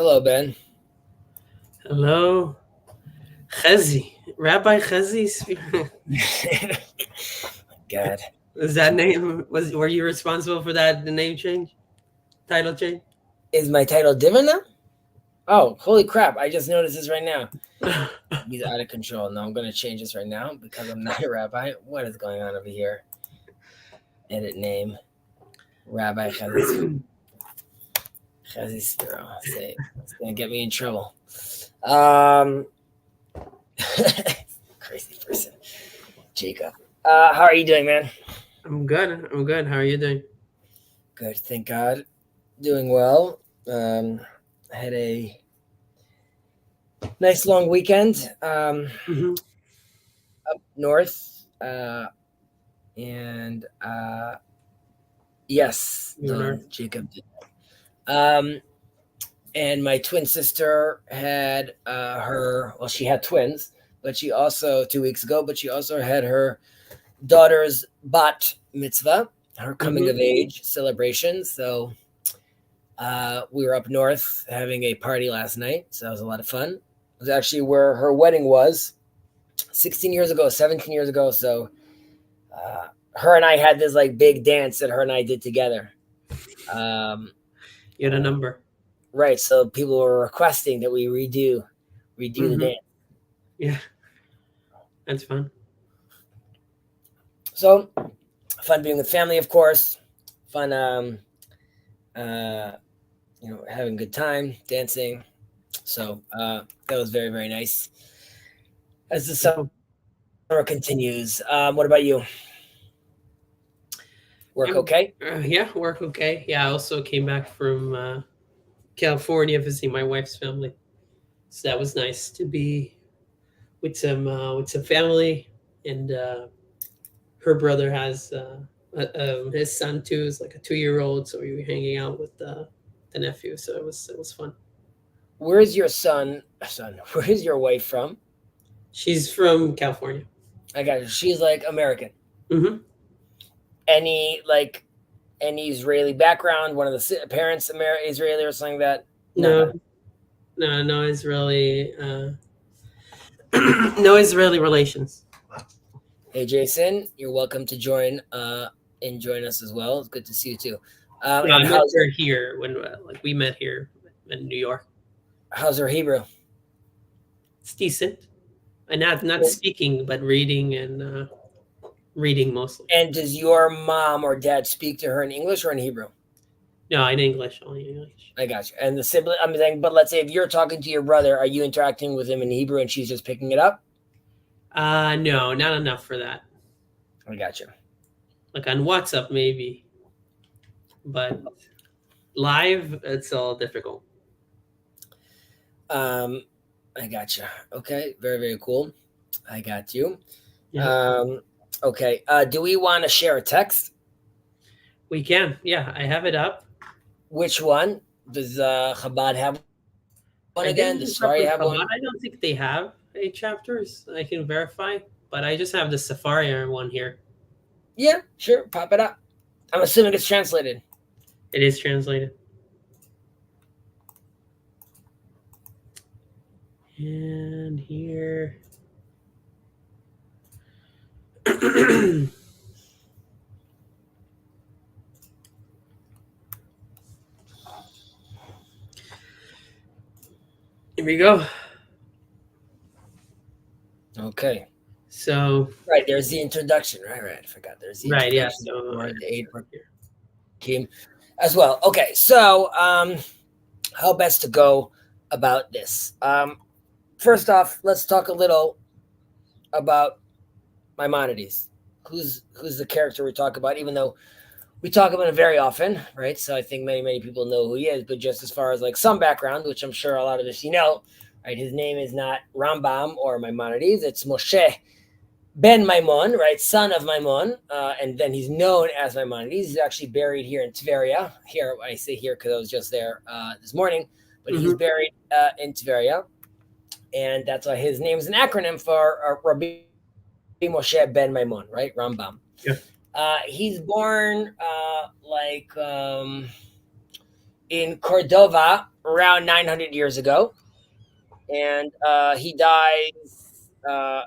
Hello, Ben. Hello, Chezi, Rabbi Chezi. God. Was that name? Were you responsible for that? The name change, title change. Is my title different now? Oh, holy crap. I just noticed this right now. He's out of control. No, I'm going to change this right now because I'm not a rabbi. What is going on over here? Edit name. Rabbi Chezi Spiro. Say, it's going to get me in trouble. Crazy person. Jacob. How are you doing, man? I'm good. I'm good. How are you doing? Good, thank God. Doing well. I had a nice long weekend up north. And yes, Jacob did. And my twin sister had she had twins, but she also 2 weeks ago, but she also had her daughter's bat mitzvah, her coming of age celebration. So we were up north having a party last night. So that was a lot of fun. It was actually where her wedding was 17 years ago. So her and I had this like big dance that her and I did together. You had a number. Right. So people were requesting that we redo the dance. Yeah. That's fun. So fun being with family, of course. Fun, having a good time, dancing. So that was very, very nice. As the summer continues, what about you? Work okay? Yeah, work okay. Yeah, I also came back from California visiting my wife's family, so that was nice to be with some family. And her brother has his son too is like a 2-year-old, so we were hanging out with the nephew. So it was fun. Where's your son? Where's your wife from? She's from California. I got you. She's like American. Any Israeli background? One of the parents Israeli or something like that? No Israeli. No Israeli relations. Hey Jason, you're welcome to join us as well. It's good to see you too. I met her here when we met here in New York. How's her Hebrew? It's decent. And not speaking, but reading and reading mostly. And does your mom or dad speak to her in English or in Hebrew? No, in English, only English. I got you. And the sibling, I'm saying, but let's say if you're talking to your brother, are you interacting with him in Hebrew and she's just picking it up? No, not enough for that. I got you. Like on WhatsApp, maybe. But live, it's all difficult. I got you. Okay, very, very cool. I got you. Yeah. Okay. Do we want to share a text? We can. Yeah, I have it up. Which one? Does Chabad have one again? Does Safari have one? I don't think they have 8 chapters. I can verify, but I just have the Safari one here. Yeah, sure. Pop it up. I'm assuming it's translated. It is translated. And here. Here we go. Okay. So right, there's the introduction. Right. I forgot. There's the right. Yeah. So the 8 team as well. Okay. So how best to go about this? First off, let's talk a little about Maimonides. Who's the character we talk about? Even though we talk about him very often, right? So I think many people know who he is. But just as far as like some background, which I'm sure a lot of us right? His name is not Rambam or Maimonides. It's Moshe Ben Maimon, right? Son of Maimon. And then he's known as Maimonides. He's actually buried here in Tveria. Here, I say here because I was just there this morning. But he's buried in Tveria. And that's why his name is an acronym for Rabbi Moshe Ben Maimon, right? Rambam. Yeah. He's born in Cordova around 900 years ago, and he dies. I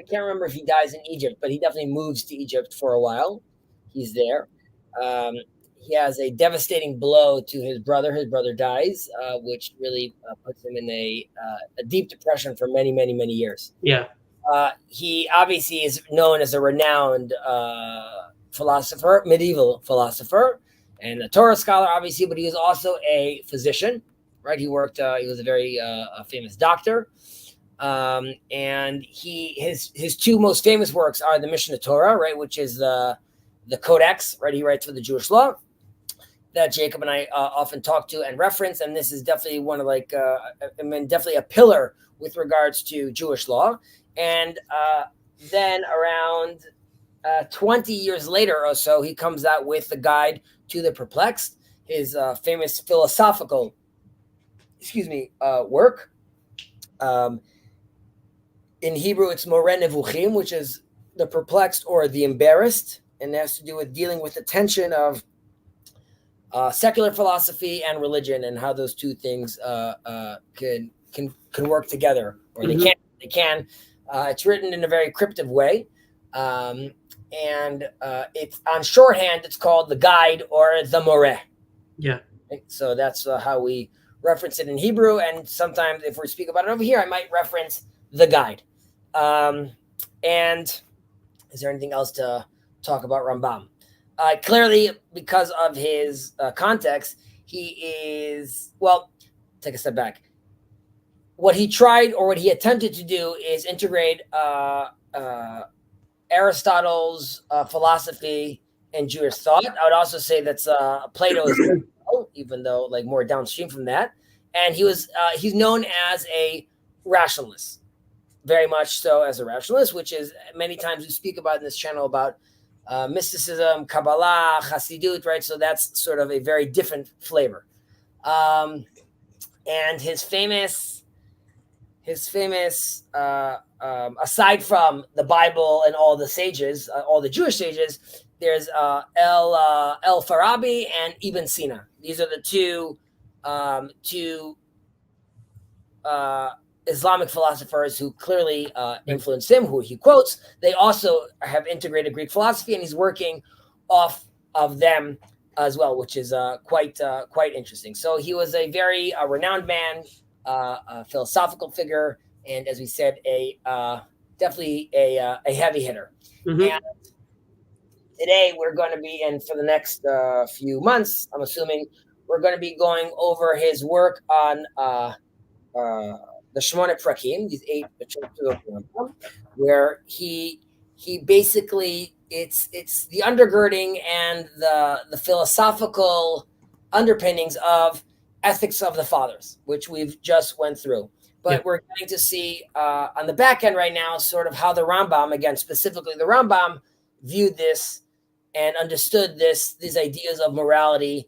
can't remember if he dies in Egypt, but he definitely moves to Egypt for a while. He's there. Um, he has a devastating blow to his brother. His brother dies, which really puts him in a deep depression for many, many, many years. Yeah. He obviously is known as a renowned philosopher, medieval philosopher, and a Torah scholar, obviously, but he was also a physician, right? He worked. He was a very famous doctor, and his two most famous works are the Mishnah Torah, right, which is the codex, right? He writes for the Jewish law that Jacob and I often talk to and reference, and this is definitely one of definitely a pillar with regards to Jewish law. And then around 20 years later or so, he comes out with the Guide to the Perplexed, his famous philosophical, work. In Hebrew, it's Moreh Nevuchim, which is the perplexed or the embarrassed, and it has to do with dealing with the tension of secular philosophy and religion, and how those two things can work together, or they can. It's written in a very cryptic way, and it's on shorthand. It's called the Guide or the Moreh. Yeah. Right? So that's how we reference it in Hebrew, and sometimes if we speak about it over here, I might reference the Guide. And is there anything else to talk about Rambam? Clearly, because of his context, he is, well, take a step back. What he tried or what he attempted to do is integrate Aristotle's philosophy and Jewish thought. I would also say that's Plato's, even though like more downstream from that. And he's known as a rationalist, very much so as a rationalist, which is many times we speak about in this channel about mysticism, Kabbalah, Hasidut, right? So that's sort of a very different flavor. And his famous, aside from the Bible and all the sages, all the Jewish sages, there's El Farabi and Ibn Sina. These are the two Islamic philosophers who clearly influenced him, who he quotes. They also have integrated Greek philosophy, and he's working off of them as well, which is quite interesting. So he was a very renowned man, a philosophical figure, and as we said, definitely a heavy hitter. Mm-hmm. And today we're going to be, and for the next few months, I'm assuming, we're going to be going over his work on the Shemona Prakim, these 8 chapters of Rambam, where he basically it's the undergirding and the philosophical underpinnings of ethics of the fathers, which we've just went through. But we're getting to see on the back end right now sort of how the Rambam, again, specifically the Rambam, viewed this and understood these ideas of morality,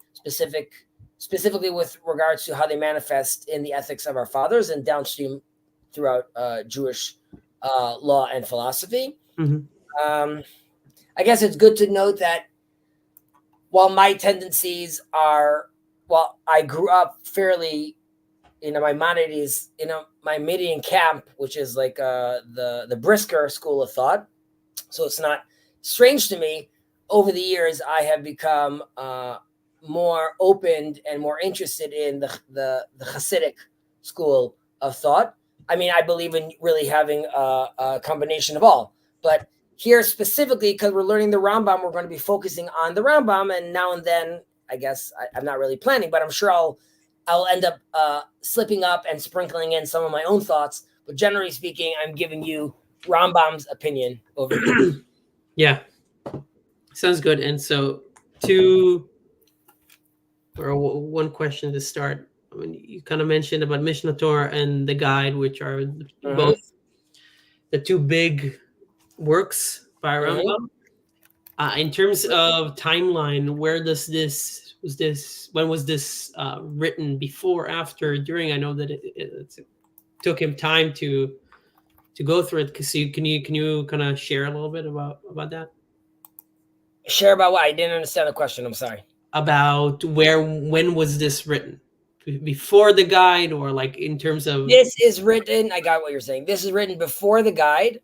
specifically with regards to how they manifest in the ethics of our fathers and downstream throughout Jewish law and philosophy. Mm-hmm. I guess it's good to note that while my tendencies are, I grew up fairly, my Maimonides, my Midian camp, which is like the Brisker school of thought. So it's not strange to me. Over the years, I have become more open and more interested in the Hasidic school of thought. I mean, I believe in really having a combination of all. But here specifically, because we're learning the Rambam, we're going to be focusing on the Rambam. And now and then, I guess, I'm not really planning, but I'm sure I'll end up slipping up and sprinkling in some of my own thoughts. But generally speaking, I'm giving you Rambam's opinion over here. Yeah. Sounds good. And so one question to start. I mean, you kind of mentioned about Mishnah Torah and the Guide, which are both the two big works by Rambam. In terms of timeline, when was this written? Before, after, during? I know that it took him time to go through it. So can you kind of share a little bit about that? Share about what? I didn't understand the question. I'm sorry. about when was this written? Before the guide, or like in terms of This is written. I got what you're saying. This is written before the guide.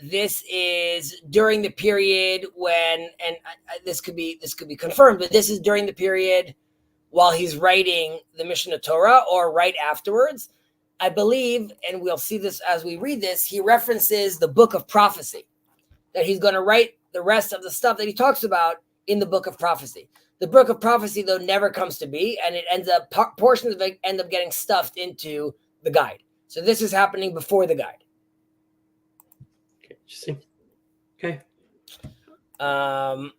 This is during the period when, and this could be confirmed, but this is during the period while he's writing the Mishnah Torah or right afterwards. I believe, and we'll see this as we read this, he references the book of prophecy, that he's going to write the rest of the stuff that he talks about in the book of prophecy. The book of prophecy, though, never comes to be, and it ends up, portions of it end up getting stuffed into the guide. So this is happening before the guide. Okay, interesting. Okay. 1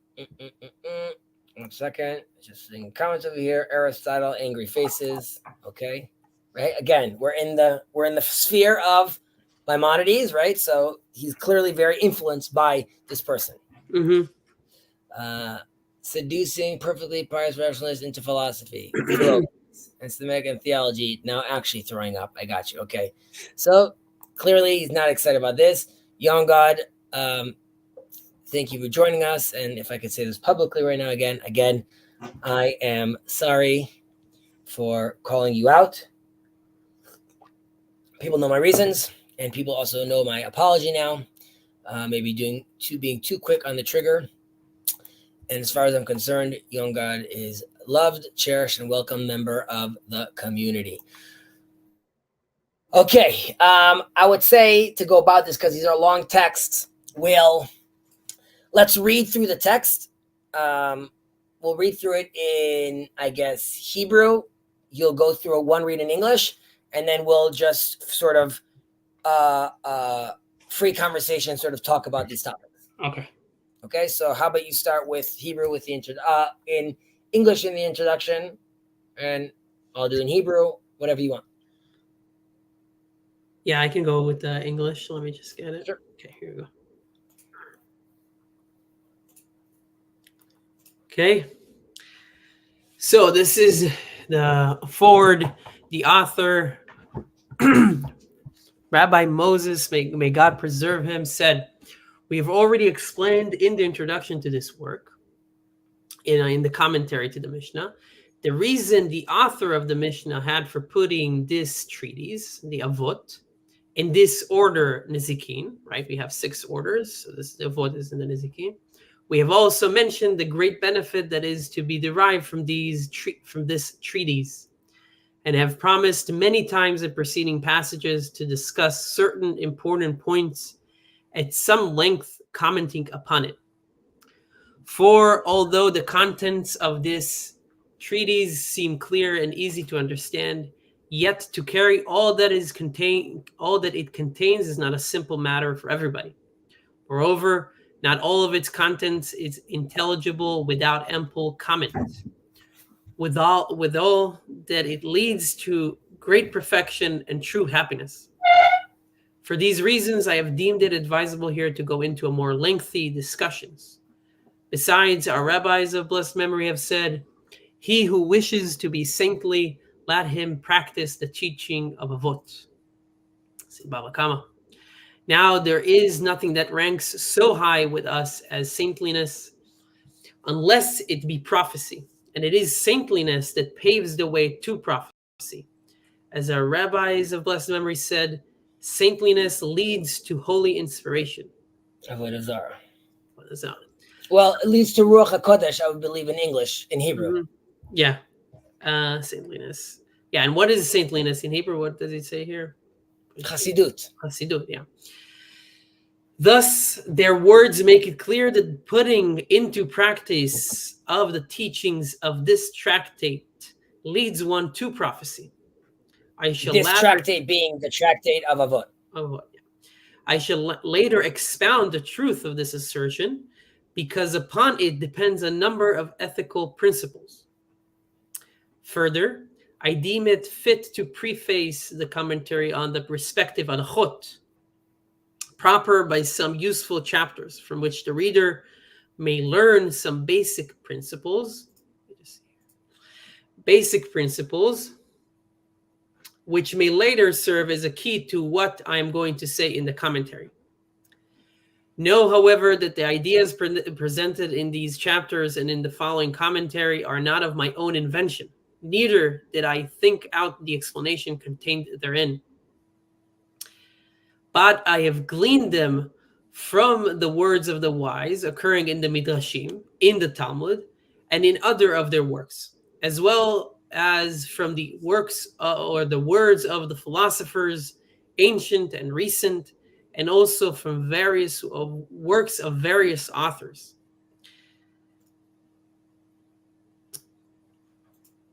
second. Just seeing comments over here. Aristotle, angry faces. Okay. Right. Again, we're in the sphere of Maimonides, right? So he's clearly very influenced by this person. Mm-hmm. Seducing perfectly pious rationalists into philosophy. And systematic and theology. Now actually throwing up. I got you. Okay. So clearly he's not excited about this. Young God, thank you for joining us. And if I could say this publicly right now again, I am sorry for calling you out. People know my reasons, and people also know my apology now. Maybe being too quick on the trigger. And as far as I'm concerned, Young God is loved, cherished, and welcome member of the community. Okay, I would say to go about this, because these are long texts, let's read through the text. We'll read through it in, I guess, Hebrew. You'll go through a one read in English, and then we'll just sort of free conversation, sort of talk about these topics. Okay, so how about you start with Hebrew with the in English in the introduction, and I'll do in Hebrew, whatever you want. Yeah, I can go with English. Let me just get it. Sure. Okay, here we go. Okay. So this is the forward. The author, Rabbi Moses, may God preserve him, said, "We have already explained in the introduction to this work, in the commentary to the Mishnah, the reason the author of the Mishnah had for putting this treatise, the Avot, in this order, Nizikin, right? We have 6 orders, so this the Avot is in the Nizikin. We have also mentioned the great benefit that is to be derived from this treatise, and have promised many times in preceding passages to discuss certain important points at some length, commenting upon it. For although the contents of this treatise seem clear and easy to understand, yet to carry all that it contains is not a simple matter for everybody. Moreover, not all of its contents is intelligible without ample comment. With all that it leads to great perfection and true happiness. For these reasons, I have deemed it advisable here to go into a more lengthy discussions. Besides, our rabbis of blessed memory have said, he who wishes to be saintly, let him practice the teaching of Avot. Now, there is nothing that ranks so high with us as saintliness, unless it be prophecy. And it is saintliness that paves the way to prophecy. As our rabbis of blessed memory said, saintliness leads to holy inspiration. Avodah Zarah. Well, it leads to Ruach HaKodesh, I would believe, in English, in Hebrew. Mm-hmm. Yeah. Saintliness. Yeah, and what is saintliness in Hebrew? What does it say here? Chassidut. Chassidut, yeah. Thus, their words make it clear that putting into practice of the teachings of this tractate leads one to prophecy. Tractate being the tractate of Avot. I shall later expound the truth of this assertion, because upon it depends a number of ethical principles. Further, I deem it fit to preface the commentary on the respective halachot, proper by some useful chapters, from which the reader may learn some basic principles, which may later serve as a key to what I am going to say in the commentary. Know, however, that the ideas presented in these chapters and in the following commentary are not of my own invention. Neither did I think out the explanation contained therein, but I have gleaned them from the words of the wise occurring in the midrashim, in the Talmud, and in other of their works, as well as from the works or the words of the philosophers, ancient and recent, and also from various works of various authors.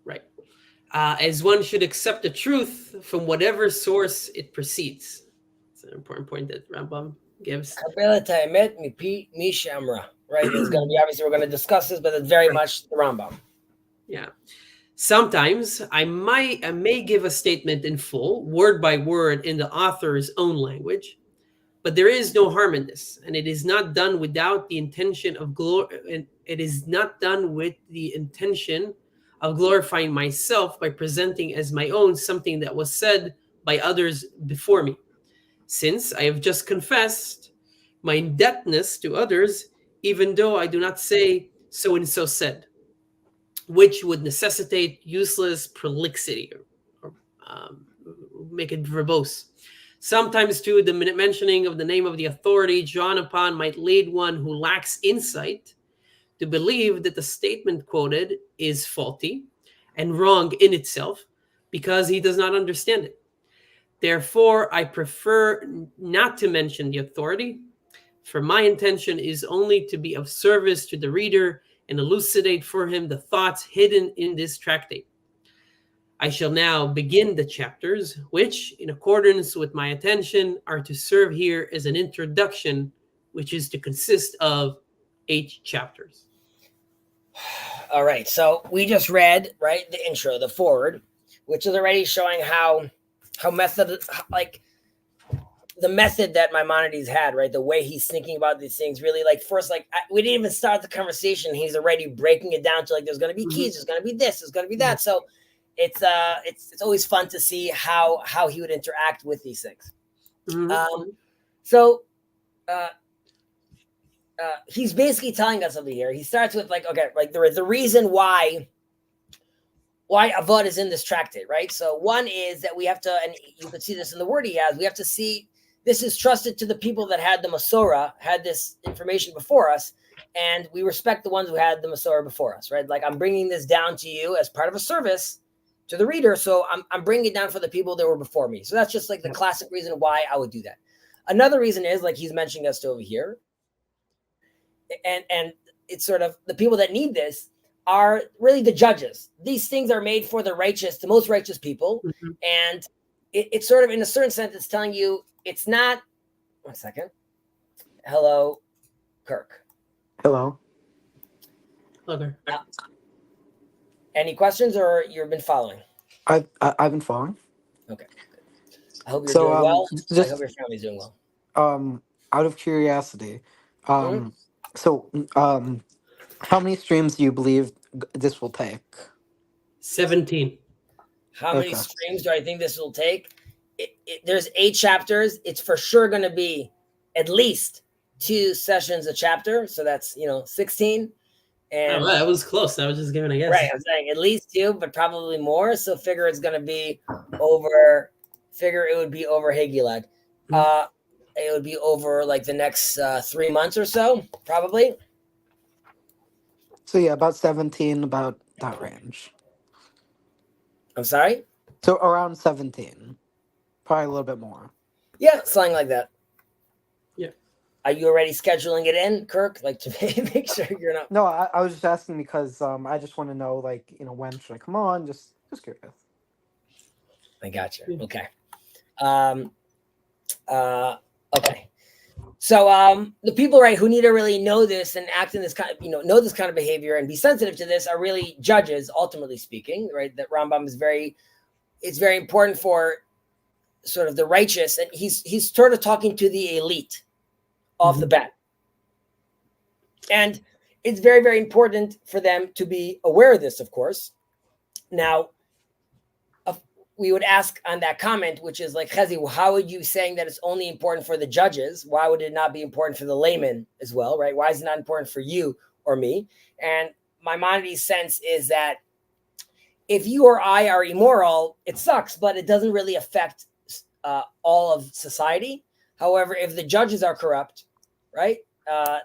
Right. As one should accept the truth from whatever source it proceeds. It's an important point that Rambam gives. Right, there's going to be, obviously we're going to discuss this, but it's very much the Rambam. Yeah. Sometimes I may give a statement in full, word by word, in the author's own language, but there is no harm in this, and it is not done without the intention of it is not done with the intention of glorifying myself by presenting as my own something that was said by others before me. Since I have just confessed my indebtedness to others, even though I do not say so and so said, which would necessitate useless prolixity or make it verbose. Sometimes, too, the mentioning of the name of the authority drawn upon might lead one who lacks insight to believe that the statement quoted is faulty and wrong in itself because he does not understand it. Therefore, I prefer not to mention the authority, for my intention is only to be of service to the reader and elucidate for him the thoughts hidden in this tractate. I shall now begin the chapters, which, in accordance with my attention, are to serve here as an introduction, which is to consist of 8 chapters. All right, so we just read, right, the intro, the forward, which is already showing how method, like the method that Maimonides had, right, the way he's thinking about these things, really, like, first, like, we didn't even start the conversation, he's already breaking it down to, like, there's going to be keys, there's going to be this, there's going to be that, so it's always fun to see how he would interact with these things. He's basically telling us over here. He starts with like, okay, like the reason why Avot is in this tractate, right? So one is that we have to, and you can see this in the word he has, we have to see this is trusted to the people that had the Masorah, had this information before us, and we respect the ones who had the Masorah before us, right? Like I'm bringing this down to you as part of a service to the reader, so I'm bringing it down for the people that were before me. So that's just like the classic reason why I would do that. Another reason is like he's mentioning us to over here, and it's sort of the people that need this are really the judges. These things are made for the righteous, the most righteous people, and it's sort of in a certain sense, it's telling you it's not. 1 second. Hello, Kirk. Hello. Okay. Any questions, or you've been following? I've been following. Okay. I hope you're doing well. I hope your family's doing well. Out of curiosity, so how many streams do you believe this will take? 17. How many streams do I think this will take? There's 8 chapters. It's for sure going to be at least 2 sessions a chapter. So that's 16. And that was close. I was just giving a guess. Right, I'm saying at least 2, but probably more. So figure it's going to be over. Figure it would be over Hagilad. It would be over like the next 3 months or so, probably. So yeah, about 17, about that range. I'm sorry? So around 17, probably a little bit more. Yeah, something like that. Yeah. Are you already scheduling it in, Kirk? Like to make sure you're not. No, I was just asking because I just want to know, like, when should I come on? Just curious. I got you. Okay. Okay. So the people, right, who need to really know this and act in this kind of, know this kind of behavior and be sensitive to this are really judges, ultimately speaking, right? That Rambam is it's very important for sort of the righteous, and he's sort of talking to the elite off the bat. And it's very, very important for them to be aware of this, of course. Now, we would ask on that comment, which is like, Chezi, how would you saying that it's only important for the judges? Why would it not be important for the layman as well, right? Why is it not important for you or me? And Maimonides' sense is that if you or I are immoral, it sucks, but it doesn't really affect all of society. However, if the judges are corrupt, right,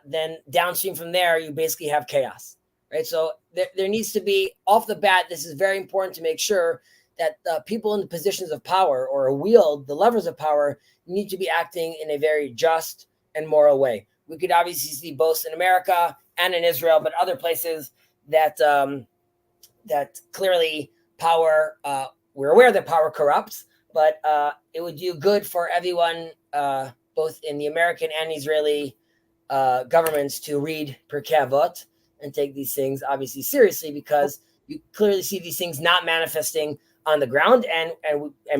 then downstream from there, you basically have chaos, right? So there needs to be, off the bat, this is very important to make sure that people in the positions of power or wield the levers of power need to be acting in a very just and moral way. We could obviously see both in America and in Israel, but other places that that clearly power, we're aware that power corrupts, but it would do good for everyone, both in the American and Israeli governments, to read Pirkei Avot and take these things obviously seriously, because you clearly see these things not manifesting on the ground, and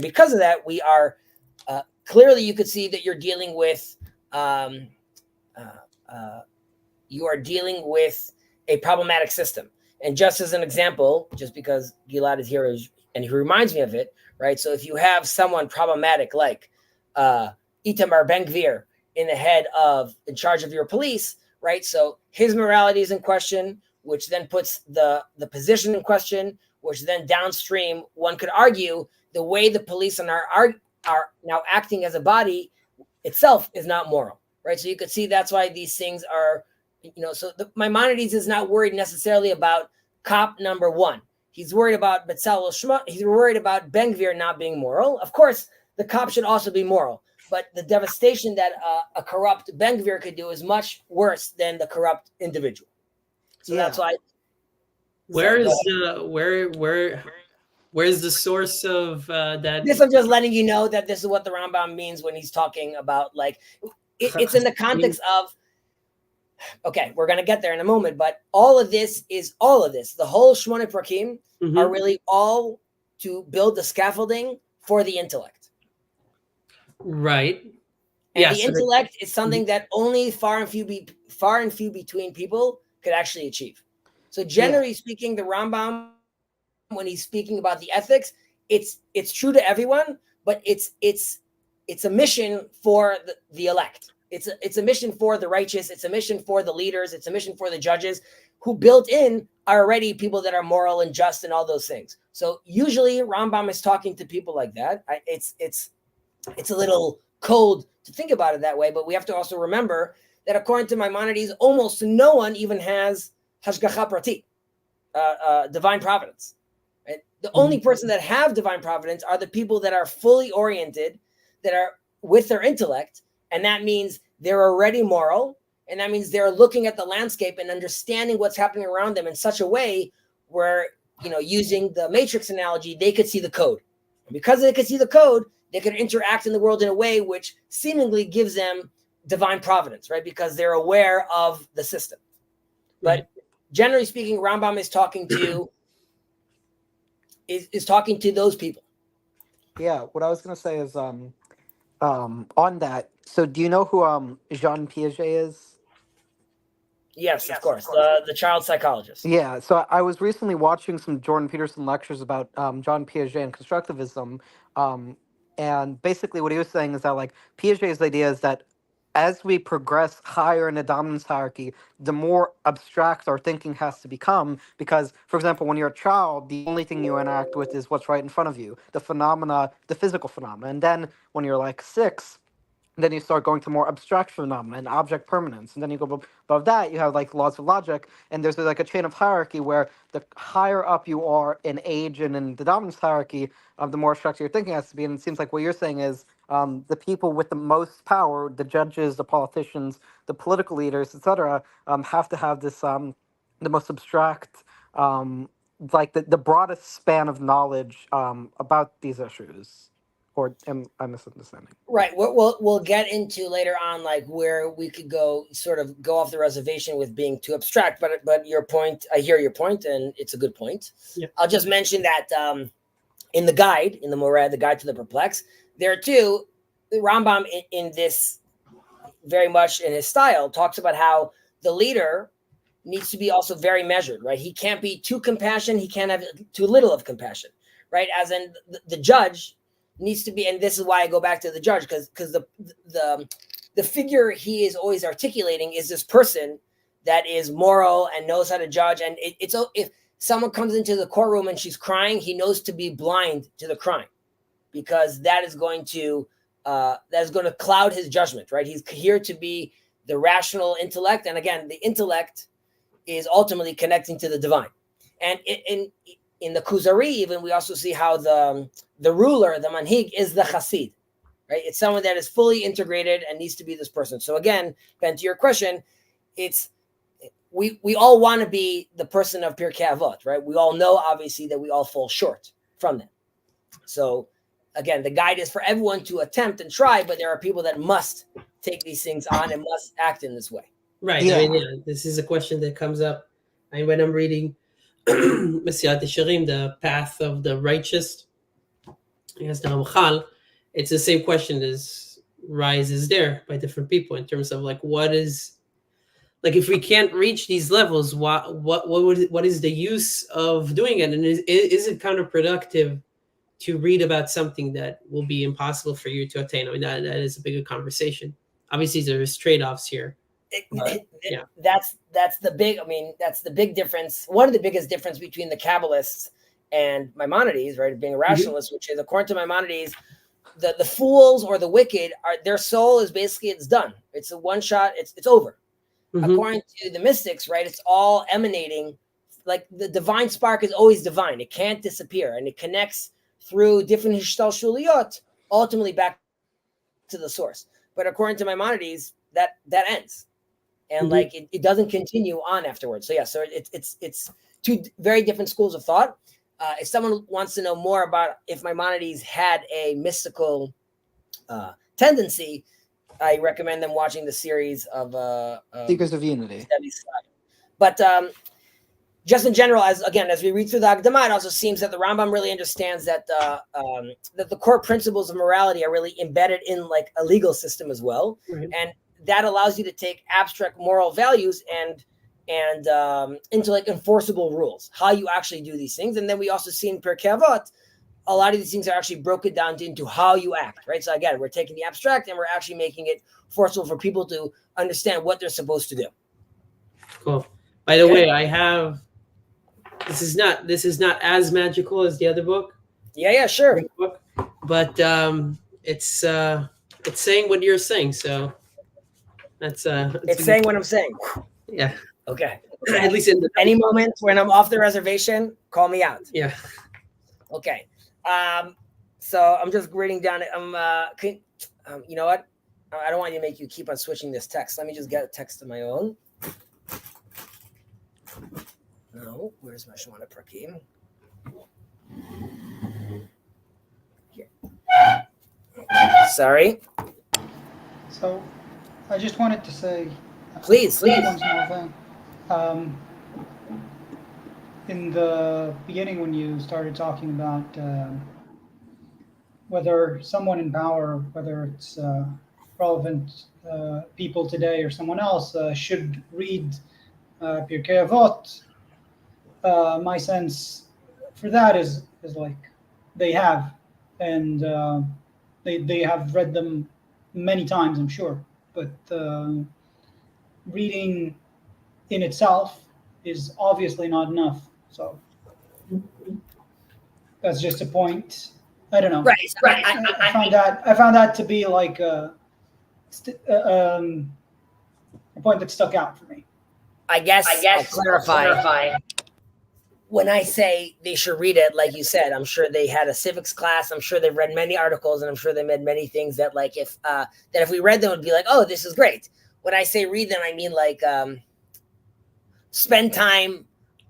because of that, we are clearly, you could see that you're dealing with a problematic system. And just as an example, just because Gilad is here and he reminds me of it, right? So if you have someone problematic like Itamar Ben-Gvir in charge of your police, right? So his morality is in question, which then puts the position in question, which then downstream, one could argue the way the police are now acting as a body itself is not moral, right? So you could see that's why these things are, so Maimonides is not worried necessarily about cop number one. He's worried about Betzalel Shema. He's worried about Ben-Gvir not being moral. Of course, the cop should also be moral, but the devastation that a corrupt Ben-Gvir could do is much worse than the corrupt individual. So that's why. Where's the source of that? This, I'm just letting you know that this is what the Rambam means when he's talking about, like, it's in the context of, okay, we're going to get there in a moment, but all of this. The whole Shmona Prakim are really all to build the scaffolding for the intellect. Right. And the intellect is something that only far and few between people could actually achieve. So generally speaking, the Rambam, when he's speaking about the ethics, it's true to everyone, but it's a mission for the elect. It's a mission for the righteous. It's a mission for the leaders. It's a mission for the judges, who built in are already people that are moral and just and all those things. So usually Rambam is talking to people like that. It's a little cold to think about it that way, but we have to also remember that according to Maimonides, almost no one even has hashgacha prati, divine providence. Right? The only person that have divine providence are the people that are fully oriented, that are with their intellect, and that means they're already moral, and that means they're looking at the landscape and understanding what's happening around them in such a way where, using the matrix analogy, they could see the code. And because they could see the code, they could interact in the world in a way which seemingly gives them divine providence, right? Because they're aware of the system. But generally speaking, Rambam is talking to those people. Yeah, what I was gonna say is on that. So do you know who Jean Piaget is? Yes, of course. The child psychologist. Yeah, so I was recently watching some Jordan Peterson lectures about John Piaget and constructivism, and basically what he was saying is that, like, Piaget's idea is that as we progress higher in the dominance hierarchy, the more abstract our thinking has to become. Because, for example, when you're a child, the only thing you interact with is what's right in front of you, the physical phenomena. And then when you're like 6, then you start going to more abstract phenomena and object permanence. And then you go above that, you have like laws of logic. And there's like a chain of hierarchy where the higher up you are in age and in the dominance hierarchy, the more abstract your thinking has to be. And it seems like what you're saying is the people with the most power, the judges, the politicians, the political leaders, etc., have to have this, the most abstract, like the broadest span of knowledge about these issues. Or am I misunderstanding? Right. We'll get into later on, like, where we could go off the reservation with being too abstract. But your point, I hear your point, and it's a good point. Yeah. I'll just mention that in the guide, in the Morad, the Guide to the Perplexed, there too, the Rambam in this, very much in his style, talks about how the leader needs to be also very measured. Right. He can't be too compassionate. He can't have too little of compassion. right? As in the judge needs to be, and this is why I go back to the judge, because the figure he is always articulating is this person that is moral and knows how to judge. And it's if someone comes into the courtroom and she's crying, he knows to be blind to the crying, because that is going to cloud his judgment, right? He's here to be the rational intellect, and again, the intellect is ultimately connecting to the divine. And in the Kuzari, even we also see how the ruler, the manhig, is the chassid, right? It's someone that is fully integrated and needs to be this person. So again, Ben, to your question, it's we all want to be the person of Pirkei Avot, right? We all know, obviously, that we all fall short from that. So again, the guide is for everyone to attempt and try, but there are people that must take these things on and must act in this way. Right. Yeah. I mean, this is a question that comes up. And when I'm reading Mesilat Yesharim, the path of the righteous, as the Ramchal, it's the same question as rises there by different people in terms of like what is, like, if we can't reach these levels, what is the use of doing it? And is it counterproductive to read about something that will be impossible for you to attain? I mean, that is a bigger conversation. Obviously, there's trade-offs here. Yeah, that's the big difference. One of the biggest difference between the Kabbalists and Maimonides, right, being a rationalist, which is, according to Maimonides, the fools or the wicked are, their soul is basically, it's done. It's a one shot. It's over. According to the mystics, right, it's all emanating, like the divine spark is always divine. It can't disappear, and it connects through different hishtalshuliyot, ultimately back to the source. But according to Maimonides, that ends, and like it doesn't continue on afterwards. So yeah, so it's two very different schools of thought. If someone wants to know more about if Maimonides had a mystical tendency, I recommend them watching the series of Seekers of Unity. But just in general, as we read through the Akdama, it also seems that the Rambam really understands that that the core principles of morality are really embedded in like a legal system as well, and that allows you to take abstract moral values and into like enforceable rules, how you actually do these things. And then we also see in Pirkei Avot, a lot of these things are actually broken down into how you act, right? So again, we're taking the abstract and we're actually making it forceful for people to understand what they're supposed to do. Cool. By the way, I have, this is not as magical as the other book. Yeah, sure. But it's saying what you're saying, so that's it's saying what I'm saying. Yeah. Okay. At least in any moment when I'm off the reservation, call me out. Yeah. Okay. So I'm just reading down it. You know what? I don't want you to make you keep on switching this text. Let me just get a text of my own. No, where's my Shemana Prakim? Here. Sorry. So, I just wanted to say, please. One small thing. In the beginning, when you started talking about whether someone in power, whether it's relevant people today or someone else, should read Pirkei Avot, my sense for that is like they have, and they have read them many times, I'm sure, but reading in itself is obviously not enough. So that's just a point. I don't know. Right. I found that to be like a point that stuck out for me. I guess I'll clarify. When I say they should read it, like you said, I'm sure they had a civics class. I'm sure they've read many articles, and I'm sure they read many things that, like, if we read them, would be like, oh, this is great. When I say read them, I mean like spend time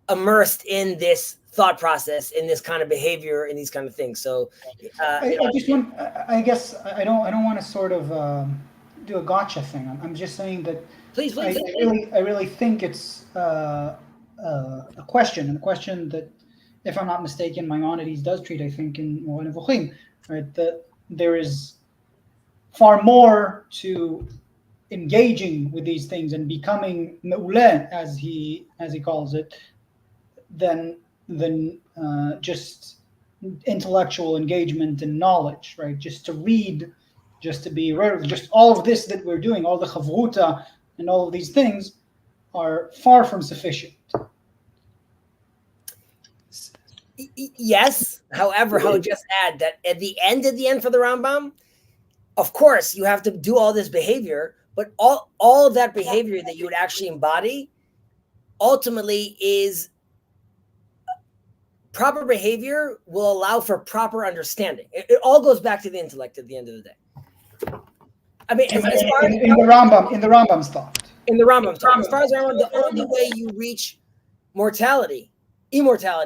immersed in this thought process, in this kind of behavior, in these kind of things. So I guess I don't want to sort of do a gotcha thing. I'm just saying that please. I really think it's a question, and a question that, if I'm not mistaken, Maimonides does treat, I think, in Moreh Nevuchim, right? That there is far more to engaging with these things and becoming me'uleh, as he calls it, than just intellectual engagement and knowledge, right? Just to read, just to be just all of this that we're doing, all the chavruta and all of these things are far from sufficient. Yes. However, I would just add that at the end for the Rambam, of course, you have to do all this behavior, but all of that behavior that you would actually embody ultimately is proper behavior will allow for proper understanding. It all goes back to the intellect at the end of the day. I mean, as far as in the Rambam's thought. In the Rambam's thought. As far as Rambam, the only way you reach immortality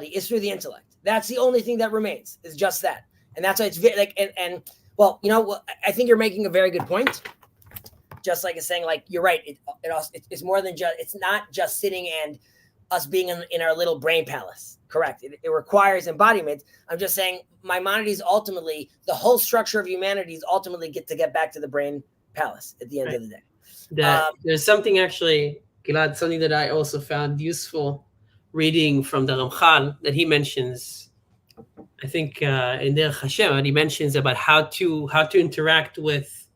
is through the intellect. That's the only thing that remains, is just that. And that's why it's like, and well, you know, I think you're making a very good point. Just like it's saying, like, you're right. It's more than just, it's not just sitting and us being in our little brain palace. Correct. It requires embodiment. I'm just saying Maimonides ultimately, the whole structure of humanity is ultimately get back to the brain palace at the end of the day. There's something actually, Gilad, something that I also found useful reading from the Ramchal that he mentions, I think in Derech Hashem, he mentions about how to interact with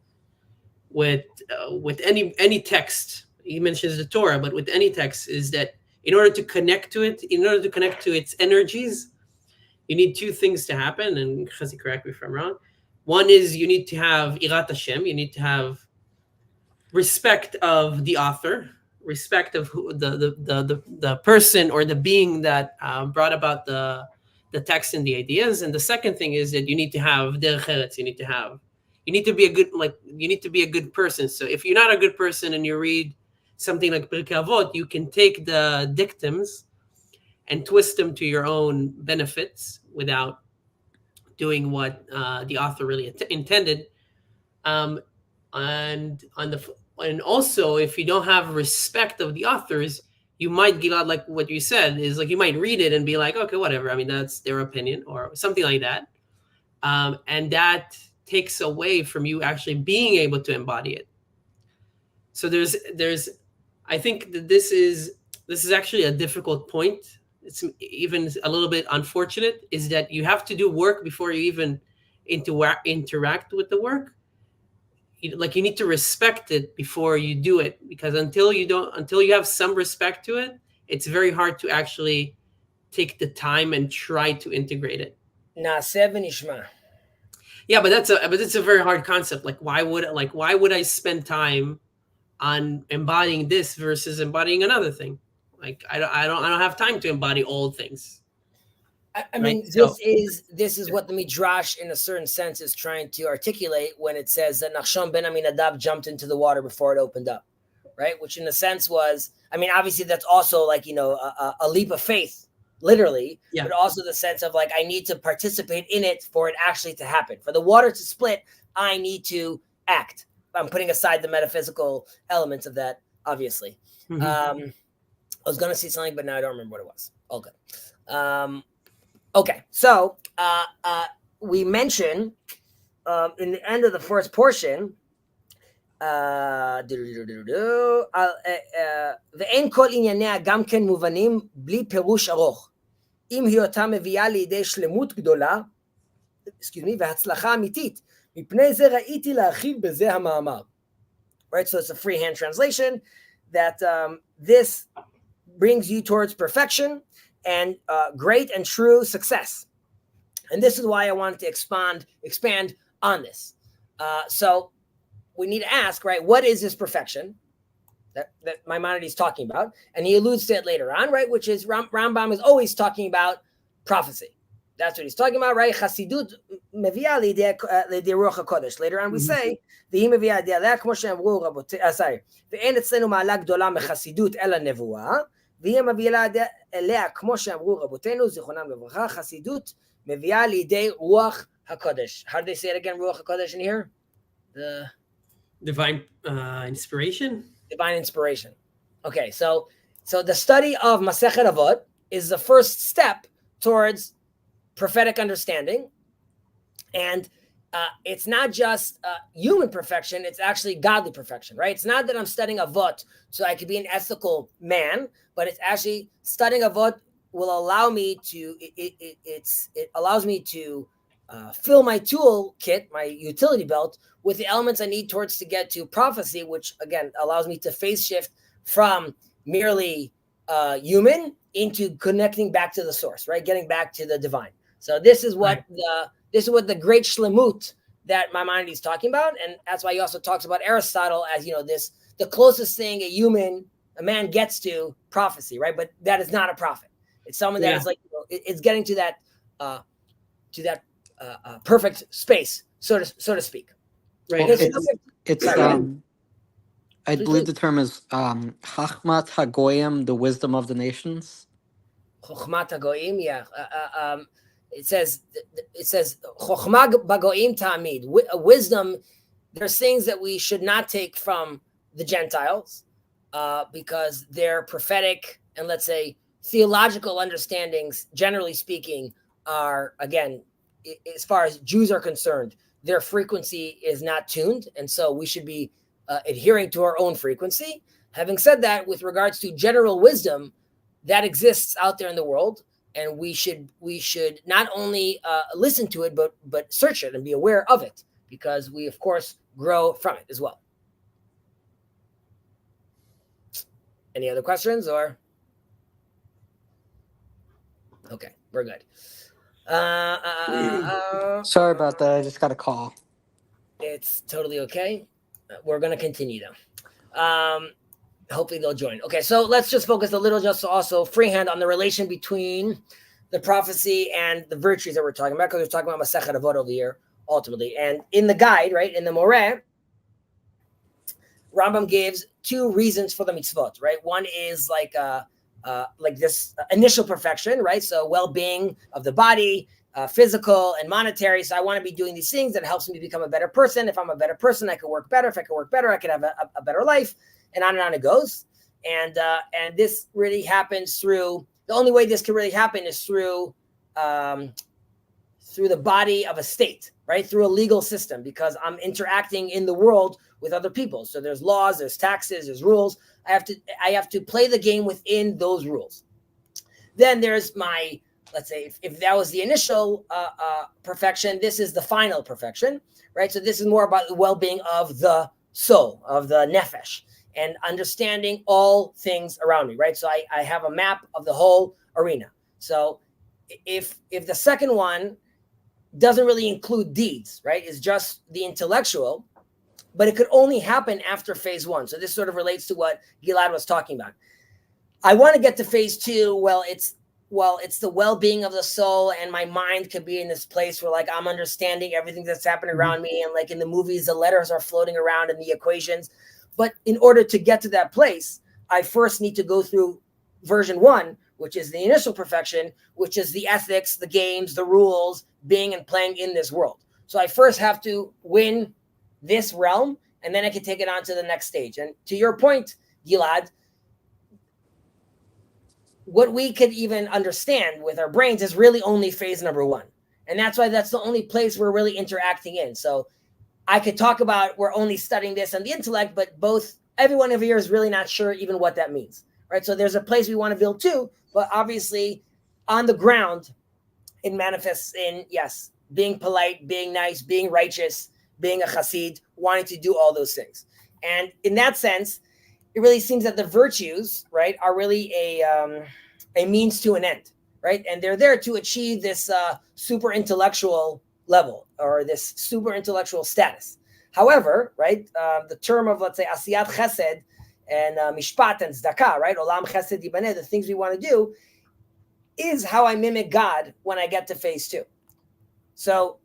any text. He mentions the Torah, but with any text is that in order to connect to its energies, you need two things to happen. And Chazi, correct me if I'm wrong. One is you need to have Irat Hashem. You need to have respect of the author, respect of who, the person or the being that brought about the text and the ideas. And the second thing is that you need to have derech eretz. You need to be a good person. So if you're not a good person and you read something like Pirkei Avot, you can take the dictums and twist them to your own benefits without doing what the author really intended. And also, if you don't have respect of the authors, you might get out, like what you said, is like you might read it and be like, okay, whatever. I mean, that's their opinion or something like that. And that takes away from you actually being able to embody it. So I think that this is actually a difficult point. It's even a little bit unfortunate, is that you have to do work before you even interact with the work. You need to respect it before you do it, because until you have some respect to it, it's very hard to actually take the time and try to integrate it. Naaseh v'nishma. Yeah, but it's a very hard concept. Like, why would I spend time on embodying this versus embodying another thing? Like, I don't have time to embody old things. I mean, this is what the midrash, in a certain sense, is trying to articulate when it says that Nachshon ben Aminadab jumped into the water before it opened up, right? Which, in a sense, was, I mean, obviously that's also like, you know, a leap of faith, literally, but also the sense of like, I need to participate in it for it actually to happen. For the water to split, I need to act. I'm putting aside the metaphysical elements of that, obviously. Mm-hmm. I was going to say something, but now I don't remember what it was. All good. Okay, so we mentioned in the end of the first portion, ואין כל ענייניה גם כן מובנים בלי פירוש ארוך. אם היותה מביאה לידי שלמות גדולה, והצלחה אמיתית, מפני זה ראיתי להרחיב בזה המאמר. Right, so it's a freehand translation that this brings you towards perfection and great and true success. And this is why I wanted to expand on this. So we need to ask, right, what is this perfection that Maimonides is talking about? And he alludes to it later on, right, which is Rambam is always talking about prophecy. That's what he's talking about, right? Chasidut meviah lidei ruach hakodesh. Later on we say, v'hi meviah lidei כמו שאמרו רבותינו, ואין אצלנו מעלה גדולה מחסידות אלא נבואה. והיא מביאה אליה, כמו שאמרו רבותינו, זיכרונם לברכה, חסידות מביאה לידי רוח הקודש. How do they say it again, רוח הקודש in here? The divine inspiration? Divine inspiration. Okay, so the study of Masechet Avot is the first step towards prophetic understanding. And it's not just human perfection, it's actually godly perfection, right? It's not that I'm studying Avot so I could be an ethical man, but it's actually studying Avot will allow me to it allows me to fill my tool kit, my utility belt, with the elements I need towards to get to prophecy, which again allows me to phase shift from merely human into connecting back to the source, right? Getting back to the divine. So this is what the great shlemut that Maimonides is talking about, and that's why he also talks about Aristotle as this the closest thing a man gets to prophecy, right? But that is not a prophet. It's someone that is like it's getting to that perfect space, so to speak. Right. It's I believe the term is Chachmat Hagoyim, the wisdom of the nations. Chochmat Hagoyim, yeah. It says Chochma Bagoyim Ta'amid. Wisdom. There's things that we should not take from the Gentiles because their prophetic and let's say theological understandings, generally speaking, are again, as far as Jews are concerned, their frequency is not tuned, and so we should be adhering to our own frequency. Having said that, with regards to general wisdom that exists out there in the world, and we should not only listen to it, but search it and be aware of it, because we of course grow from it as well. Any other questions or? Okay, we're good. Sorry about that. I just got a call. It's totally okay. We're going to continue though. Hopefully they'll join. Okay, so let's just focus a little, just also freehand on the relation between the prophecy and the virtues that we're talking about, because we're talking about Masechet Avot over here, ultimately. And in the guide, right, in the Moreh, Rambam gives two reasons for the mitzvot, right? One is like this initial perfection, right? So well-being of the body, physical and monetary. So I want to be doing these things that helps me become a better person. If I'm a better person, I could work better. If I could work better, I could have a better life, and on it goes. And this really happens through, the only way this can really happen is through the body of a state, right? Through a legal system, because I'm interacting in the world with other people. So there's laws, there's taxes, there's rules. I have to play the game within those rules. Then there's my, let's say, if that was the initial perfection, this is the final perfection, right? So this is more about the well-being of the soul, of the nefesh, and understanding all things around me, right? So I have a map of the whole arena. So if the second one doesn't really include deeds, right? It's just the intellectual, but it could only happen after phase one. So this sort of relates to what Gilad was talking about. I want to get to phase two. Well, it's the well-being of the soul, and my mind could be in this place where like I'm understanding everything that's happening around me. And like in the movies, the letters are floating around in the equations. But in order to get to that place, I first need to go through version one, which is the initial perfection, which is the ethics, the games, the rules, being and playing in this world. So I first have to win this realm, and then I can take it on to the next stage. And to your point, Gilad, what we could even understand with our brains is really only phase number one. And that's why that's the only place we're really interacting in. So I could talk about we're only studying this on the intellect, but everyone over here is really not sure even what that means, right? So there's a place we want to build too, but obviously on the ground, it manifests in, yes, being polite, being nice, being righteous, being a chassid, wanting to do all those things. And in that sense, it really seems that the virtues, right, are really a means to an end, right? And they're there to achieve this super intellectual level or this super intellectual status. However, right, the term of, let's say, asiyat chesed and mishpat and tzedakah, right, olam chesed yibaneh, the things we want to do, is how I mimic God when I get to phase two. So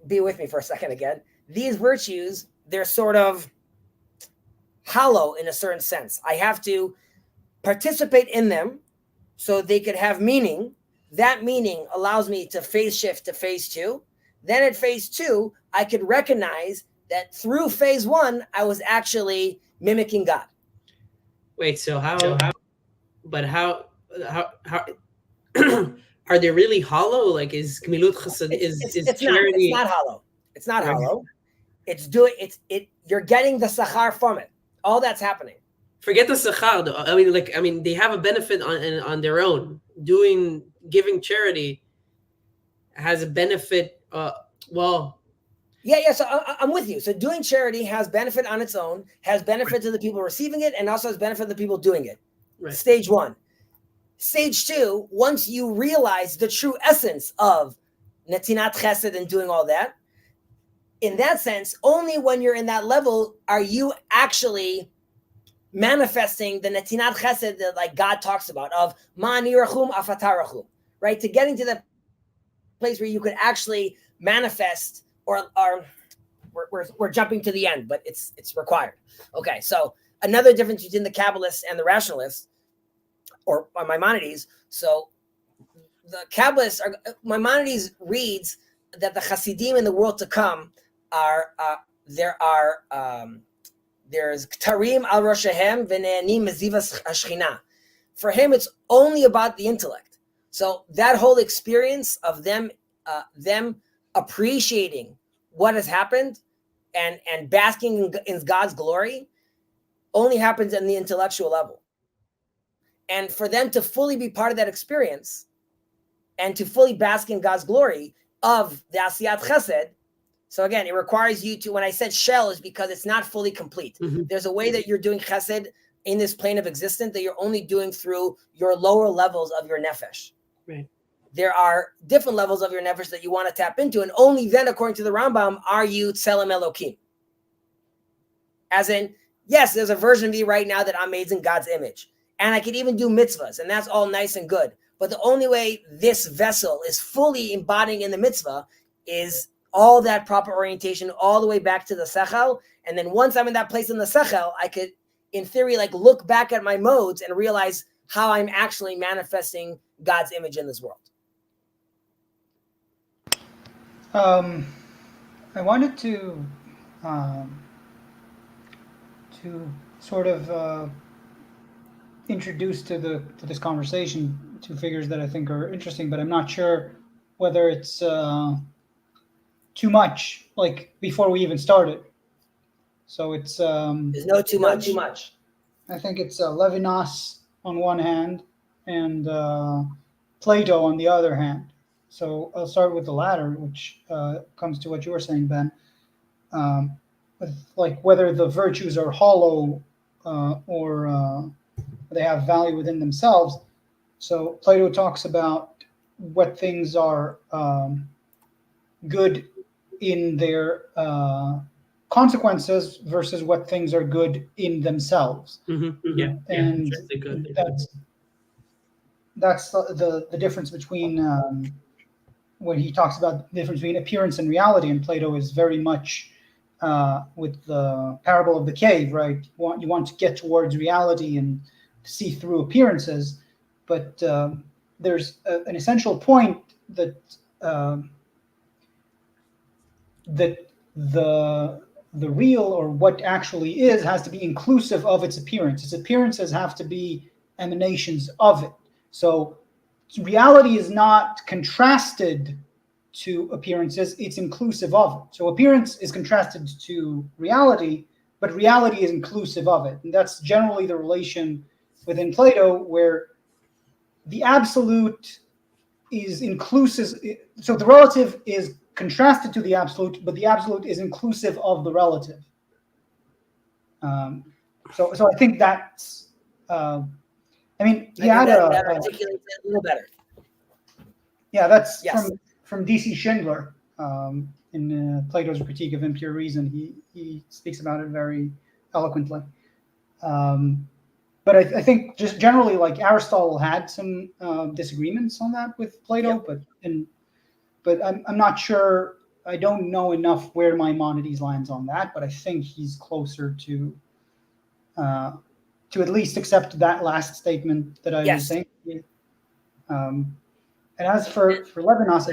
be with me for a second again. These virtues, they're sort of hollow in a certain sense. I have to participate in them so they could have meaning. That meaning allows me to phase shift to phase two. Then at phase two, I could recognize that through phase one, I was actually mimicking God. Wait, so how are they really hollow? Like, is Gemilut Chesed is charity? It's not hollow. It's not hollow. You're getting the sachar from it. All that's happening. forget the sechar though. I mean, they have a benefit on their own. Giving charity has a benefit. Well, Yeah. So I'm with you. So doing charity has benefit on its own, has benefit to the people receiving it, and also has benefit to the people doing it. right. Stage one. Stage two, once you realize the true essence of netinat chesed and doing all that, in that sense, only when you're in that level are you actually manifesting the netinat chesed that like God talks about of ma'ani rachum afatarachum, right? To getting to the place where you could actually manifest, or we're jumping to the end, but it's required. Okay, so another difference between the Kabbalists and the rationalists, or Maimonides. So the Kabbalists Maimonides reads that the Hasidim in the world to come there's Ktarim al Roshehem v'ne'anim mezivas hashchina. For him, it's only about the intellect. So that whole experience of them appreciating what has happened and basking in God's glory only happens in the intellectual level. And for them to fully be part of that experience and to fully bask in God's glory of the Asiyat Chesed. So again, it requires you to, when I said shell, is because it's not fully complete. Mm-hmm. There's a way that you're doing Chesed in this plane of existence that you're only doing through your lower levels of your nefesh. Right. There are different levels of your nefesh that you want to tap into. And only then, according to the Rambam, are you Tselem Elokim. As in, yes, there's a version of me right now that I'm made in God's image. And I can even do mitzvahs, and that's all nice and good. But the only way this vessel is fully embodying in the mitzvah is all that proper orientation all the way back to the sechel. And then once I'm in that place in the sechel, I could, in theory, like look back at my modes and realize how I'm actually manifesting God's image in this world. I wanted to sort of introduce to this conversation two figures that I think are interesting, but I'm not sure whether it's too much, like before we even started. So it's there's no too much. I think it's Levinas on one hand and Plato on the other hand. So I'll start with the latter, which comes to what you were saying, Ben. With, like, whether the virtues are hollow or they have value within themselves. So Plato talks about what things are good in their consequences versus what things are good in themselves. Mm-hmm. Yeah, and good. That's the difference between when he talks about the difference between appearance and reality. And Plato is very much with the parable of the cave, right? You want to get towards reality and see through appearances, but there's an essential point that that the real, or what actually is, has to be inclusive of its appearance. Its appearances have to be emanations of it. So reality is not contrasted to appearances, it's inclusive of it. So appearance is contrasted to reality, but reality is inclusive of it. And that's generally the relation within Plato, where the absolute is inclusive. So the relative is contrasted to the absolute, but the absolute is inclusive of the relative. So I think that's, I mean, he had that articulates it a little better. Yeah, that's yes. from D.C. Schindler in Plato's Critique of Impure Reason. He speaks about it very eloquently. But I think just generally, like, Aristotle had some disagreements on that with Plato, yep. but I'm not sure. I don't know enough where Maimonides lands on that, but I think he's closer to at least accept that last statement that I was saying. And as for Levinas,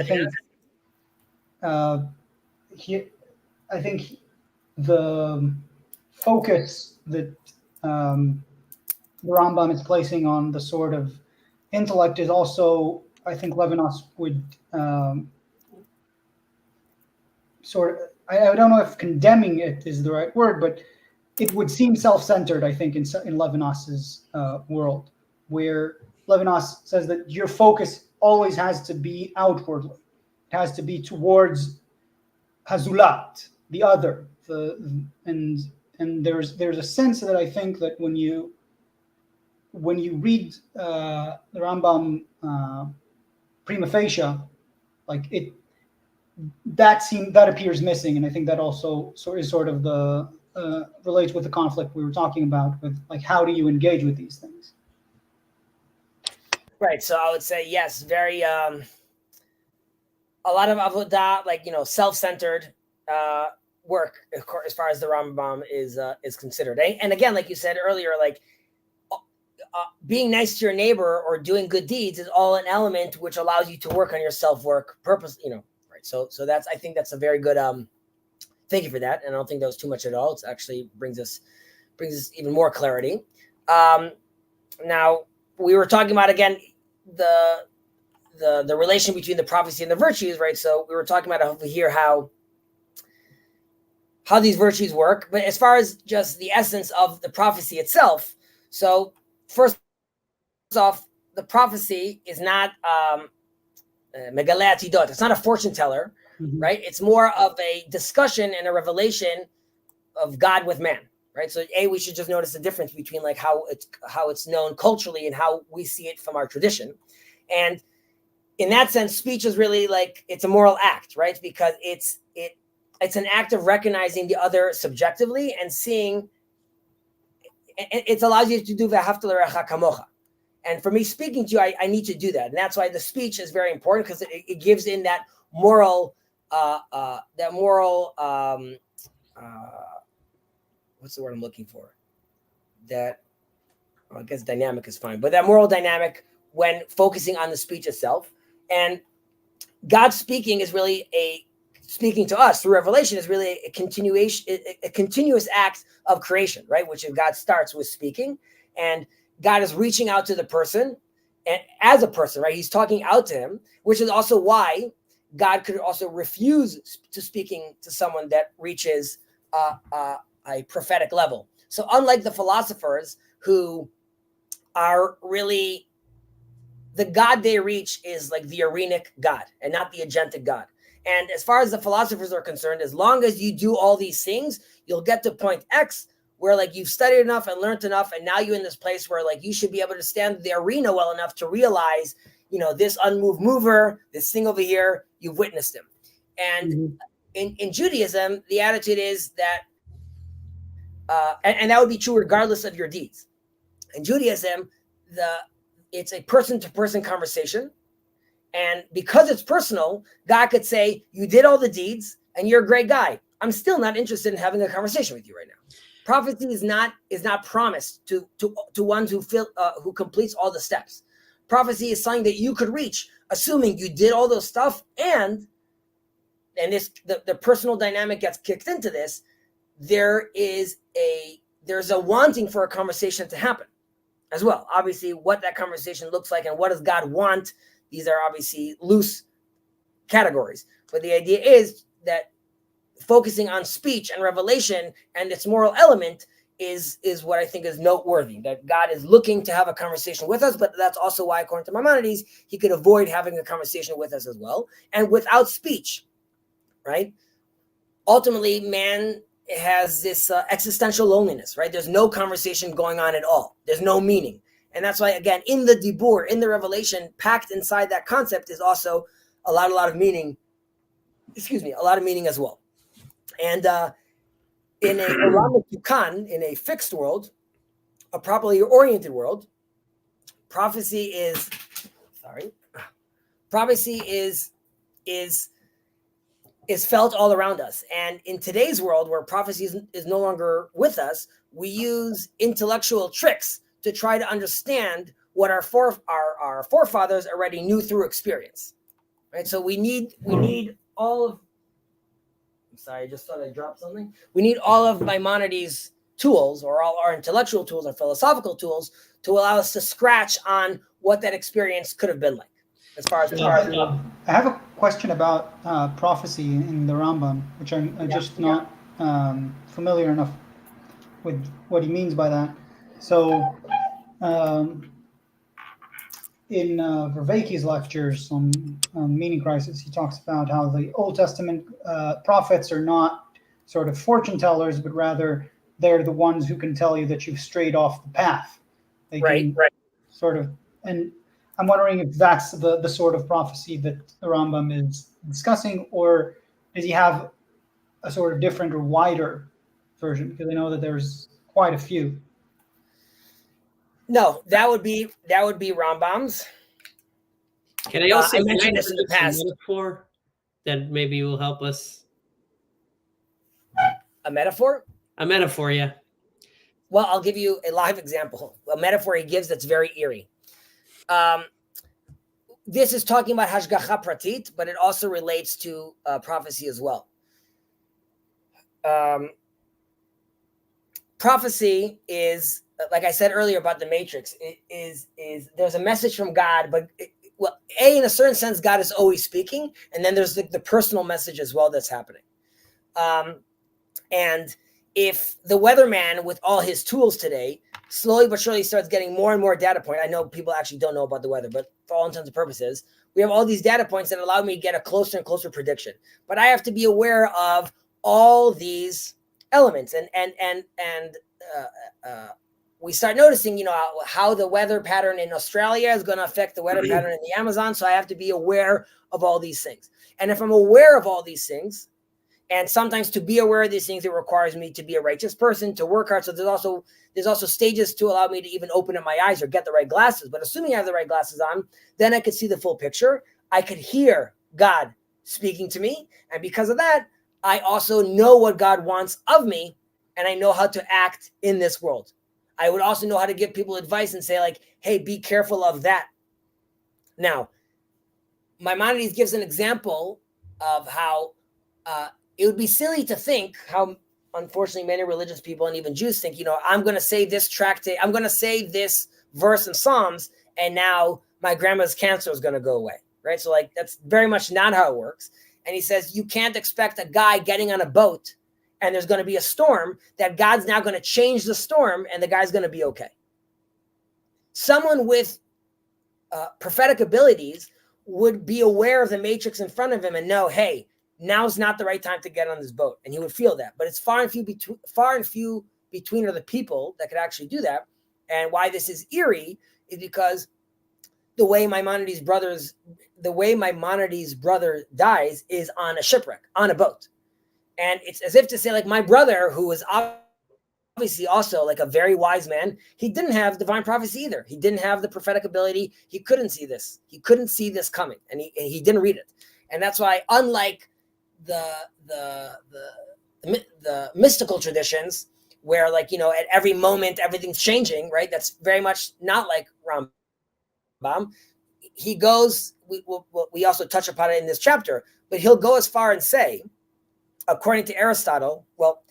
I think the focus that the Rambam is placing on the sort of intellect is also, I think Levinas would I don't know if condemning it is the right word, but it would seem self-centered, I think, in Levinas's world, where Levinas says that your focus always has to be outwardly. It has to be towards Hazulat, the other. And there's a sense that I think that when you read the Rambam prima facie, like that appears missing, and I think that also is sort of the relates with the conflict we were talking about with, like, how do you engage with these things? Right. So I would say yes, very a lot of avodah, like, self-centered work, of course, as far as the Rambam is considered. And again, like you said earlier, like being nice to your neighbor or doing good deeds is all an element which allows you to work on your self-work purpose. Right. So I think that's a very good. Thank you for that, and I don't think that was too much at all. It actually brings us even more clarity. Now we were talking about, again, the relation between the prophecy and the virtues, right? So we were talking about over here how these virtues work, but as far as just the essence of the prophecy itself. So first off, the prophecy is not megaleh atidot. It's not a fortune teller. Right? It's more of a discussion and a revelation of God with man, right? So we should just notice the difference between like how it's known culturally and how we see it from our tradition. And in that sense, speech is really like, it's a moral act, right? Because it's an act of recognizing the other subjectively and seeing, it allows you to do v'ahavta l'reacha kamocha. And for me speaking to you, I need to do that. And that's why the speech is very important, because it gives in that moral what's the word I'm looking for? I guess dynamic is fine, but that moral dynamic when focusing on the speech itself. And God speaking is really speaking to us through revelation is really a continuous act of creation, right? Which if God starts with speaking, and God is reaching out to the person, and as a person, right? He's talking out to him, which is also why God could also refuse to speaking to someone that reaches a prophetic level. So unlike the philosophers who are really, the God they reach is like the arenic God and not the agentic God. And as far as the philosophers are concerned, as long as you do all these things, you'll get to point X where like you've studied enough and learned enough, and now you're in this place where like you should be able to stand the arena well enough to realize, this unmoved mover, this thing over here, you've witnessed him. And in Judaism, the attitude is that, and that would be true regardless of your deeds. In Judaism, it's a person-to-person conversation. And because it's personal, God could say, you did all the deeds and you're a great guy. I'm still not interested in having a conversation with you right now. Prophecy is not promised to ones who completes all the steps. Prophecy is something that you could reach, assuming you did all those stuff, and the personal dynamic gets kicked into this. There's a wanting for a conversation to happen as well. Obviously, what that conversation looks like and what does God want, these are obviously loose categories. But the idea is that focusing on speech and revelation and its moral element is what I think is noteworthy, that God is looking to have a conversation with us, but that's also why, according to Maimonides, he could avoid having a conversation with us as well. And without speech, right? Ultimately, man has this existential loneliness, right? There's no conversation going on at all. There's no meaning. And that's why, again, in the dibur, in the revelation, packed inside that concept is also a lot of meaning, a lot of meaning as well. And in a Olam Tukan, in a fixed world, a properly oriented world, prophecy is felt all around us. And in today's world, where prophecy is no longer with us, we use intellectual tricks to try to understand what our forefathers already knew through experience. Right? So we need all of. I'm sorry, I just thought I dropped something. We need all of Maimonides' tools, or all our intellectual tools, or philosophical tools, to allow us to scratch on what that experience could have been like. As far as I have a question about prophecy in the Rambam, which I'm just not familiar enough with what he means by that. So in Vervaeke's lectures on meaning crisis, he talks about how the Old Testament prophets are not sort of fortune tellers, but rather they're the ones who can tell you that you've strayed off the path. They can sort of, and I'm wondering if that's the sort of prophecy that the Rambam is discussing, or does he have a sort of different or wider version? Because I know that there's quite a few. No, that would be Rambam's. Can I also I mentioned this in the past. Metaphor that maybe will help us. A metaphor? A metaphor, yeah. Well, I'll give you a live example. A metaphor he gives that's very eerie. This is talking about hashgacha pratit, but it also relates to prophecy as well. Prophecy is, like I said earlier about the Matrix, is there's a message from God, but in a certain sense, God is always speaking, and then there's the personal message as well that's happening. And if the weatherman with all his tools today slowly but surely starts getting more and more data points, I know people actually don't know about the weather, but for all intents and purposes, we have all these data points that allow me to get a closer and closer prediction. But I have to be aware of all these elements, and we start noticing, how the weather pattern in Australia is going to affect the weather pattern in the Amazon. So I have to be aware of all these things. And if I'm aware of all these things, and sometimes to be aware of these things, it requires me to be a righteous person, to work hard. So there's also stages to allow me to even open up my eyes or get the right glasses. But assuming I have the right glasses on, then I could see the full picture. I could hear God speaking to me. And because of that, I also know what God wants of me, and I know how to act in this world. I would also know how to give people advice and say, like, hey, be careful of that. Now, Maimonides gives an example of how it would be silly to think how, unfortunately, many religious people and even Jews think, I'm going to say this tractate, I'm going to say this verse in Psalms, and now my grandma's cancer is going to go away, right? So, like, that's very much not how it works. And he says, you can't expect a guy getting on a boat and there's going to be a storm that God's now going to change the storm and the guy's going to be okay. Someone with prophetic abilities would be aware of the matrix in front of him and know, hey, now's not the right time to get on this boat. And he would feel that. But it's far and few between are the people that could actually do that. And why this is eerie is because the way Maimonides' brother dies is on a shipwreck, on a boat. And it's as if to say, like, my brother, who was obviously also like a very wise man, he didn't have divine prophecy either. He didn't have the prophetic ability. He couldn't see this. He couldn't see this coming, and he didn't read it. And that's why, unlike the mystical traditions, where, like, at every moment everything's changing, right? That's very much not like Rambam. He goes. We also touch upon it in this chapter, but he'll go as far and say, according to Aristotle, well,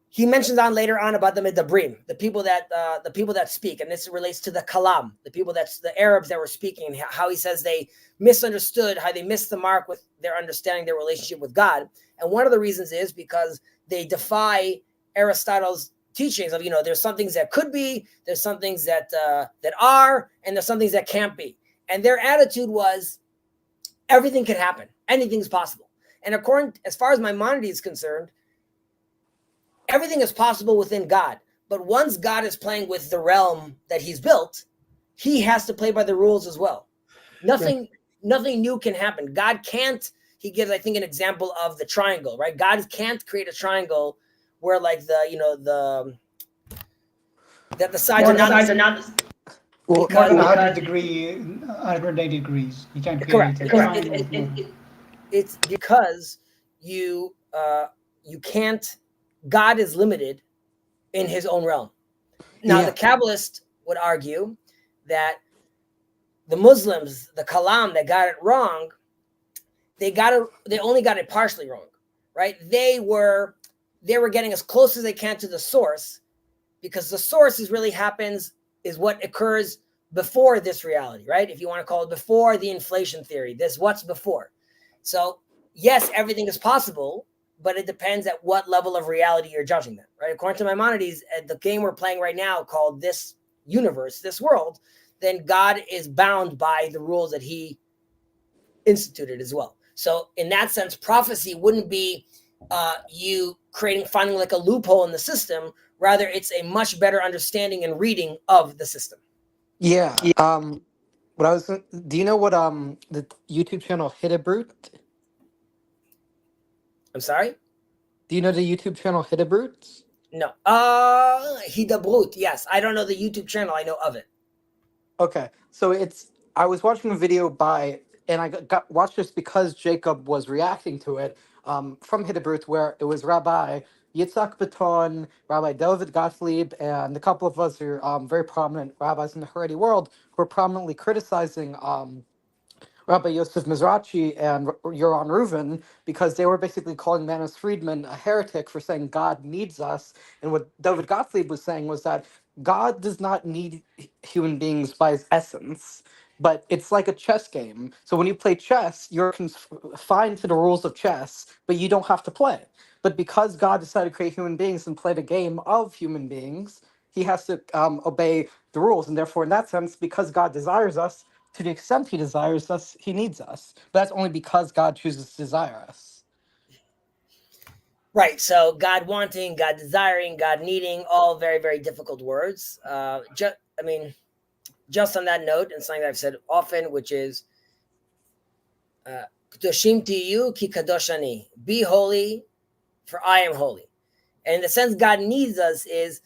he mentions on later on about the midabrim, the people that speak, and this relates to the kalam, the Arabs that were speaking, how he says they misunderstood, how they missed the mark with their understanding their relationship with God. And one of the reasons is because they defy Aristotle's teachings of, there's some things that could be, there's some things that are, and there's some things that can't be. And their attitude was everything can happen, anything's possible. And as far as Maimonides is concerned, everything is possible within God. But once God is playing with the realm that he's built, he has to play by the rules as well. Nothing new can happen. God can't, he gives, I think, an example of the triangle, right? God can't create a triangle where, like, that the sides are not more than 180 degrees. You can't correct. Correct. It's because you can't. God is limited in his own realm. Now, the Kabbalist would argue that the Muslims, the Kalam that got it wrong, they only got it partially wrong, right? They were getting as close as they can to the source, because the source is what occurs before this reality, right? If you want to call it before the inflation theory, what's before. So yes, everything is possible, but it depends at what level of reality you're judging them, right? According to Maimonides, the game we're playing right now called this universe, this world, then God is bound by the rules that he instituted as well. So in that sense, prophecy wouldn't be you finding like a loophole in the system. Rather, it's a much better understanding and reading of the system. Yeah. Do you know what the YouTube channel Hiddebrute? I'm sorry? Do you know the YouTube channel Hiddebrute? No. Hidabrut. Yes. I don't know the YouTube channel. I know of it. Okay. So I was watching a video and I watched this because Jacob was reacting to it from Hiddebrute, where it was Rabbi Yitzhak Baton, Rabbi David Gottlieb, and a couple of other very prominent rabbis in the Haredi world who were prominently criticizing Rabbi Yosef Mizrachi and Yoron Reuven, because they were basically calling Manos Friedman a heretic for saying God needs us. And what David Gottlieb was saying was that God does not need human beings by his essence, but it's like a chess game. So when you play chess, you're confined to the rules of chess, but you don't have to play. But because God decided to create human beings and play the game of human beings, he has to obey the rules. And therefore, in that sense, because God desires us, to the extent he desires us, he needs us. But that's only because God chooses to desire us. Right. So God wanting, God desiring, God needing, all very, very difficult words. Just on that note, and something that I've said often, which is Kedoshim tiyu ki kadosh ani. Be holy, for I am holy. And in the sense God needs us is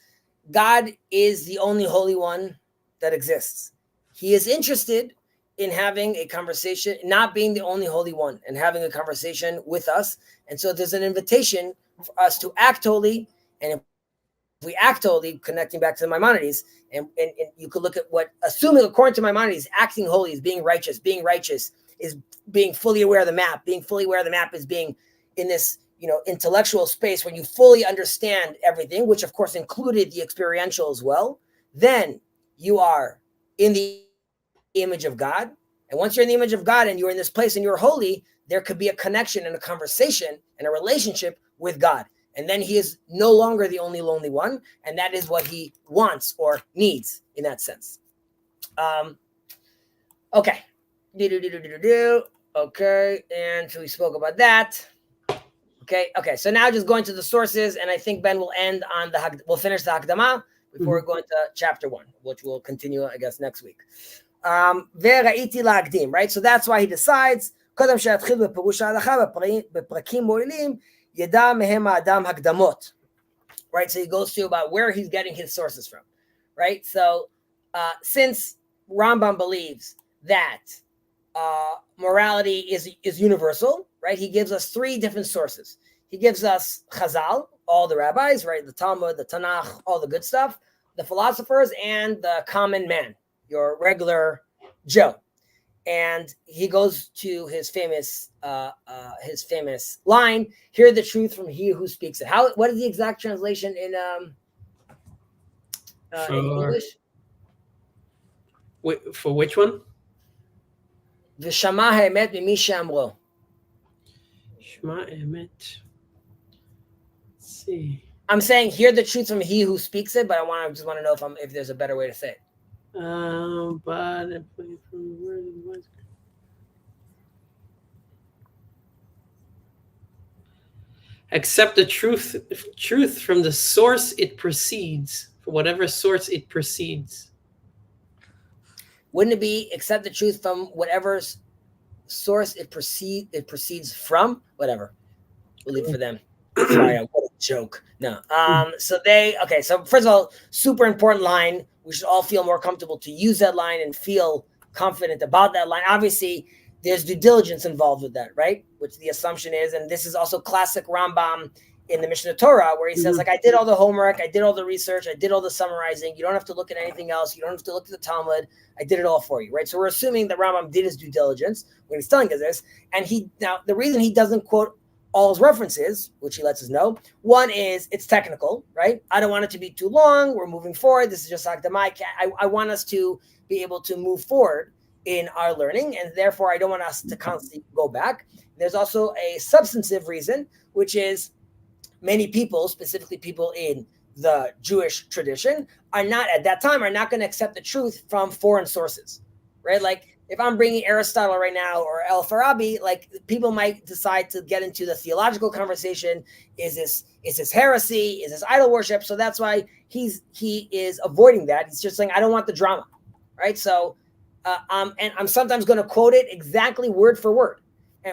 God is the only holy one that exists. He is interested in having a conversation, not being the only holy one, and having a conversation with us. And so there's an invitation for us to act holy. And if we act holy, connecting back to the Maimonides, and you could look at assuming according to Maimonides, acting holy is being righteous. Being righteous is being fully aware of the map. Being fully aware of the map is being in this, intellectual space when you fully understand everything, which of course included the experiential as well. Then you are in the image of God. And once you're in the image of God and you're in this place and you're holy, there could be a connection and a conversation and a relationship with God. And then he is no longer the only lonely one. And that is what he wants or needs in that sense. Okay. Okay. And so we spoke about that. Okay. So now just going to the sources, and I think Ben will end on we'll finish the Hakdama before we go into chapter 1, which will continue, I guess, next week. Right? So that's why he decides, right? So he goes through about where he's getting his sources from, right? So since Rambam believes that morality is universal, right? He gives us 3 different sources. He gives us Chazal, all the rabbis, right? The Talmud, the Tanakh, all the good stuff, the philosophers, and the common man, your regular Joe. And he goes to his famous line, "Hear the truth from he who speaks it." What is the exact translation in English? For which one? V'shama ha'emet mimi she'amro. Shema emet. Let's see. I'm saying hear the truth from he who speaks it, but I just want to know if there's a better way to say it. Accept the truth from the source it proceeds, from whatever source it proceeds. Wouldn't it be accept the truth from whatever source it proceeds from? Whatever. We'll leave it for them. Sorry, what a joke. No. So first of all, super important line. We should all feel more comfortable to use that line and feel confident about that line. Obviously, there's due diligence involved with that, right? Which the assumption is, and this is also classic Rambam in the Mishnah Torah, where he says, I did all the homework, I did all the research, I did all the summarizing. You don't have to look at anything else. You don't have to look at the Talmud. I did it all for you, right? So we're assuming that Rambam did his due diligence when he's telling us this. And the reason he doesn't quote all his references, which he lets us know, one is it's technical, right? I don't want it to be too long. We're moving forward. This is just Hakdama. I want us to be able to move forward in our learning, and therefore I don't want us to constantly go back. There's also a substantive reason, which is many people, specifically people in the Jewish tradition, are not going to accept the truth from foreign sources, right? Like if I'm bringing Aristotle right now or El-Farabi, like people might decide to get into the theological conversation. Is this heresy? Is this idol worship? So that's why he is avoiding that. He's just saying, I don't want the drama, right? So, and I'm sometimes going to quote it exactly word for word,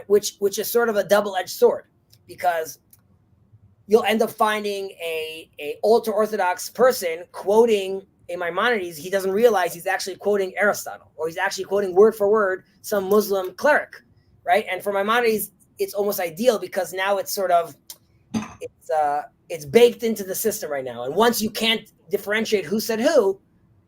which is sort of a double-edged sword, because you'll end up finding a ultra-Orthodox person quoting a Maimonides. He doesn't realize he's actually quoting Aristotle, or he's actually quoting word for word some Muslim cleric, right? And for Maimonides, it's almost ideal because now it's sort of, it's baked into the system right now. And once you can't differentiate who said who,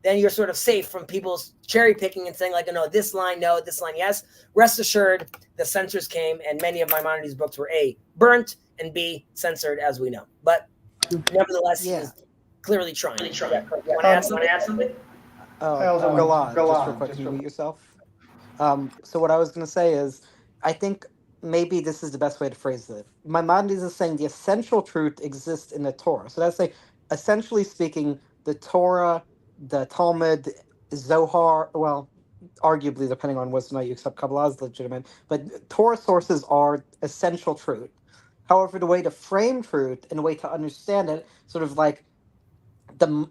then you're sort of safe from people's cherry picking and saying like, no, this line, no, this line, yes. Rest assured, the censors came, and many of Maimonides' books were A, burnt, and B, censored, as we know. But nevertheless, he was clearly trying. Want to add something? Go on. Just real quick, can you mute yourself? So what I was going to say is, I think maybe this is the best way to phrase it. Maimonides is saying the essential truth exists in the Torah. So that's like, essentially speaking, the Torah, the Talmud, Zohar, well, arguably, depending on whether or not you accept Kabbalah is legitimate, but Torah sources are essential truth. However, the way to frame truth and the way to understand it, sort of like the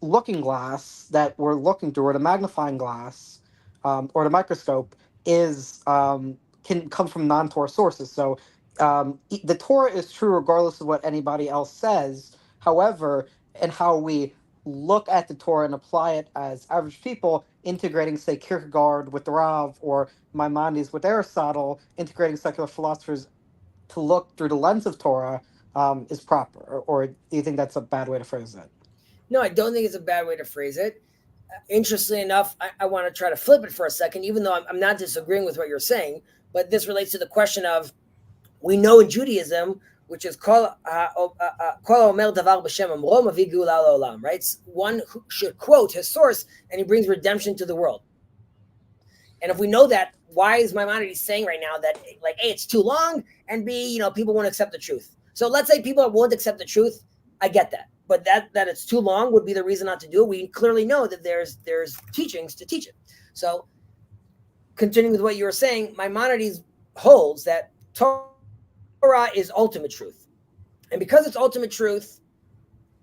looking glass that we're looking through, or the magnifying glass, or the microscope, is can come from non-Torah sources. So the Torah is true regardless of what anybody else says. However, and how we look at the Torah and apply it as average people, integrating, say, Kierkegaard with the Rav, or Maimonides with Aristotle, integrating secular philosophers to look through the lens of Torah, is proper. Or do you think that's a bad way to phrase it? No, I don't think it's a bad way to phrase it. Interestingly enough, I want to try to flip it for a second, even though I'm not disagreeing with what you're saying, but this relates to the question of, we know in Judaism, which is right? One who should quote his source, and he brings redemption to the world. And if we know that, why is Maimonides saying right now that, like, A, it's too long, and B, people won't accept the truth? So let's say people won't accept the truth. I get that. But that it's too long would be the reason not to do it. We clearly know that there's teachings to teach it. So continuing with what you were saying, Maimonides holds that Torah is ultimate truth. And because it's ultimate truth,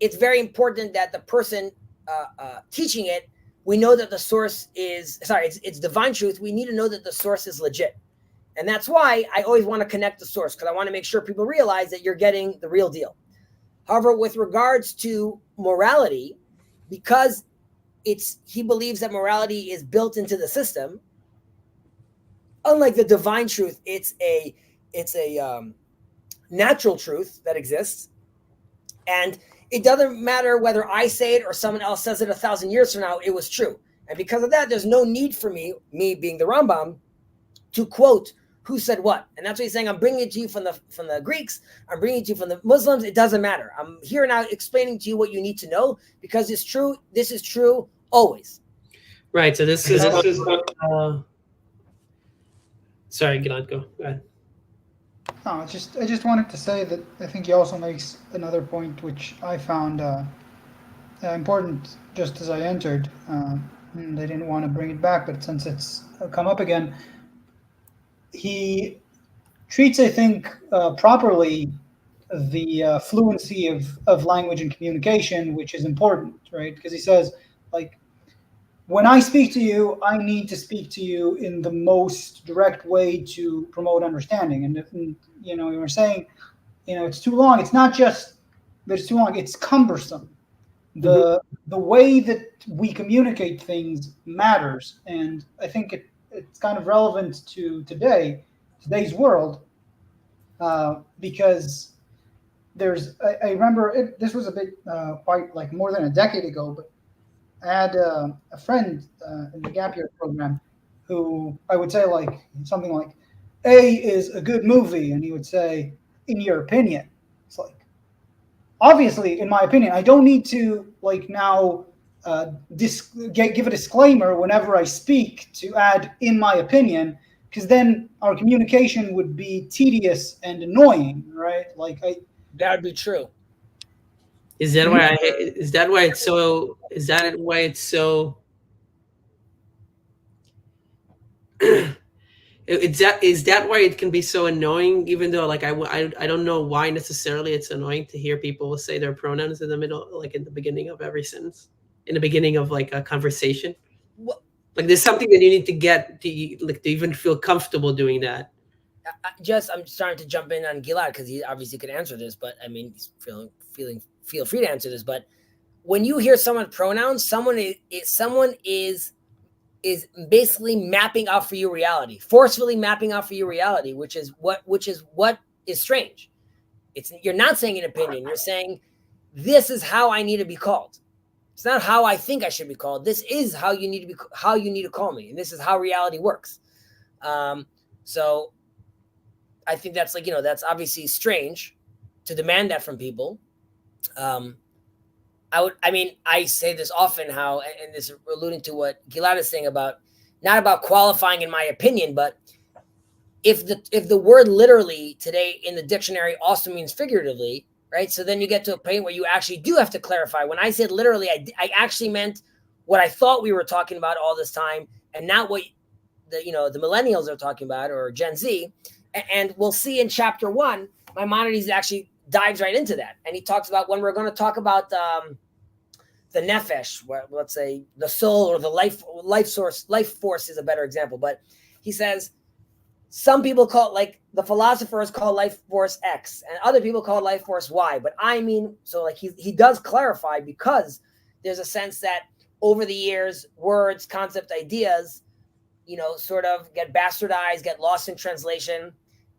it's very important that the person teaching it, we know that the source is, it's divine truth. We need to know that the source is legit. And that's why I always want to connect the source, because I want to make sure people realize that you're getting the real deal. However, with regards to morality, because he believes that morality is built into the system, unlike the divine truth, it's a natural truth that exists. And it doesn't matter whether I say it or someone else says it 1,000 years from now, it was true. And because of that, there's no need for me being the Rambam, to quote who said what. And that's what he's saying. I'm bringing it to you from the Greeks. I'm bringing it to you from the Muslims. It doesn't matter. I'm here now explaining to you what you need to know, because it's true. This is true always. Right. So this is sorry, go ahead. No, I just wanted to say that I think he also makes another point which I found important just as I entered. And I didn't want to bring it back, but since it's come up again, he treats, I think, properly the fluency of language and communication, which is important, right? Because he says, like, when I speak to you, I need to speak to you in the most direct way to promote understanding. And if you were saying, it's too long. It's not just that it's too long. It's cumbersome. The way that we communicate things matters, and I think it's kind of relevant to today's world, because I remember this was a bit quite like more than a decade ago, but I had a friend in the gap year program who I would say like something like, A is a good movie, and he would say, in your opinion. It's like, obviously, in my opinion, I don't need to like now give a disclaimer whenever I speak to add "in my opinion," because then our communication would be tedious and annoying, right? Like That would be true. Is that why? Is that why it's so? Is that why it's so? Is that why it can be so annoying? Even though, like, I don't know why necessarily it's annoying to hear people say their pronouns in the middle, like in the beginning of every sentence, in the beginning of like a conversation. Well, Like, there's something that you need to get to, like, to even feel comfortable doing that. I'm starting to jump in on Gilad because he obviously could answer this, but I mean, he's feel free to answer this. But when you hear someone's pronouns, someone is basically mapping out for you reality, forcefully mapping out for you reality, which is what is strange. You're not saying an opinion. You're saying this is how I need to be called. It's not how I think I should be called. This is how you need to call me, and this is how reality works. So I think that's that's obviously strange to demand that from people. I say this often, how, and this is alluding to what Gilad is saying about, not about qualifying in my opinion, but if the word literally today in the dictionary also means figuratively, right? So then you get to a point where you actually do have to clarify. When I said literally, I actually meant what I thought we were talking about all this time, and not what the millennials are talking about, or Gen Z. And we'll see in chapter 1, Maimonides actually dives right into that, and he talks about when we're going to talk about the nefesh, where, let's say, the soul or the life force is a better example. But he says some people call it, like the philosophers call life force X, and other people call life force Y. But I mean, so like he does clarify, because there's a sense that over the years, words, concept, ideas, sort of get bastardized, get lost in translation.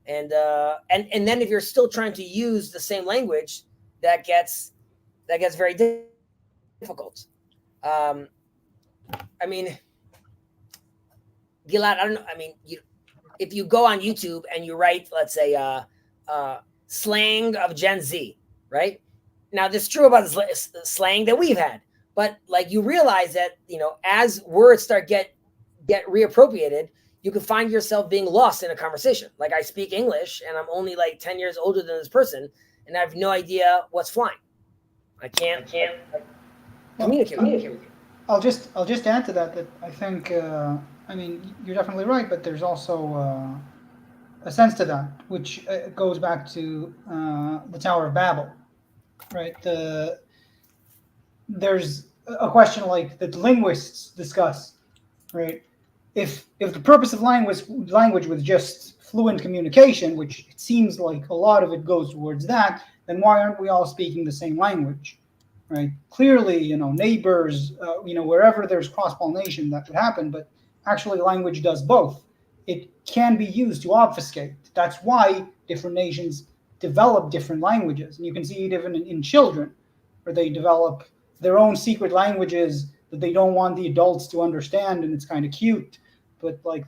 And then if you're still trying to use the same language, that gets very difficult. I mean, Gilad, I don't know. I mean, if you go on YouTube and you write, let's say, slang of Gen Z, right? Now, this is true about the slang that we've had, but like you realize that as words start get reappropriated, you can find yourself being lost in a conversation. Like, I speak English and I'm only like 10 years older than this person, and I have no idea what's flying. I can't communicate with you. I'll just add to that I think I mean, you're definitely right, but there's also a sense to that, which goes back to the Tower of Babel, right? There's a question like that linguists discuss, right? If the purpose of language was just fluent communication, which it seems like a lot of it goes towards that, then why aren't we all speaking the same language, right? Clearly, neighbors, wherever there's cross-pollination, that could happen, but actually language does both. It can be used to obfuscate. That's why different nations develop different languages. And you can see it even in children, where they develop their own secret languages that they don't want the adults to understand, and it's kind of cute. But like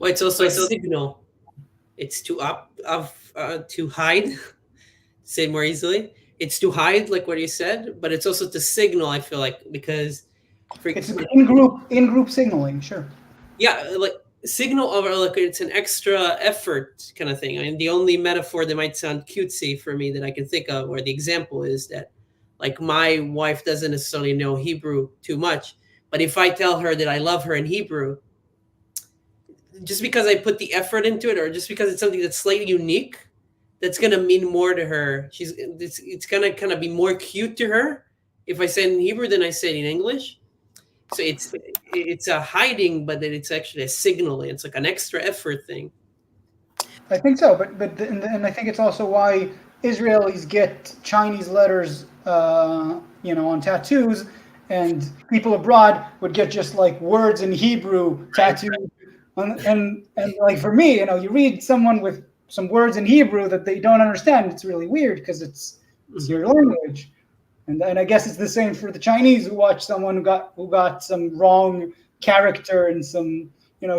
it's also a signal. It's to hide, say more easily. It's to hide, like what you said, but it's also to signal, I feel like, because it's in-group signaling, sure. Yeah, like signal over, like, it's an extra effort kind of thing. I mean, the only metaphor that might sound cutesy for me that I can think of, or the example, is that, like, my wife doesn't necessarily know Hebrew too much, but if I tell her that I love her in Hebrew, just because I put the effort into it, or just because it's something that's slightly unique, that's going to mean more to her. It's going to kind of be more cute to her if I say it in Hebrew than I say it in English. So it's a hiding, but then it's actually a signaling. It's like an extra effort thing. I think so, and I think it's also why Israelis get Chinese letters, on tattoos, and people abroad would get just like words in Hebrew tattooed. And like for me, you read someone with some words in Hebrew that they don't understand. It's really weird because it's your language. And I guess it's the same for the Chinese who watch someone who got some wrong character in some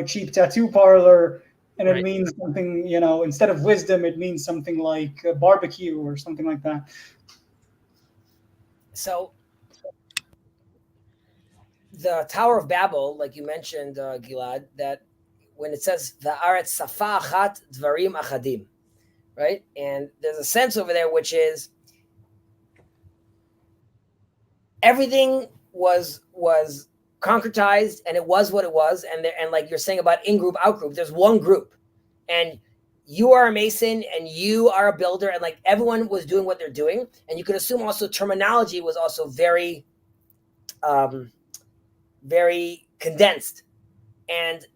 cheap tattoo parlor, and it means something, instead of wisdom, it means something like barbecue or something like that. So the Tower of Babel, like you mentioned, Gilad, that when it says Va'aretz safa achat dvarim achadim, right? And there's a sense over there which is everything was concretized, and it was what it was, and like you're saying about in-group, out-group, there's one group, and you are a mason and you are a builder, and like everyone was doing what they're doing, and you could assume also terminology was also very very condensed. And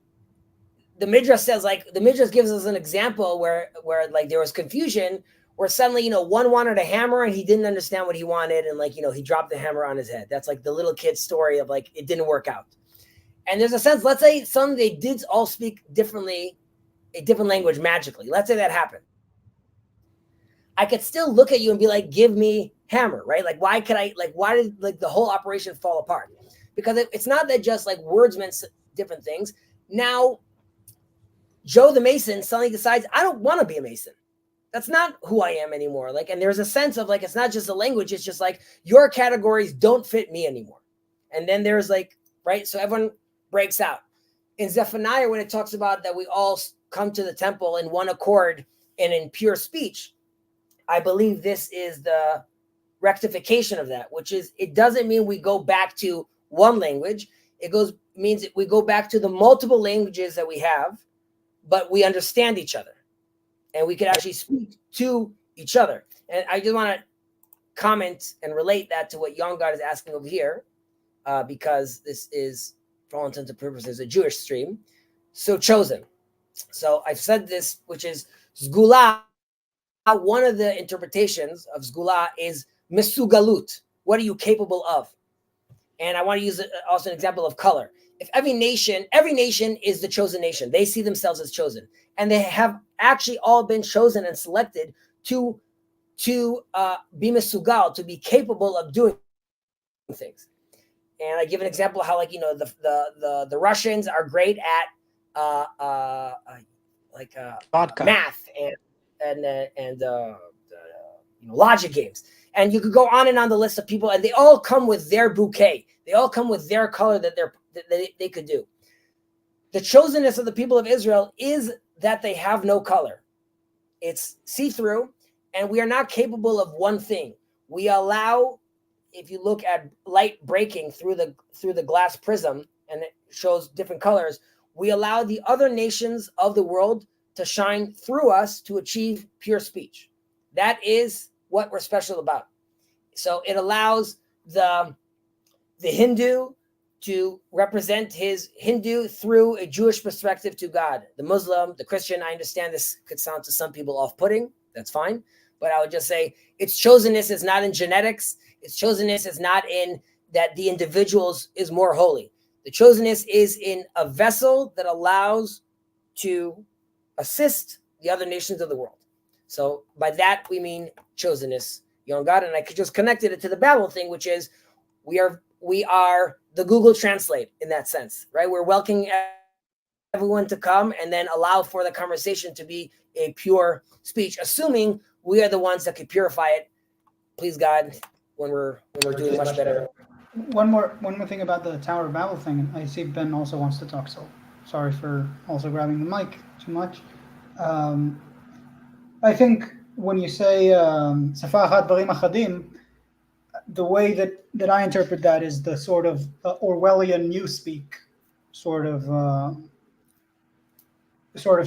the midrash says, like, the midrash gives us an example where like there was confusion, where suddenly, one wanted a hammer and he didn't understand what he wanted, and like, he dropped the hammer on his head. That's like the little kid's story of like it didn't work out. And there's a sense, let's say they did all speak differently, a different language magically. Let's say that happened. I could still look at you and be like, give me hammer, right? Like, why did like the whole operation fall apart? Because it's not that just like words meant different things. Now, Joe the Mason suddenly decides, I don't want to be a Mason. That's not who I am anymore. Like, and there's a sense of like, it's not just a language. It's just like your categories don't fit me anymore. And then there's like, right. So everyone breaks out. In Zephaniah, when it talks about that we all come to the temple in one accord and in pure speech, I believe this is the rectification of that, which is, it doesn't mean we go back to one language. Means we go back to the multiple languages that we have, but we understand each other and we can actually speak to each other. And I just want to comment and relate that to what Young God is asking over here, because this is, for all intents and purposes, a Jewish stream. So chosen. So I've said this, which is Zgula. One of the interpretations of Zgula is Mesugalut. What are you capable of? And I want to use also an example of color. If every nation is the chosen nation. They see themselves as chosen. And they have actually all been chosen and selected to be mesugal, to be capable of doing things. And I give an example of how, like, the Russians are great at math and logic games. And you could go on and on the list of people, and they all come with their bouquet. They all come with their color that they could do. The chosenness of the people of Israel is that they have no color. It's see-through, and we are not capable of one thing. We allow, if you look at light breaking through the glass prism, and it shows different colors, we allow the other nations of the world to shine through us to achieve pure speech. That is what we're special about. So it allows the Hindu to represent his Hindu through a Jewish perspective to God. The Muslim, the Christian, I understand this could sound to some people off-putting. That's fine. But I would just say its chosenness is not in genetics. Its chosenness is not in that the individuals is more holy. The chosenness is in a vessel that allows to assist the other nations of the world. So by that, we mean chosenness, young God. And I could just connected it to the Babel thing, which is we are the Google Translate in that sense, right? We're welcoming everyone to come and then allow for the conversation to be a pure speech, assuming we are the ones that could purify it. Please God, when we're doing much better. One more thing about the Tower of Babel thing. I see Ben also wants to talk, so sorry for also grabbing the mic too much. I think when you say Safa achat dvarim achadim, the way that I interpret that is the sort of Orwellian newspeak sort of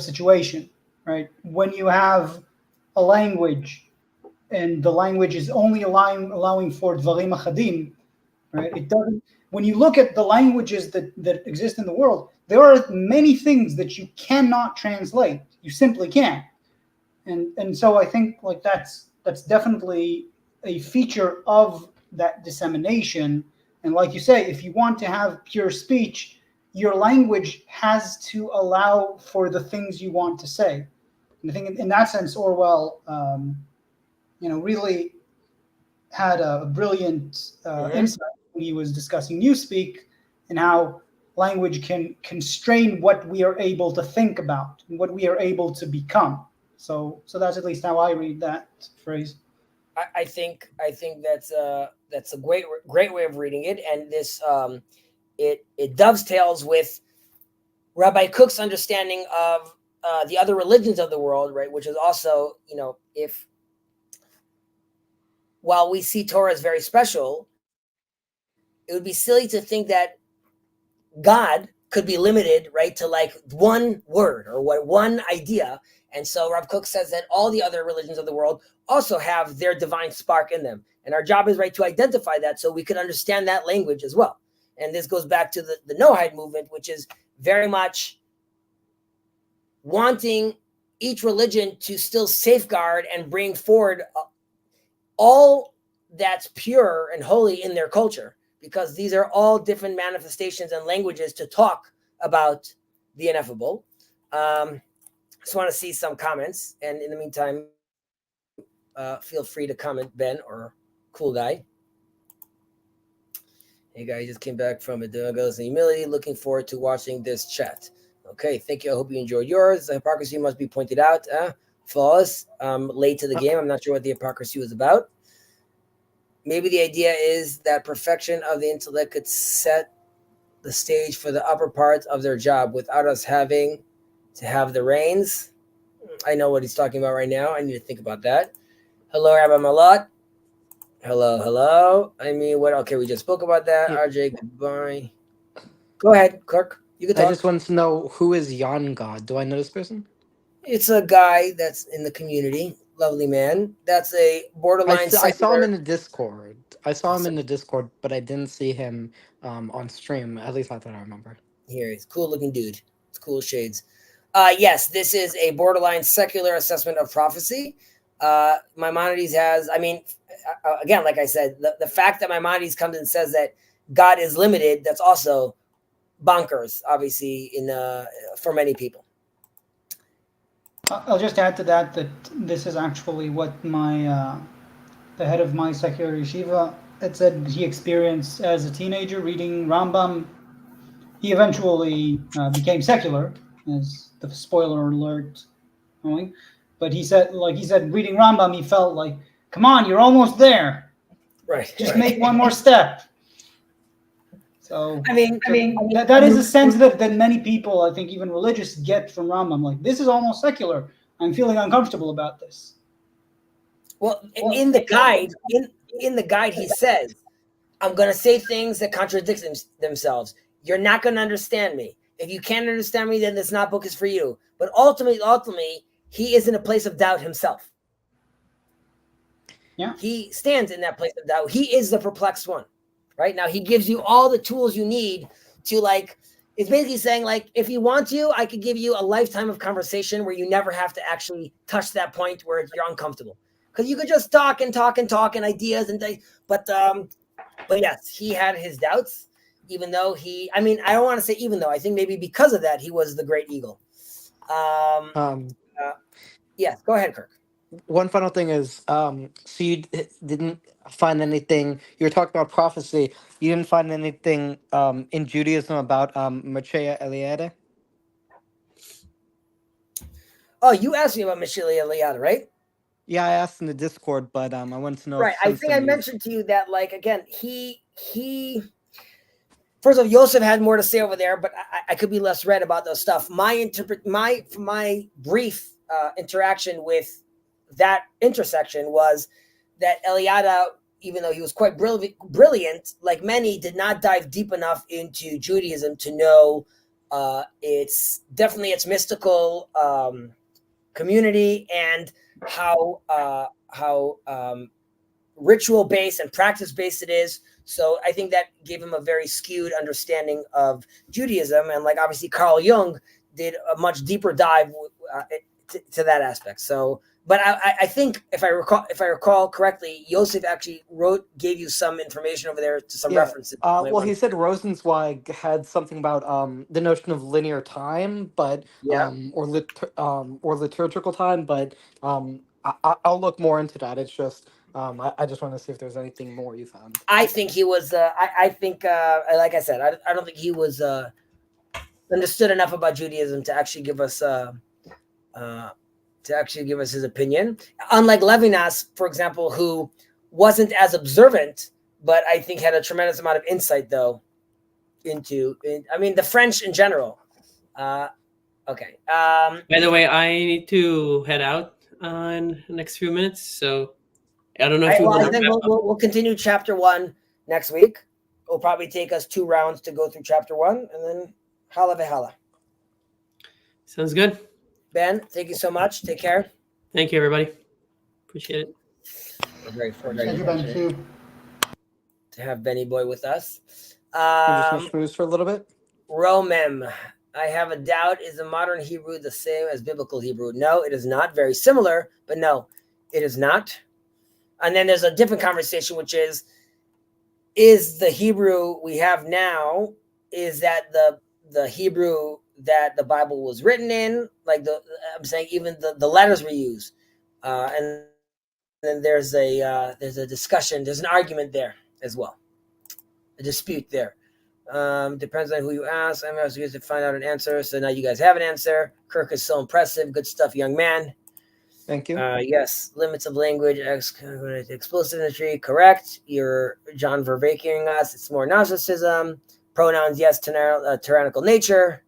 situation, right? When you have a language and the language is only allowing for dvarim achadim, right? It doesn't. When you look at the languages that exist in the world, there are many things that you cannot translate. You simply can't. And so I think like that's definitely a feature of that dissemination. And like you say, if you want to have pure speech, your language has to allow for the things you want to say. And I think in that sense, Orwell, really had a brilliant insight when he was discussing newspeak and how language can constrain what we are able to think about and what we are able to become. So that's at least how I read that phrase. I think that's a great way of reading it. And this it dovetails with Rabbi Kook's understanding of the other religions of the world, right? Which is also, if while we see Torah as very special, it would be silly to think that God could be limited, right, to like one word or one idea. And so Rav Kook says that all the other religions of the world also have their divine spark in them. And our job is, right, to identify that so we can understand that language as well. And this goes back to the Noahide movement, which is very much wanting each religion to still safeguard and bring forward all that's pure and holy in their culture, because these are all different manifestations and languages to talk about the ineffable. Just want to see some comments. And in the meantime, feel free to comment, Ben or Cool Guy. Hey, guys, just came back from it. Goes in humility. Looking forward to watching this chat. Okay, thank you. I hope you enjoyed yours. The hypocrisy must be pointed out. Flawless. Late to the game. I'm not sure what the hypocrisy was about. Maybe the idea is that perfection of the intellect could set the stage for the upper parts of their job without us having to have the reins. I know what he's talking about right now. I need to think about that. Hello, Rabbi Malot. Hello. I mean, what? Okay, we just spoke about that. Yeah. RJ, goodbye. Go ahead, Kirk. You can talk. I just want to know, who is Yon God? Do I know this person? It's a guy that's in the community. Lovely man. That's a borderline. I saw him in the Discord. But I didn't see him on stream. At least I thought I remember. Here, he's a cool looking dude. It's cool shades. Yes, this is a borderline secular assessment of prophecy. Maimonides has, again, like I said, the fact that Maimonides comes and says that God is limited, that's also bonkers, obviously, for many people. I'll just add to that this is actually what the head of my secular yeshiva had said he experienced as a teenager reading Rambam. He eventually became secular, as the spoiler alert knowing. But he said reading Rambam, he felt like, come on, you're almost there. Right. Just make one more step. So that is a sense that many people, I think even religious, get from Rambam. Like, this is almost secular. I'm feeling uncomfortable about this. Well, in the guide, in the guide, he says, I'm going to say things that contradict themselves. You're not going to understand me. If you can't understand me, then this not book is for you. But ultimately, he is in a place of doubt himself. Yeah. He stands in that place of doubt. He is the perplexed one. Right now, he gives you all the tools you need to, like, it's basically saying, like, if you want to, I could give you a lifetime of conversation where you never have to actually touch that point where you're uncomfortable. Because you could just talk and ideas but yes, he had his doubts, even though I don't want to say even though, I think maybe because of that, he was the great eagle. Yes, go ahead, Kirk. One final thing is, so you didn't find anything, you were talking about prophecy, you didn't find anything in Judaism about Moshe Eliade? Oh, you asked me about Mashiach Eliade, right? Yeah, I asked in the Discord, but I wanted to know. Right, I think I mentioned to you that, like, again, he first of all, Yosef had more to say over there, but I could be less read about those stuff. My brief interaction with that intersection was that Eliade, even though he was quite brilliant, like many, did not dive deep enough into Judaism to know its mystical community and how ritual based and practice based it is. So I think that gave him a very skewed understanding of Judaism, and, like, obviously Carl Jung did a much deeper dive to that aspect. So, but I think if I recall correctly, Yosef actually gave you some information over there to some references. Well, he said Rosenzweig had something about the notion of linear time, but or liturgical time, but I'll look more into that. It's just I just want to see if there's anything more you found. I think he was. I think, like I said, I don't think he was understood enough about Judaism to actually give us his opinion. Unlike Levinas, for example, who wasn't as observant, but I think had a tremendous amount of insight, though, I mean, the French in general. Okay. By the way, I need to head out in the next few minutes, so I don't know if you Well, want I to think wrap up. we'll continue chapter 1 next week. It'll probably take us 2 rounds to go through chapter 1, and then hala vehala. Sounds good. Ben, thank you so much. Take care. Thank you, everybody. Appreciate it. We're very fortunate Thank you, Ben. Too. to have Benny Boy with us. I'm just gonna schmooze for a little bit. Romem, I have a doubt. Is the modern Hebrew the same as biblical Hebrew? No, it is not. Very similar, but no, it is not. And then there's a different conversation, which is the Hebrew we have now, is that the Hebrew that the Bible was written in? Like I'm saying, even the letters we use. And then there's a discussion, there's an argument there as well. A dispute there. Depends on who you ask. I'm asking you to find out an answer. So now you guys have an answer. Kirk is so impressive. Good stuff, young man. Thank you. Yes, limits of language, explosive imagery, correct. You're John Vervaking us. It's more narcissism. Pronouns, yes, tyrannical nature.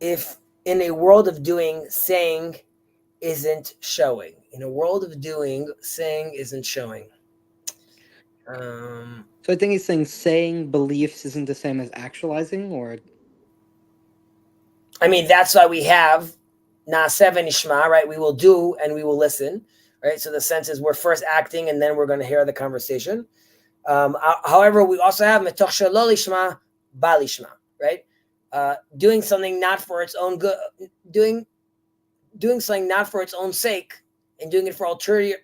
If in a world of doing, saying isn't showing. In a world of doing, saying isn't showing. So I think he's saying beliefs isn't the same as actualizing, or I mean, that's why we have Na'aseh v'nishma, right? We will do and we will listen, right? So the sense is we're first acting and then we're going to hear the conversation. However, we also have metoch shelo lishma ba lishma, right? Doing something not for its own good, doing something not for its own sake, and doing it for ulterior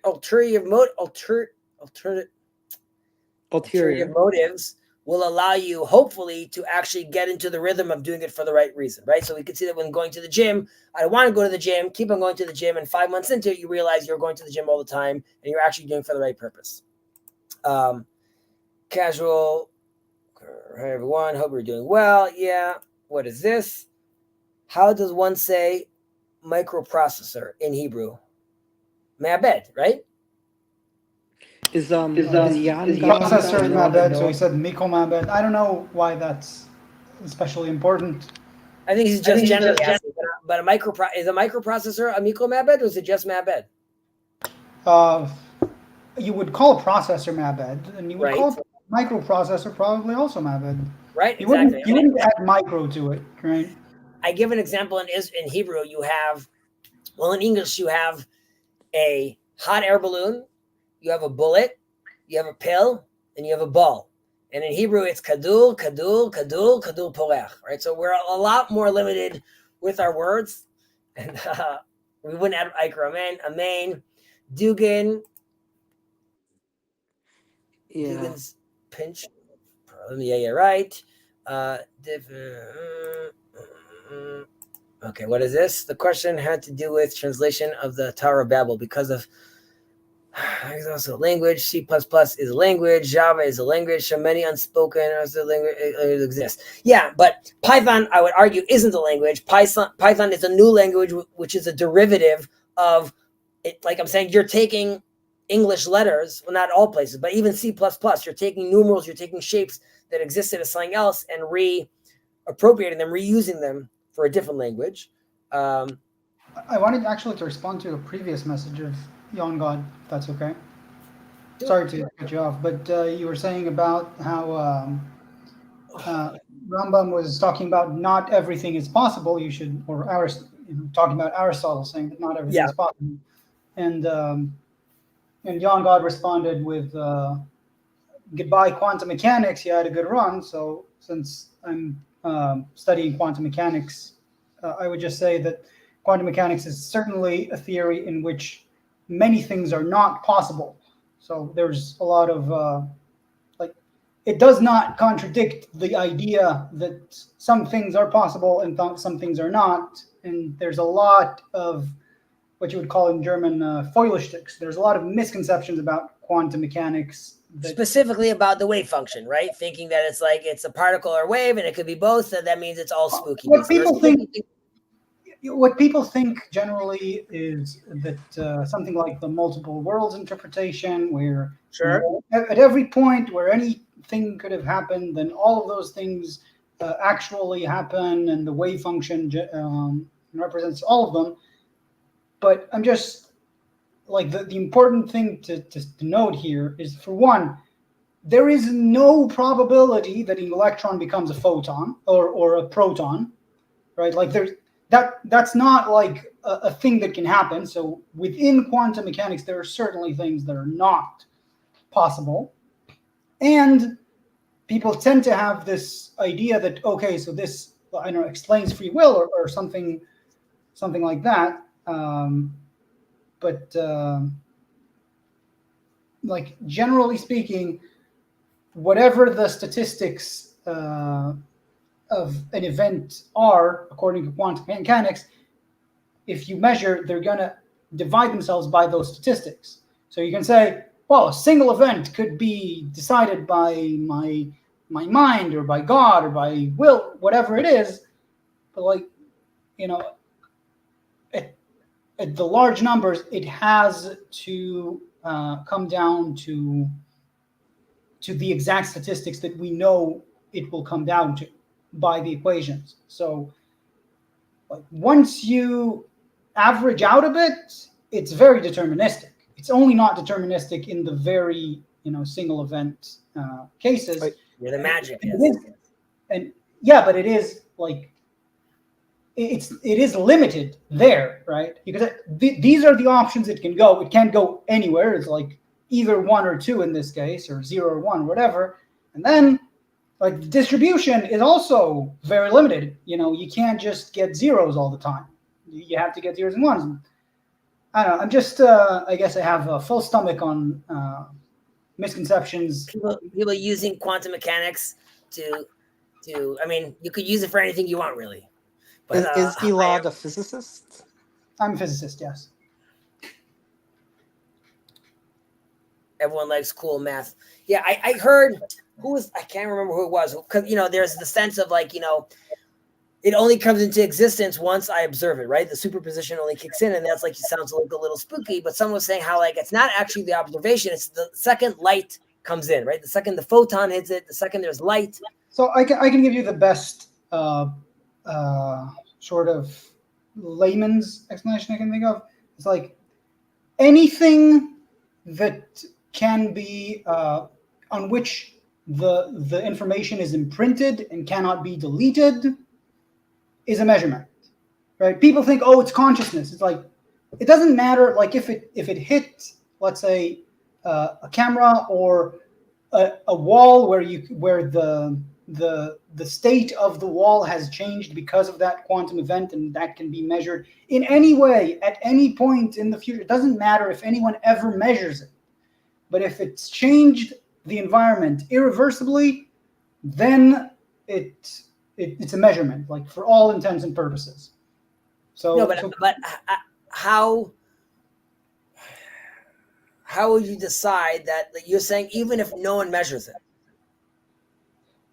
motives will allow you, hopefully, to actually get into the rhythm of doing it for the right reason, right? So we can see that when going to the gym, I want to go to the gym, keep on going to the gym, and 5 months into it, you realize you're going to the gym all the time, and you're actually doing it for the right purpose. Casual. Hi, everyone. Hope you're doing well. Yeah. What is this? How does one say microprocessor in Hebrew? Ma'abed, right? is Processor ma'abed, so he said mikro ma'abed. I don't know why that's especially important. I think he's just generally asking, but is a microprocessor a mikro ma'abed, or is it just ma'abed? You would call a processor ma'abed, and you would call a microprocessor probably also ma'abed. Right, You exactly. wouldn't add micro to it, right? I give an example in Hebrew. You have, well, in English, you have a hot air balloon, you have a bullet, you have a pill, and you have a ball. And in Hebrew, it's kadul, kadul, kadul, kadul polech, right? So we're a lot more limited with our words. And we wouldn't add ikra, amen, Dugan. Yeah. Dugan's pinch. Yeah, right. Okay, what is this? The question had to do with translation of the Tower of Babel because of also language. C++ is a language. Java is a language. So many unspoken as a language exists. Yeah, but Python, I would argue, isn't a language. Python is a new language, which is a derivative of it. Like I'm saying, you're taking English letters, well, not all places, but even C++, you're taking numerals, you're taking shapes that existed as something else and reappropriating them, reusing them for a different language. I wanted actually to respond to a previous message of Yon God, if that's okay. Sorry to cut you off, but you were saying about how Rambam was talking about not everything is possible. You should, or talking about Aristotle saying that not everything is possible. And Yon God responded with, goodbye quantum mechanics, you had a good run. So since I'm studying quantum mechanics, I would just say that quantum mechanics is certainly a theory in which many things are not possible. So there's a lot of, it does not contradict the idea that some things are possible and some things are not. And there's a lot of what you would call in German Feuillestücks. There's a lot of misconceptions about quantum mechanics. Specifically about the wave function, right? Thinking that it's a particle or wave and it could be both, so that means it's all spooky. What people think, what people think generally is that something like the multiple worlds interpretation, where Sure. at every point where anything could have happened, then all of those things actually happen, and the wave function represents all of them. But I'm just like the important thing to note here is, for one, there is no probability that an electron becomes a photon or a proton, right? Like that's not like a thing that can happen. So within quantum mechanics, there are certainly things that are not possible. And people tend to have this idea that, okay, so this, I don't know, explains free will or something like that. But like generally speaking, whatever the statistics of an event are, according to quantum mechanics, if you measure, they're going to divide themselves by those statistics. So you can say, well, a single event could be decided by my mind or by God or by will, whatever it is. But like, you know, at the large numbers, it has to come down to the exact statistics that we know it will come down to by the equations. So like, once you average out a bit, it's very deterministic. It's only not deterministic in the very, single event cases. Where the magic is. And yeah, but it is like, it is limited there, right? Because these are the options it can go. It can't go anywhere. It's like either 1 or 2 in this case, or 0 or 1, whatever. And then like the distribution is also very limited. You can't just get zeros all the time. You have to get zeros and ones. I don't know. I'm just, I guess I have a full stomach on misconceptions. People using quantum mechanics to, I mean, you could use it for anything you want, really. But, is Elad a physicist? I'm a physicist, yes. Everyone likes cool math. Yeah, I heard I can't remember who it was, because there's the sense of like, it only comes into existence once I observe it, right? The superposition only kicks in, and that's like, it sounds like a little spooky, but someone was saying how like it's not actually the observation, it's the second light comes in, right? The second the photon hits it, the second there's light. So I can give you the best sort of layman's explanation I can think of. It's like anything that can be on which the information is imprinted and cannot be deleted is a measurement, right? People think, oh, it's consciousness. It's like, it doesn't matter. Like if it hit, let's say, a camera or a wall where the state of the wall has changed because of that quantum event, and that can be measured in any way at any point in the future. It doesn't matter if anyone ever measures it. But if it's changed the environment irreversibly, then it's a measurement, like for all intents and purposes. So, no, but how would you decide that? Like, you're saying even if no one measures it?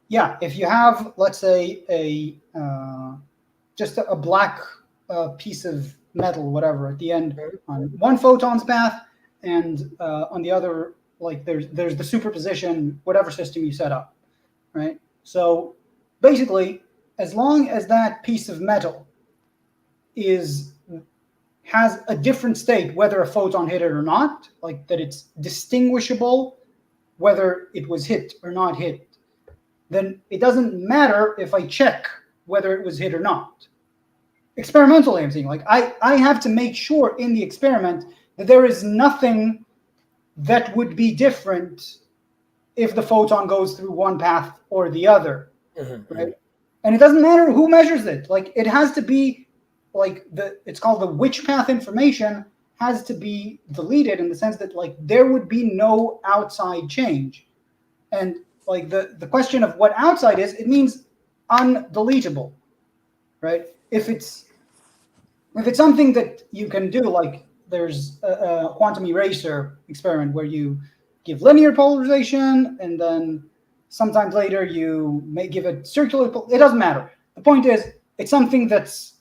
Yeah, if you have, let's say, just a black piece of metal, whatever, at the end on one photon's path, and on the other, like there's the superposition, whatever system you set up, right? So basically, as long as that piece of metal has a different state, whether a photon hit it or not, like that it's distinguishable whether it was hit or not hit, then it doesn't matter if I check whether it was hit or not. Experimentally, I'm saying, like I have to make sure in the experiment that there is nothing that would be different if the photon goes through one path or the other, right? And it doesn't matter who measures it. Like it has to be like it's called the which path information has to be deleted, in the sense that like there would be no outside change. And like the question of what outside is, it means undeletable, right? If it's something that you can do, like there's a quantum eraser experiment where you give linear polarization, and then sometimes later you may give it circular. It doesn't matter. The point is, it's something that's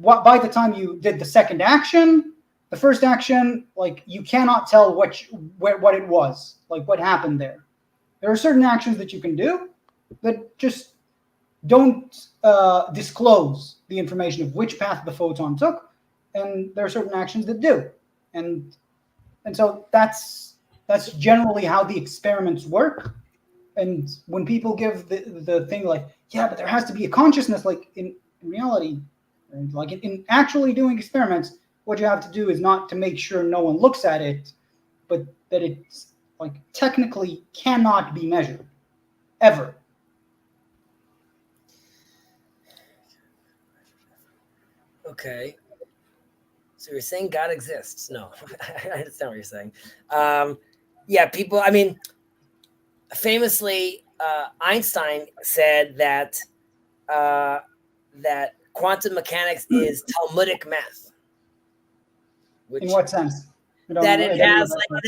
by the time you did the second action, the first action, like you cannot tell what it was, like what happened there. There are certain actions that you can do that just don't disclose the information of which path the photon took, and there are certain actions that do, and so that's generally how the experiments work. And when people give the thing like, yeah, but there has to be a consciousness, like in reality, like in actually doing experiments, what you have to do is not to make sure no one looks at it, but that it's like technically cannot be measured ever. Okay. So you're saying God exists? No, I understand what you're saying. Yeah, people. I mean, famously, Einstein said that that quantum mechanics is Talmudic math. In what sense? That it has like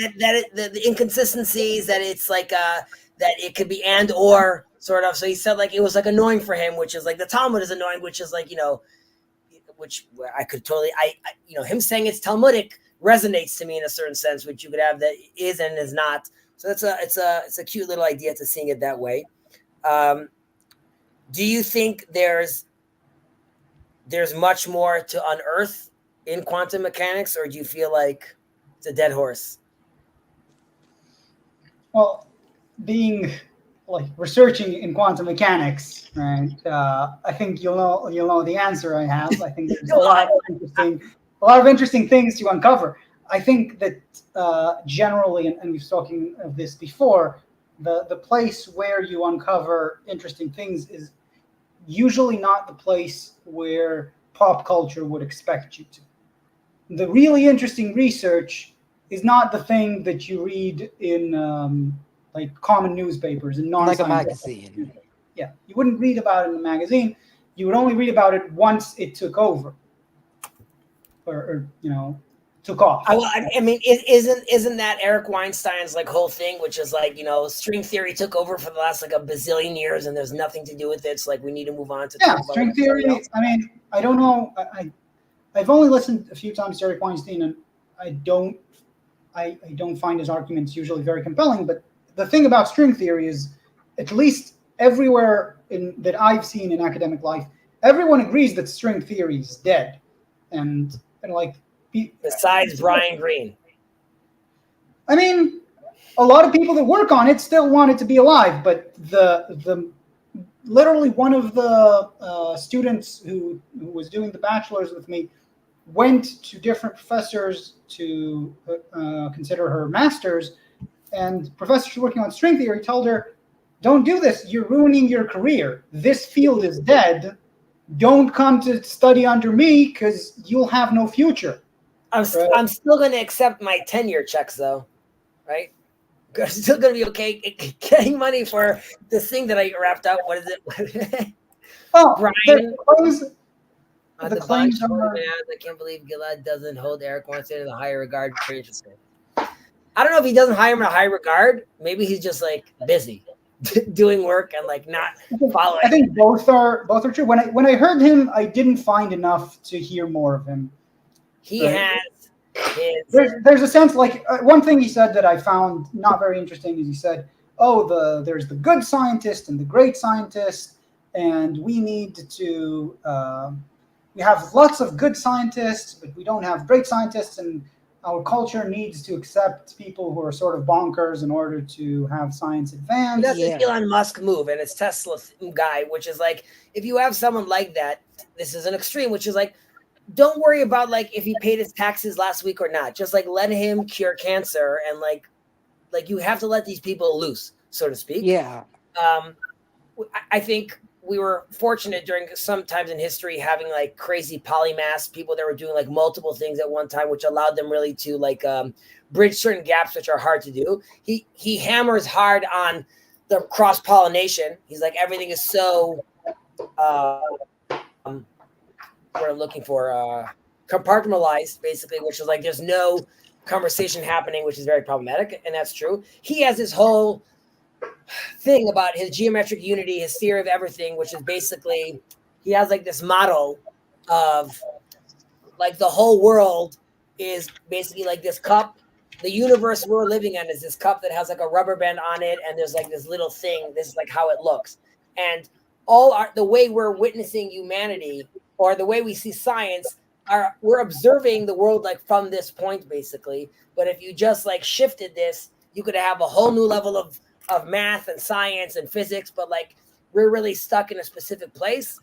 the inconsistencies, that it's like that it could be and or sort of. So he said like it was like annoying for him, which is like the Talmud is annoying, which is like, you know, which I could totally, you know, him saying it's Talmudic resonates to me in a certain sense, which you could have that is and is not. So it's a cute little idea to seeing it that way. Do you think there's much more to unearth in quantum mechanics, or do you feel like it's a dead horse? Well, being like researching in quantum mechanics, right? I think you'll know the answer I have. I think there's a lot of interesting things to uncover. I think that generally, and we've spoken of this before, the place where you uncover interesting things is usually not the place where pop culture would expect you to. The really interesting research is not the thing that you read in like common newspapers and like a magazine. Yeah, you wouldn't read about it in a magazine. You would only read about it once it took over, or you know, took off. I mean, isn't that Eric Weinstein's like whole thing, which is like, you know, string theory took over for the last like a bazillion years, and there's nothing to do with it. It's like we need to move on to string theory. I mean, I don't know. I've only listened a few times to Eric Weinstein, and I don't find his arguments usually very compelling. But the thing about string theory is, at least everywhere that I've seen in academic life, everyone agrees that string theory is dead, and like. Besides Brian Greene. I mean, a lot of people that work on it still want it to be alive, but the literally one of the students who was doing the bachelor's with me went to different professors to consider her master's, and professors working on string theory told her, don't do this, you're ruining your career. This field is dead. Don't come to study under me because you'll have no future. I'm still going to accept my tenure checks, though, right? I'm still going to be okay getting money for this thing that I wrapped up. What is it? Oh, Brian. The claims are... I can't believe Gilad doesn't hold Eric Weinstein in a higher regard. Pretty interesting. I don't know if he doesn't hire him in a high regard. Maybe he's just like busy doing work and like not following. I think both are true. When I heard him, I didn't find enough to hear more of him. He has his... There's a sense like one thing he said that I found not very interesting is he said, "Oh, there's the good scientist and the great scientist, and we need to we have lots of good scientists, but we don't have great scientists, and our culture needs to accept people who are sort of bonkers in order to have science advance." That's an Elon Musk move, and it's Tesla's guy, which is like, if you have someone like that, this is an extreme, which is like, don't worry about like if he paid his taxes last week or not. Just like let him cure cancer, and like you have to let these people loose, so to speak. Yeah. I think we were fortunate during some times in history having like crazy polymaths, people that were doing like multiple things at one time, which allowed them really to like bridge certain gaps which are hard to do. He hammers hard on the cross pollination. He's like, everything is so what I'm looking for, compartmentalized, basically, which is like there's no conversation happening, which is very problematic, and that's true. He has this whole thing about his geometric unity, his theory of everything, which is basically he has like this model of like the whole world is basically like this cup. The universe we're living in is this cup that has like a rubber band on it, and there's like this little thing. This is like how it looks, and the way we're witnessing humanity or the way we see science we're observing the world like from this point basically. But if you just like shifted this, you could have a whole new level of math and science and physics. But like we're really stuck in a specific place,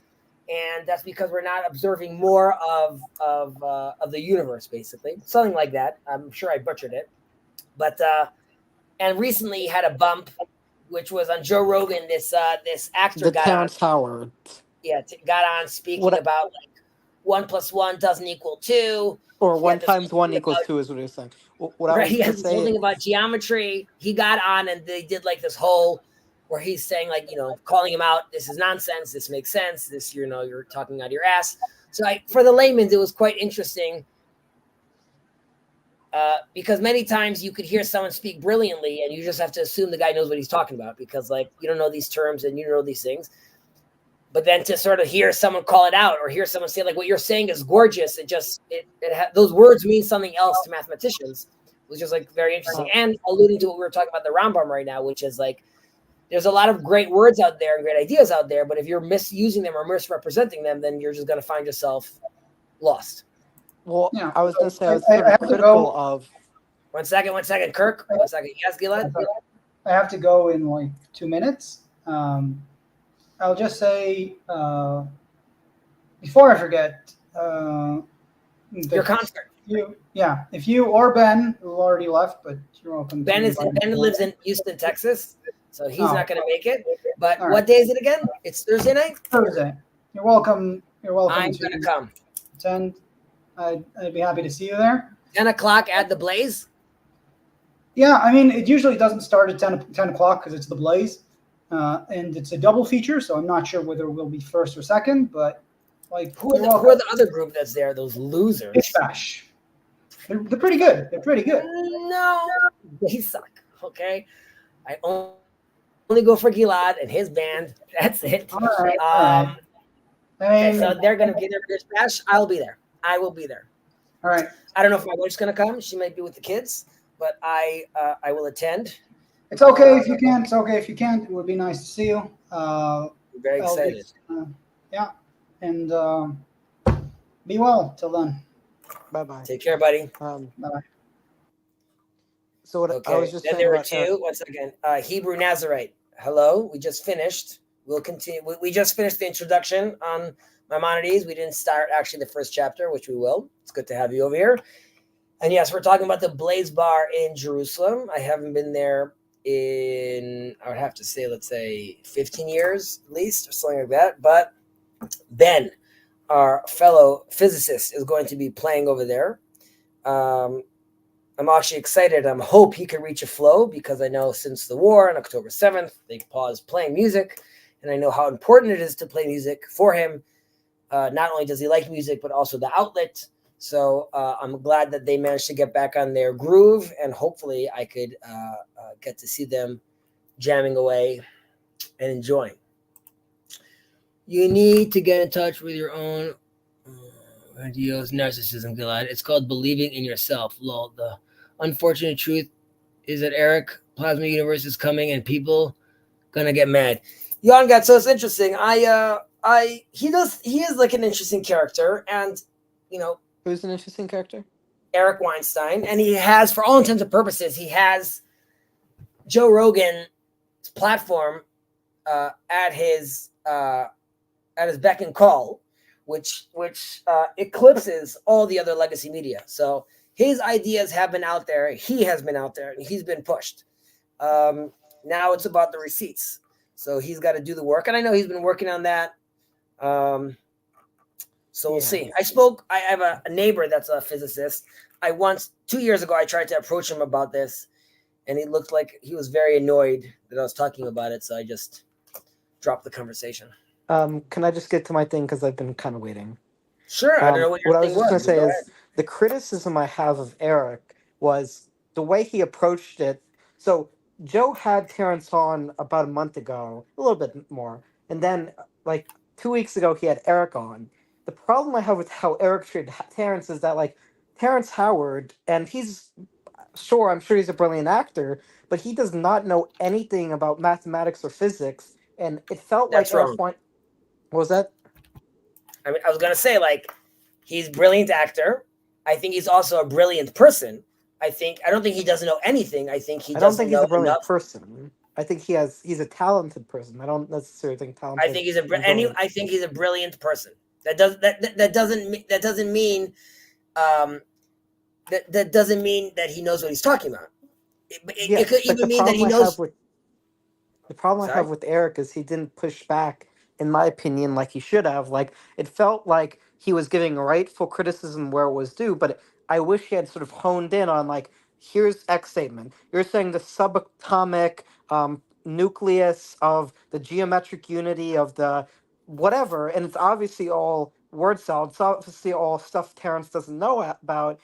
and that's because we're not observing more of the universe, basically, something like that. I'm sure I butchered it, but and recently had a bump, which was on Joe Rogan. This actor The got on, Terrence Howard. got on speaking What about like 1+1 doesn't equal 2. or He had one this whole times one thing equals about, two is what he was saying. What I right? was He gonna has this whole say. thing about geometry. He got on, and they did like this whole where he's saying like, calling him out. This is nonsense. This makes sense. This, you're talking out of your ass. So for the layman, it was quite interesting because many times you could hear someone speak brilliantly, and you just have to assume the guy knows what he's talking about because like you don't know these terms and you don't know these things. But then to sort of hear someone call it out or hear someone say like what you're saying is gorgeous, those words mean something else to mathematicians, was just like very interesting. And alluding to what we were talking about the Rambam right now, which is like there's a lot of great words out there and great ideas out there, but if you're misusing them or misrepresenting them, then you're just going to find yourself lost. Well, Yeah. I was going to say I was I sort of have to critical go. of. 1 second, Kirk. 1 second. Yes, Gilad? I have to go in like 2 minutes. I'll just say before I forget, Your concert. if you or Ben, who already left, but you're welcome. Ben to lives in Houston, Texas, so he's Oh. not going to make it. But All what right. day is it again? It's Thursday night. Thursday. You're welcome. You're welcome I'm to going to come. attend. I'd be happy to see you there. 10 o'clock at the Blaze. Yeah, I mean, it usually doesn't start at 10 o'clock because it's the Blaze, and it's a double feature, so I'm not sure whether we'll be first or second, but like Who are the other group that's there? Those losers. Ishbash. They're pretty good. They're pretty good. No, they suck. Okay, I only go for Gilad and his band. That's it. All right. All right. Okay, so they're gonna be there for this bash. I'll be there. I will be there. All right. I don't know if my wife's gonna come. She might be with the kids, but I will attend. It's okay if you can't. It's okay if you can't. It would be nice to see you. I'm very excited. Yeah, and be well till then. Bye bye. Take care, buddy. Bye. So what Okay. I was just Then saying there were about two. 1 second. Hebrew Nazarite. Hello. We just finished. We'll continue. We just finished the introduction on Maimonides. We didn't start actually the first chapter, which we will. It's good to have you over here. And yes, we're talking about the Blaze Bar in Jerusalem. I haven't been there in, I would have to say, let's say 15 years at least, or something like that. But Ben, our fellow physicist, is going to be playing over there. I'm actually excited. I hope he can reach a flow because I know since the war on October 7th, they paused playing music. And I know how important it is to play music for him. Not only does he like music, but also the outlet. So I'm glad that they managed to get back on their groove. And hopefully I could get to see them jamming away and enjoying. You need to get in touch with your own ideas, narcissism, Gilad. It's called believing in yourself. Lol. The unfortunate truth is that Eric Plasma Universe is coming and people gonna get mad. Jan got so it's interesting. He is like an interesting character, and who's an interesting character? Eric Weinstein, and he has, for all intents and purposes, he has Joe Rogan's platform at his beck and call, which eclipses all the other legacy media. So his ideas have been out there. He has been out there, and he's been pushed. Now it's about the receipts. So he's got to do the work, and I know he's been working on that. So we'll see. I have a neighbor that's a physicist. 2 years ago, I tried to approach him about this, and he looked like he was very annoyed that I was talking about it. So I just dropped the conversation. Can I just get to my thing because I've been kind of waiting? Sure. I don't know what your I was thing just going was. to say is the criticism I have of Eric was the way he approached it. So Joe had Terrence on about a month ago, a little bit more. And then like 2 weeks ago, he had Eric on. the problem I have with how Eric treated Terrence is that like Terrence Howard, and I'm sure he's a brilliant actor, but he does not know anything about mathematics or physics, and it felt like That's wrong. what was that? I mean, I was gonna say, like, he's a brilliant actor. I think he's also a brilliant person. I don't think he doesn't know anything. I think he I don't doesn't think he's know a brilliant enough. person. I think he's a talented person. I don't necessarily think talented. I think brilliant. I think he's a brilliant person. That doesn't mean that doesn't mean that he knows what he's talking about. It could But even mean that he knows. the problem I Sorry? have with Eric is he didn't push back, in my opinion, like he should have. Like it felt like he was giving rightful criticism where it was due, but I wish he had sort of honed in on like, here's X statement. You're saying the subatomic nucleus of the geometric unity of the whatever, and it's obviously all word salad. It's obviously all stuff Terrence doesn't know about.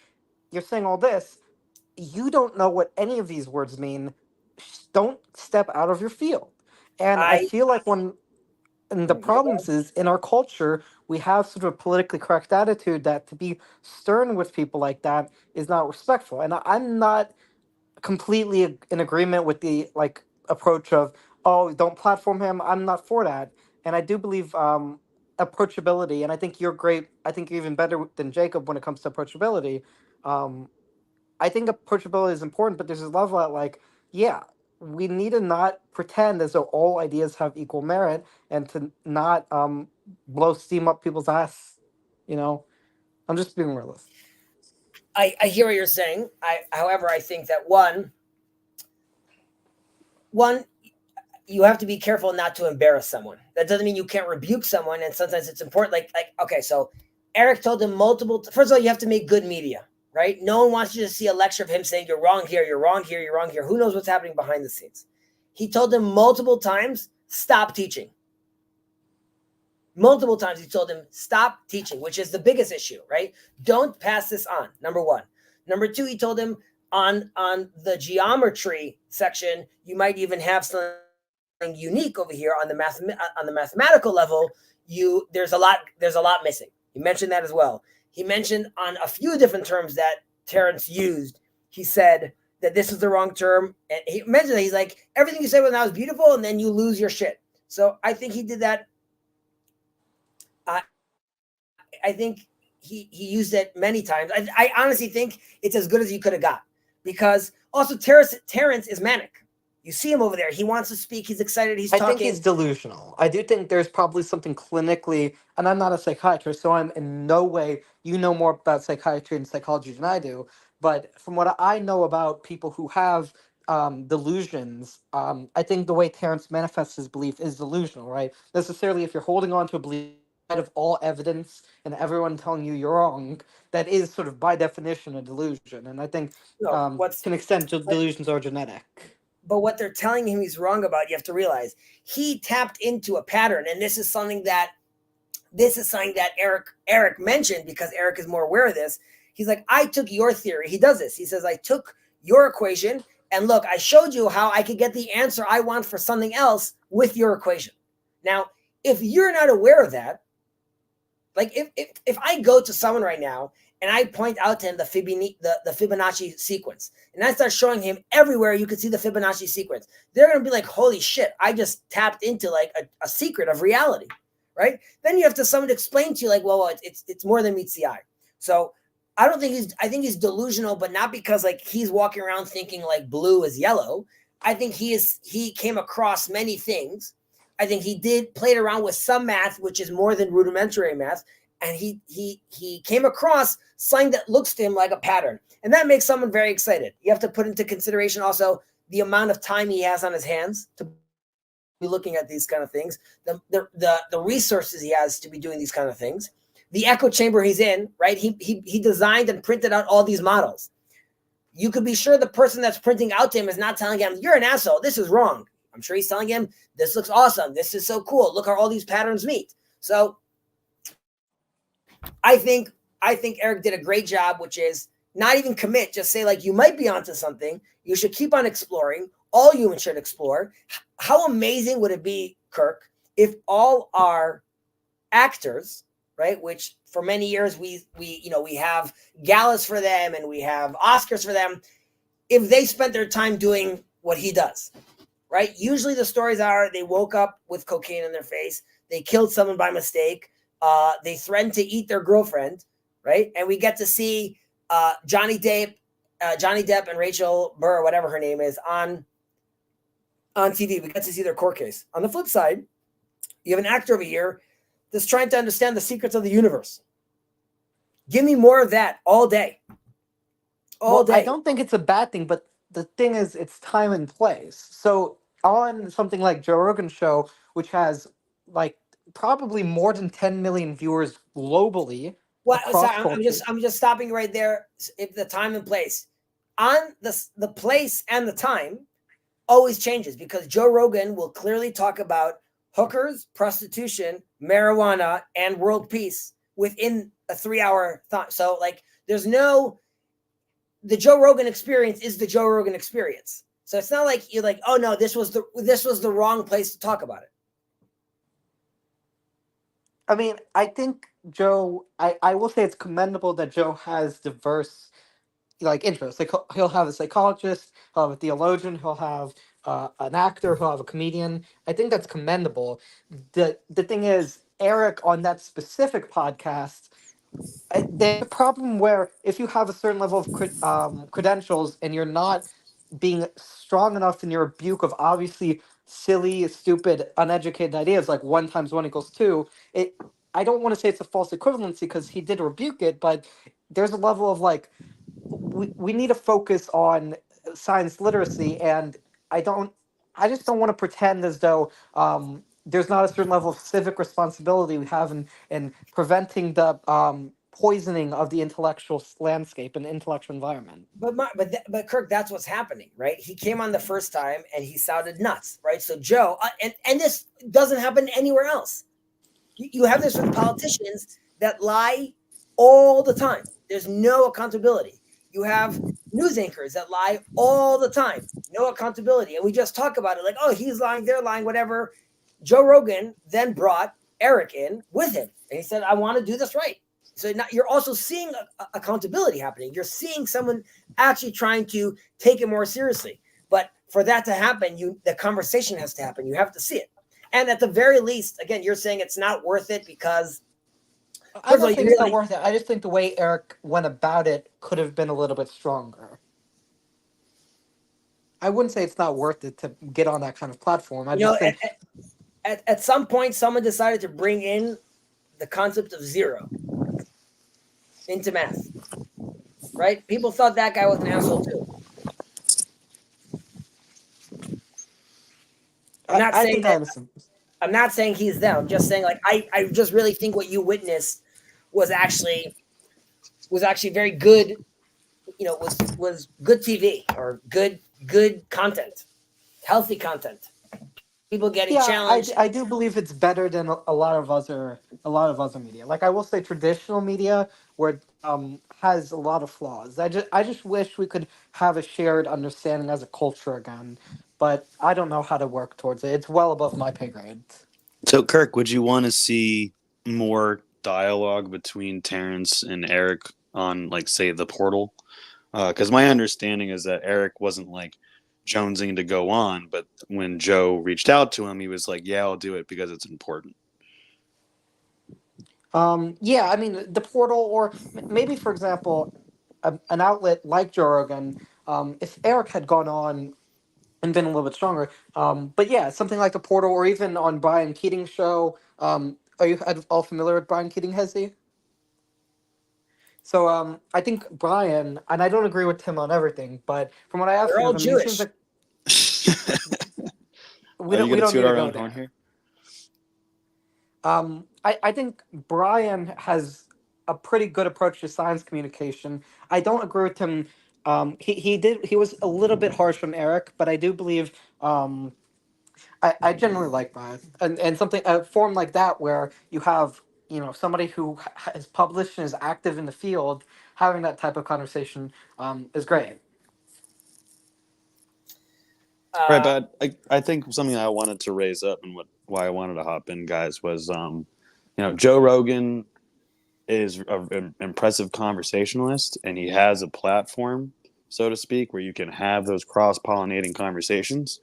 You're saying all this. You don't know what any of these words mean. Don't step out of your field. And I I feel like and the problems is in our culture, we have sort of a politically correct attitude that to be stern with people like that is not respectful. And I'm not completely in agreement with the like approach of, oh, don't platform him. I'm not for that. And I do believe approachability, and I think you're great. I think you're even better than Jacob when it comes to approachability. Um, I think approachability is important, but there's a level at like, yeah, we need to not pretend as though all ideas have equal merit and to not blow steam up people's ass. You know, I'm just being realistic. I hear what you're saying. However, I think that one you have to be careful not to embarrass someone. That doesn't mean you can't rebuke someone, and sometimes it's important. Like okay, so Eric told him first of all, you have to make good media, right? No one wants you to see a lecture of him saying you're wrong here, you're wrong here, you're wrong here. Who knows what's happening behind the scenes? He told him multiple times, stop teaching. Multiple times he told him, stop teaching, which is the biggest issue, right? Don't pass this on, number one. Number two, he told him on the geometry section, you might even have something unique over here on the mathematical level. There's a lot missing. He mentioned that as well. He mentioned on a few different terms that Terrence used. He said that this is the wrong term. And he mentioned that he's like, everything you said was beautiful, and then you lose your shit. So I think he did that. I think he used it many times. I honestly think it's as good as you could have got, because also Terrence is manic. You see him over there. He wants to speak. He's excited. He's talking. I think he's delusional. I do think there's probably something clinically, and I'm not a psychiatrist, so I'm in no way, you know more about psychiatry and psychology than I do, but from what I know about people who have delusions, I think the way Terrence manifests his belief is delusional, right? Necessarily, if you're holding on to a belief of all evidence and everyone telling you you're wrong, that is sort of by definition a delusion. And I think to an extent, delusions are genetic. But what they're telling him he's wrong about, you have to realize he tapped into a pattern, and this is something that Eric mentioned, because Eric is more aware of this. He's like, I took your theory. He does this. He says, I took your equation, and look, I showed you how I could get the answer I want for something else with your equation. Now, if you're not aware of that, like if I go to someone right now and I point out to him the Fibonacci sequence, and I start showing him everywhere you can see the Fibonacci sequence, they're going to be like, holy shit, I just tapped into like a secret of reality, right? Then you have to someone to explain to you like, well, it's more than meets the eye. So I think he's delusional, but not because like he's walking around thinking like blue is yellow. I think he came across many things. I think he played around with some math, which is more than rudimentary math. And he came across something that looks to him like a pattern. And that makes someone very excited. You have to put into consideration also the amount of time he has on his hands to be looking at these kind of things, the resources he has to be doing these kind of things, the echo chamber he's in, right? He designed and printed out all these models. You could be sure the person that's printing out to him is not telling him, you're an asshole, this is wrong. I'm sure he's telling him, this looks awesome, this is so cool, look how all these patterns meet. So I think Eric did a great job, which is not even commit, just say like, you might be onto something, you should keep on exploring, all humans should explore. How amazing would it be, Kirk, if all our actors right? Which for many years we have galas for them and we have Oscars for them. If they spent their time doing what he does, right? Usually the stories are they woke up with cocaine in their face, they killed someone by mistake, they threatened to eat their girlfriend, right? And we get to see Johnny Depp and Rachel Burr, whatever her name is, on TV. We get to see their court case. On the flip side, you have an actor over here that's trying to understand the secrets of the universe. Give me more of that all day. All day. I don't think it's a bad thing, but the thing is, it's time and place. So on something like Joe Rogan's show, which has like probably more than 10 million viewers globally across cultures. I'm just stopping right there. If the time and place, on the place and the time, always changes because Joe Rogan will clearly talk about hookers, prostitution, marijuana, and world peace within a 3-hour thought. So like, the Joe Rogan experience is the Joe Rogan experience. So it's not like you're like, oh no, this was the wrong place to talk about it. I mean, I think Joe, I will say it's commendable that Joe has diverse like interests. Like he'll have a psychologist, he'll have a theologian, he'll have an actor, he'll have a comedian. I think that's commendable. The thing is, Eric on that specific podcast, there's a problem where if you have a certain level of credentials and you're not being strong enough in your rebuke of obviously silly, stupid, uneducated ideas like 1 × 1 = 2, I don't want to say it's a false equivalency because he did rebuke it, but there's a level of like we need to focus on science literacy, and I just don't want to pretend as though there's not a certain level of civic responsibility we have in preventing the poisoning of the intellectual landscape and intellectual environment. But Kirk, that's what's happening, right? He came on the first time and he sounded nuts, right? So Joe, and this doesn't happen anywhere else. You have this with politicians that lie all the time. There's no accountability. You have news anchors that lie all the time, no accountability. And we just talk about it like, oh, he's lying, they're lying, whatever. Joe Rogan then brought Eric in with him. And he said, I want to do this right. So now you're also seeing accountability happening. You're seeing someone actually trying to take it more seriously. But for that to happen, the conversation has to happen. You have to see it. And at the very least, again, you're saying it's not worth it because I don't think it's not worth it. I just think the way Eric went about it could have been a little bit stronger. I wouldn't say it's not worth it to get on that kind of platform. I just think at some point, someone decided to bring in the concept of zero into math, right? People thought that guy was an asshole too. I'm not saying he's them. I'm just saying like I just really think what you witnessed was actually very good. You know, was good TV or good content, healthy content. People getting challenged. I do believe it's better than a lot of other media. Like I will say, traditional media where has a lot of flaws. I just wish we could have a shared understanding as a culture again. But I don't know how to work towards it. It's well above my pay grade. So, Kirk, would you want to see more dialogue between Terrence and Eric on, like, say, The Portal? Because my understanding is that Eric wasn't, like, jonesing to go on, but when Joe reached out to him, he was like, yeah, I'll do it because it's important. Yeah, I mean, The Portal, or maybe, for example, an outlet like Joe Rogan, if Eric had gone on and been a little bit stronger. But yeah, something like The Portal, or even on Brian Keating's show. Are you all familiar with Brian Keating, Hezi? So I think Brian, and I don't agree with him on everything, but from what I have They're all him, Jewish. he seems like we don't need to go there. Here? I think Brian has a pretty good approach to science communication. I don't agree with him. He was a little bit harsh on Eric, but I do believe I generally like Brian and something a form like that where you have somebody who has published and is active in the field having that type of conversation is great. Right, but I think something I wanted to raise up and why I wanted to hop in, guys, was Joe Rogan is an impressive conversationalist, and he has a platform, so to speak, where you can have those cross-pollinating conversations.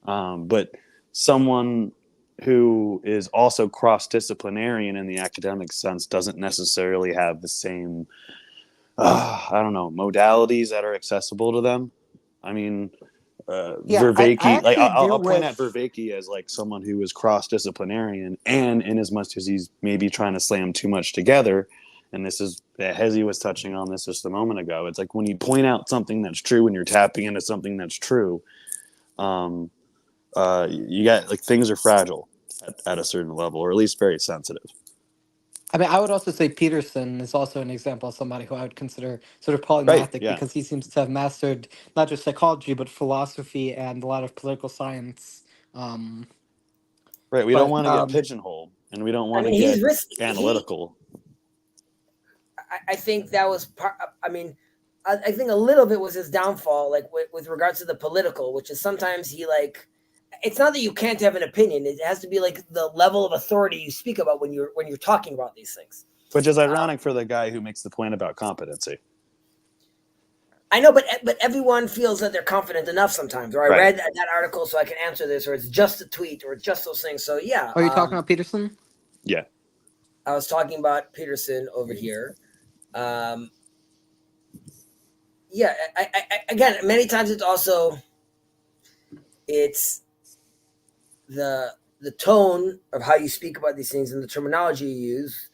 But someone who is also cross-disciplinarian in the academic sense doesn't necessarily have the same, I don't know, modalities that are accessible to them. I mean, Yeah, I Vervaeke, like actually do I'll point at wish. Vervaeke as like someone who is cross-disciplinarian, and in as much as he's maybe trying to slam too much together, and this is Hezi was touching on this just a moment ago. It's like when you point out something that's true and you're tapping into something that's true, you got like things are fragile at a certain level, or at least very sensitive. I mean, I would also say Peterson is also an example of somebody who I would consider sort of Right? polymathic Yeah. because he seems to have mastered not just psychology but philosophy and a lot of political science. Um, Right. We don't but want to get pigeonholed, and we don't I want to mean, he's get risky. analytical. I think that was part. I mean, I think a little bit was his downfall, like with regards to the political, which is sometimes he like. It's not that you can't have an opinion; it has to be like the level of authority you speak about when you're talking about these things. Which is ironic for the guy who makes the point about competency. I know, but everyone feels that they're confident enough sometimes. Or I Right. read that article, so I can answer this, or it's just a tweet, or it's just those things. So yeah, are you talking about Peterson? Yeah. I was talking about Peterson over here. Yeah, again, many times it's the tone of how you speak about these things and the terminology you use.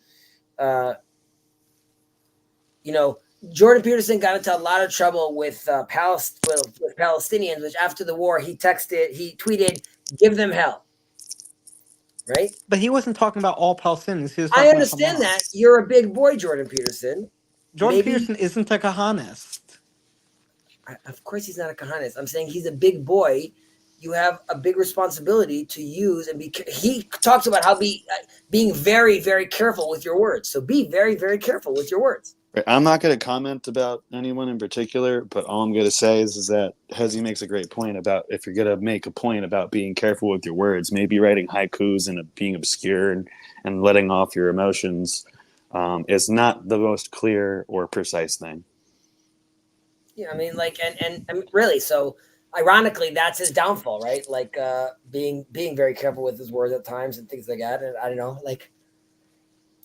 You know, Jordan Peterson got into a lot of trouble with with Palestinians, which after the war he tweeted, "Give them hell." Right? But he wasn't talking about all Palestinians. He was I talking about understand that Hamas. you're a big boy, Jordan Peterson. Jordan Maybe, Peterson isn't a Kahanist. of course, he's not a Kahanist. I'm saying he's a big boy. You have a big responsibility to use and be. He talks about how being very, very careful with your words. So be very, very careful with your words. I'm not going to comment about anyone in particular, but all I'm going to say is that Hezi makes a great point about if you're going to make a point about being careful with your words, maybe writing haikus and being obscure and letting off your emotions is not the most clear or precise thing. Yeah, I mean, like, and really, so ironically, that's his downfall, right? Like, being very careful with his words at times and things like that. And I don't know, like,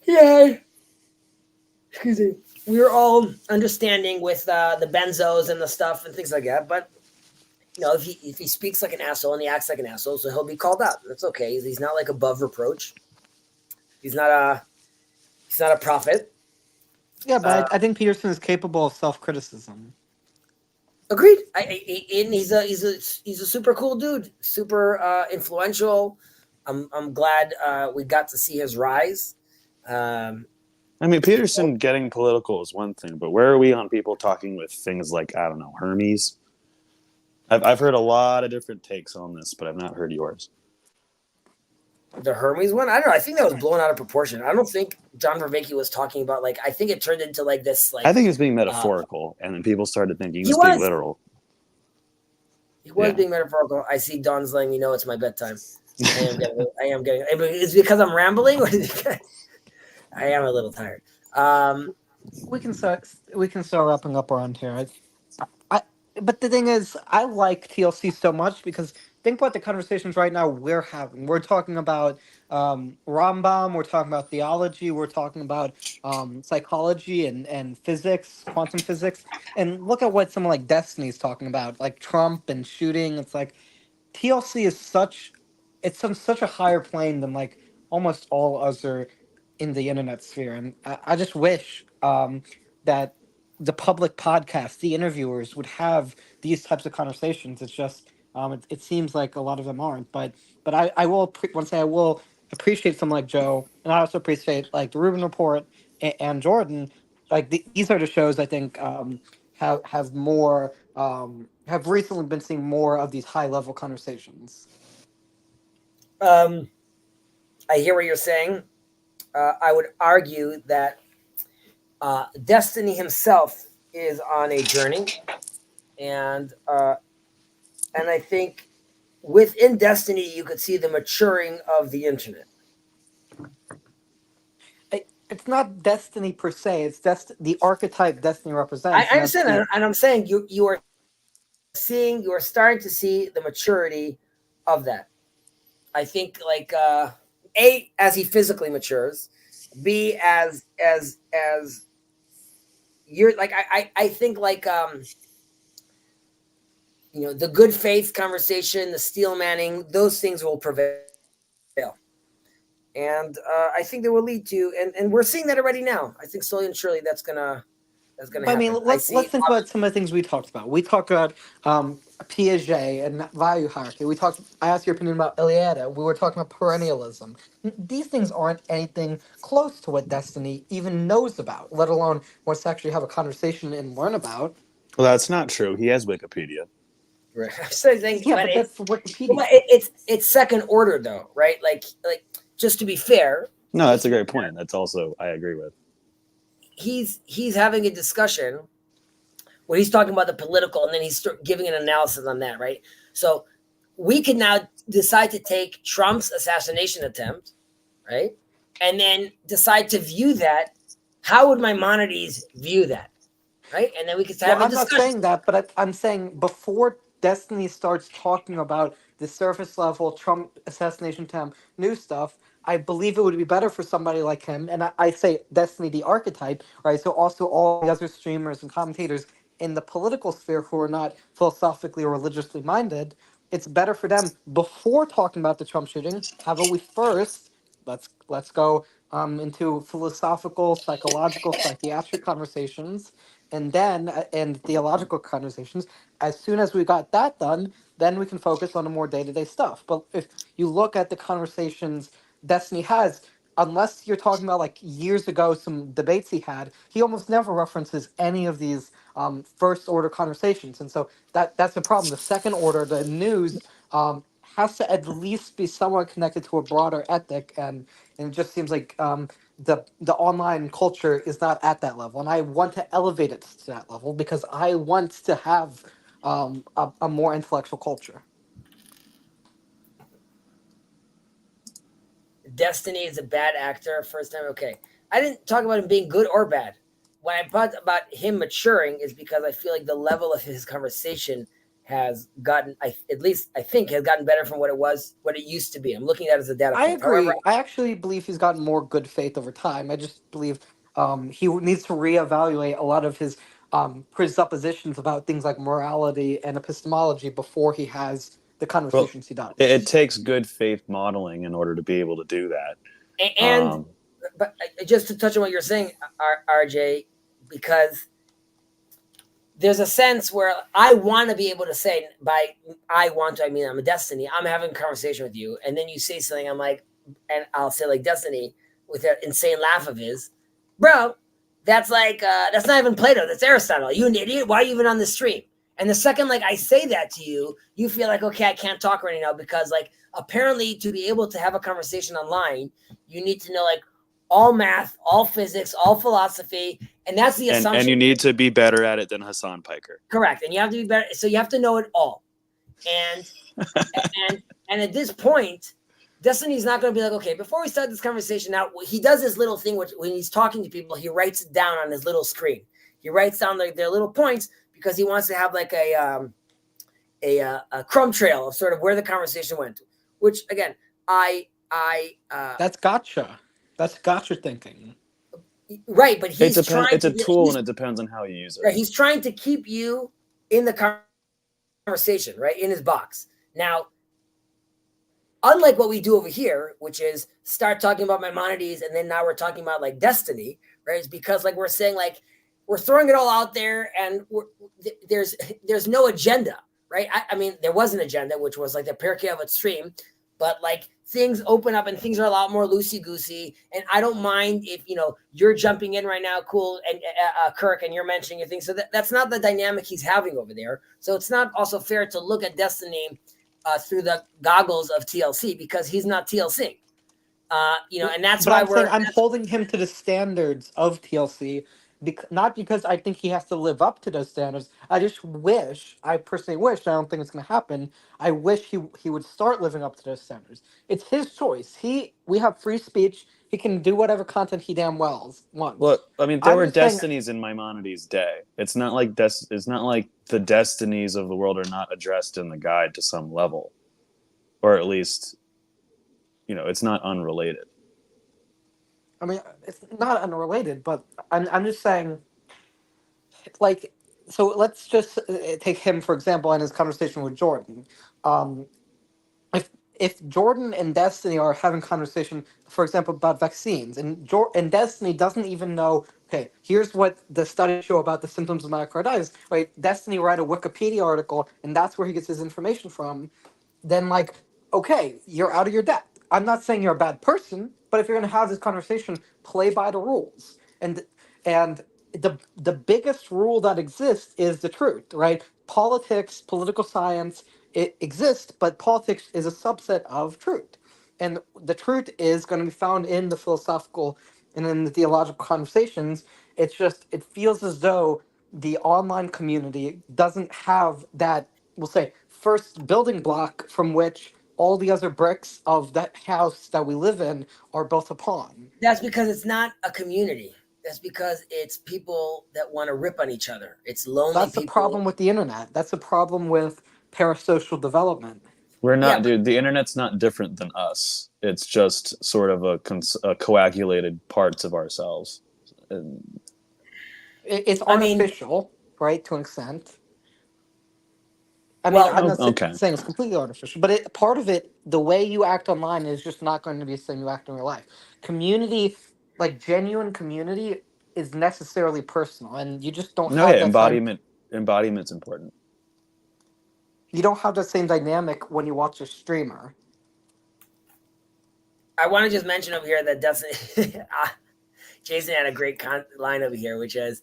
yeah, excuse me, we're all understanding with the benzos and the stuff and things like that. But you know, if he speaks like an asshole and he acts like an asshole, so he'll be called out. That's okay. He's not like above reproach. He's not a prophet. Yeah, but I think Peterson is capable of self-criticism. Agreed. And he's a super cool dude, super influential. I'm glad we got to see his rise. I mean, Peterson getting political is one thing, but where are we on people talking with things like, I don't know, Hermes? I've heard a lot of different takes on this, but I've not heard yours. The Hermes one, I don't know. I think that was blown out of proportion. I don't think John Vervaeke was talking about like. I think it turned into like this. Like I think it's being metaphorical, and then people started thinking he it's being was. literal. He was being metaphorical. I see Don's letting me know it's my bedtime. I am getting. Is it because I'm rambling, or is it because I am a little tired? We can start wrapping up around here. But the thing is, I like TLC so much because think about the conversations right now we're having. We're talking about Rambam, we're talking about theology, we're talking about psychology and physics, quantum physics. And look at what someone like Destiny's talking about, like Trump and shooting. It's like TLC is it's on such a higher plane than like almost all other in the internet sphere. And I just wish that the public podcast, the interviewers would have these types of conversations. It's just it seems like a lot of them aren't. But I will once say I will appreciate someone like Joe, and I also appreciate like the Rubin Report and Jordan. Like these are the shows I think have more have recently been seeing more of these high level conversations. I hear what you're saying. I would argue that Destiny himself is on a journey, and I think within Destiny you could see the maturing of the internet. it's not destiny per se. It's the archetype destiny represents. I and that's understand the- that, and I'm saying you are starting to see the maturity of that. I think like A, as he physically matures, B, as you're like I think like the good faith conversation, the steel manning, those things will prevail. And I think they will lead to, and we're seeing that already now. I think slowly and surely that's gonna I mean, happen. I let's see. think about some of the things we talked about. We talked about Piaget and value hierarchy. We talked. I asked your opinion about Eliade. We were talking about perennialism. These things aren't anything close to what Destiny even knows about, let alone wants to actually have a conversation and learn about. Well, that's not true. He has Wikipedia. Right. So things, Yeah, but but that's Wikipedia. it's second order though, right? Like just to be fair, No, that's a great point. That's also I agree with. he's having a discussion where he's talking about the political, and then he's giving an analysis on that, right? So we could now decide to take Trump's assassination attempt, right, and then decide to view that. How would Maimonides view that, right? And then we could have Well, a I'm not discussion. saying that, but I'm saying before Destiny starts talking about the surface level Trump assassination attempt, new stuff, I believe it would be better for somebody like him. And I say Destiny, the archetype, right? So also all the other streamers and commentators in the political sphere who are not philosophically or religiously minded. It's better for them before talking about the Trump shooting. How about we first let's go into philosophical, psychological, psychiatric conversations and then and theological conversations. As soon as we got that done, then we can focus on the more day-to-day stuff. But if you look at the conversations Destiny has, unless you're talking about like years ago some debates he almost never references any of these first order conversations. And so that's the problem. The second order, the news, has to at least be somewhat connected to a broader ethic, and it just seems like the online culture is not at that level, and I want to elevate it to that level because I want to have a more intellectual culture. Destiny is a bad actor. First time, okay. I didn't talk about him being good or bad. When I thought about him maturing, is because I feel like the level of his conversation has gotten, at least I think, has gotten better from what it used to be. I'm looking at it as a data I point. However, agree. I actually believe he's gotten more good faith over time. I just believe he needs to reevaluate a lot of his presuppositions about things like morality and epistemology before he has the Well, conversations he does. it takes good faith modeling in order to be able to do that. and but just to touch on what you're saying, RJ, because there's a sense where I want to be able to say, I mean I'm a Destiny. I'm having a conversation with you, and then you say something. I'm like, and I'll say like Destiny with that insane laugh of his, bro. That's like that's not even Plato. That's Aristotle. You an idiot. Why are you even on the stream? And the second like I say that to you, you feel like okay, I can't talk right now because like apparently to be able to have a conversation online, you need to know like all math, all physics, all philosophy, and that's the assumption. And you need to be better at it than Hassan Piker. Correct, and you have to be better. So you have to know it all, and and at this point, Destiny's not going to be like, okay, before we start this conversation, now he does this little thing which when he's talking to people, he writes it down on his little screen. He writes down their little points because he wants to have like a crumb trail of sort of where the conversation went. Which again, That's gotcha. That's gotcha thinking. Right, but he's trying. It's a tool, and it depends on how you use it. Right, he's trying to keep you in the conversation, right, in his box. Now, unlike what we do over here, which is start talking about Maimonides, and then now we're talking about like Destiny, right? It's because like we're saying like we're throwing it all out there, and there's no agenda, right? I mean, there was an agenda, which was like the Pirkei Avot stream, but like things open up and things are a lot more loosey-goosey. And I don't mind if, you're jumping in right now, cool, and Kirk, and you're mentioning your thing. So that's not the dynamic he's having over there. So it's not also fair to look at Destiny through the goggles of TLC because he's not TLC. And that's But why I'm holding him to the standards of TLC, not because I think he has to live up to those standards. I personally wish, I don't think it's going to happen. I wish he would start living up to those standards. It's his choice. We have free speech. he can do whatever content he damn well wants. Well, I mean, there I'm were just saying- destinies in Maimonides' day. It's not like it's not like the destinies of the world are not addressed in the guide to some level, or at least, it's not unrelated. I mean, it's not unrelated, but I'm just saying, like, so let's just take him for example in his conversation with Jordan. Um, if Jordan and Destiny are having conversation, for example, about vaccines, and Destiny doesn't even know, okay, here's what the studies show about the symptoms of myocarditis, right? Destiny read a Wikipedia article, and that's where he gets his information from. Then, like, okay, you're out of your depth. I'm not saying you're a bad person, but if you're going to have this conversation, play by the rules. And the biggest rule that exists is the truth, right? Politics, political science, it exists, but politics is a subset of truth. And the truth is going to be found in the philosophical and in the theological conversations. It's just, it feels as though the online community doesn't have that, we'll say, first building block from which all the other bricks of that house that we live in are built upon. That's because it's not a community. That's because it's people that want to rip on each other. It's lonely That's people. the problem with the internet. That's the problem with parasocial development. We're not, Yeah, dude. The internet's not different than us. It's just sort of a coagulated parts of ourselves. And It's I mean- artificial, right, to an extent. I mean, Well, I'm not okay. saying it's completely artificial, but part of it, the way you act online is just not going to be the same you act in real life. Community, like genuine community, is necessarily personal, and you just don't no, have yeah, that same, embodiment's important. you don't have the same dynamic when you watch a streamer. I want to just mention over here that Destiny, Jason had a great line over here, which is,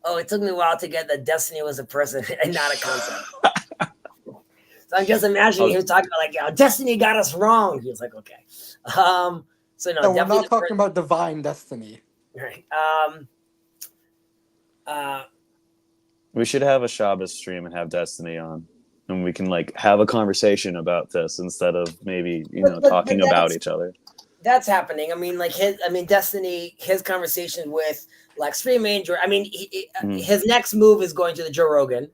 "Oh, it took me a while to get that Destiny was a person and not a concept." So I'm just imagining him talking about like, Destiny got us wrong. He was like, okay. So no, No, we're definitely not talking about divine destiny. right. We should have a Shabbos stream and have Destiny on, and we can like have a conversation about this instead of maybe But talking about each other. That's happening. I mean, like Destiny, his conversation with Lex Freeman. I mean, his next move is going to the Joe Rogan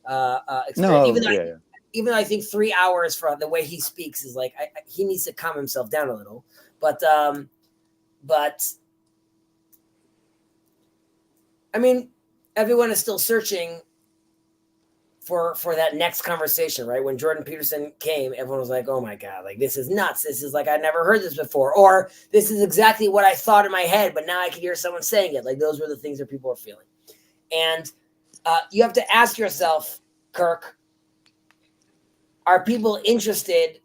experience. No, Even though I think 3 hours for the way he speaks is like he needs to calm himself down a little. But I mean, everyone is still searching for that next conversation, right? When Jordan Peterson came, everyone was like, "Oh my god, like this is nuts. This is like I never heard this before," or "This is exactly what I thought in my head, but now I can hear someone saying it." Like those were the things that people were feeling, and you have to ask yourself, Kirk. Are people interested,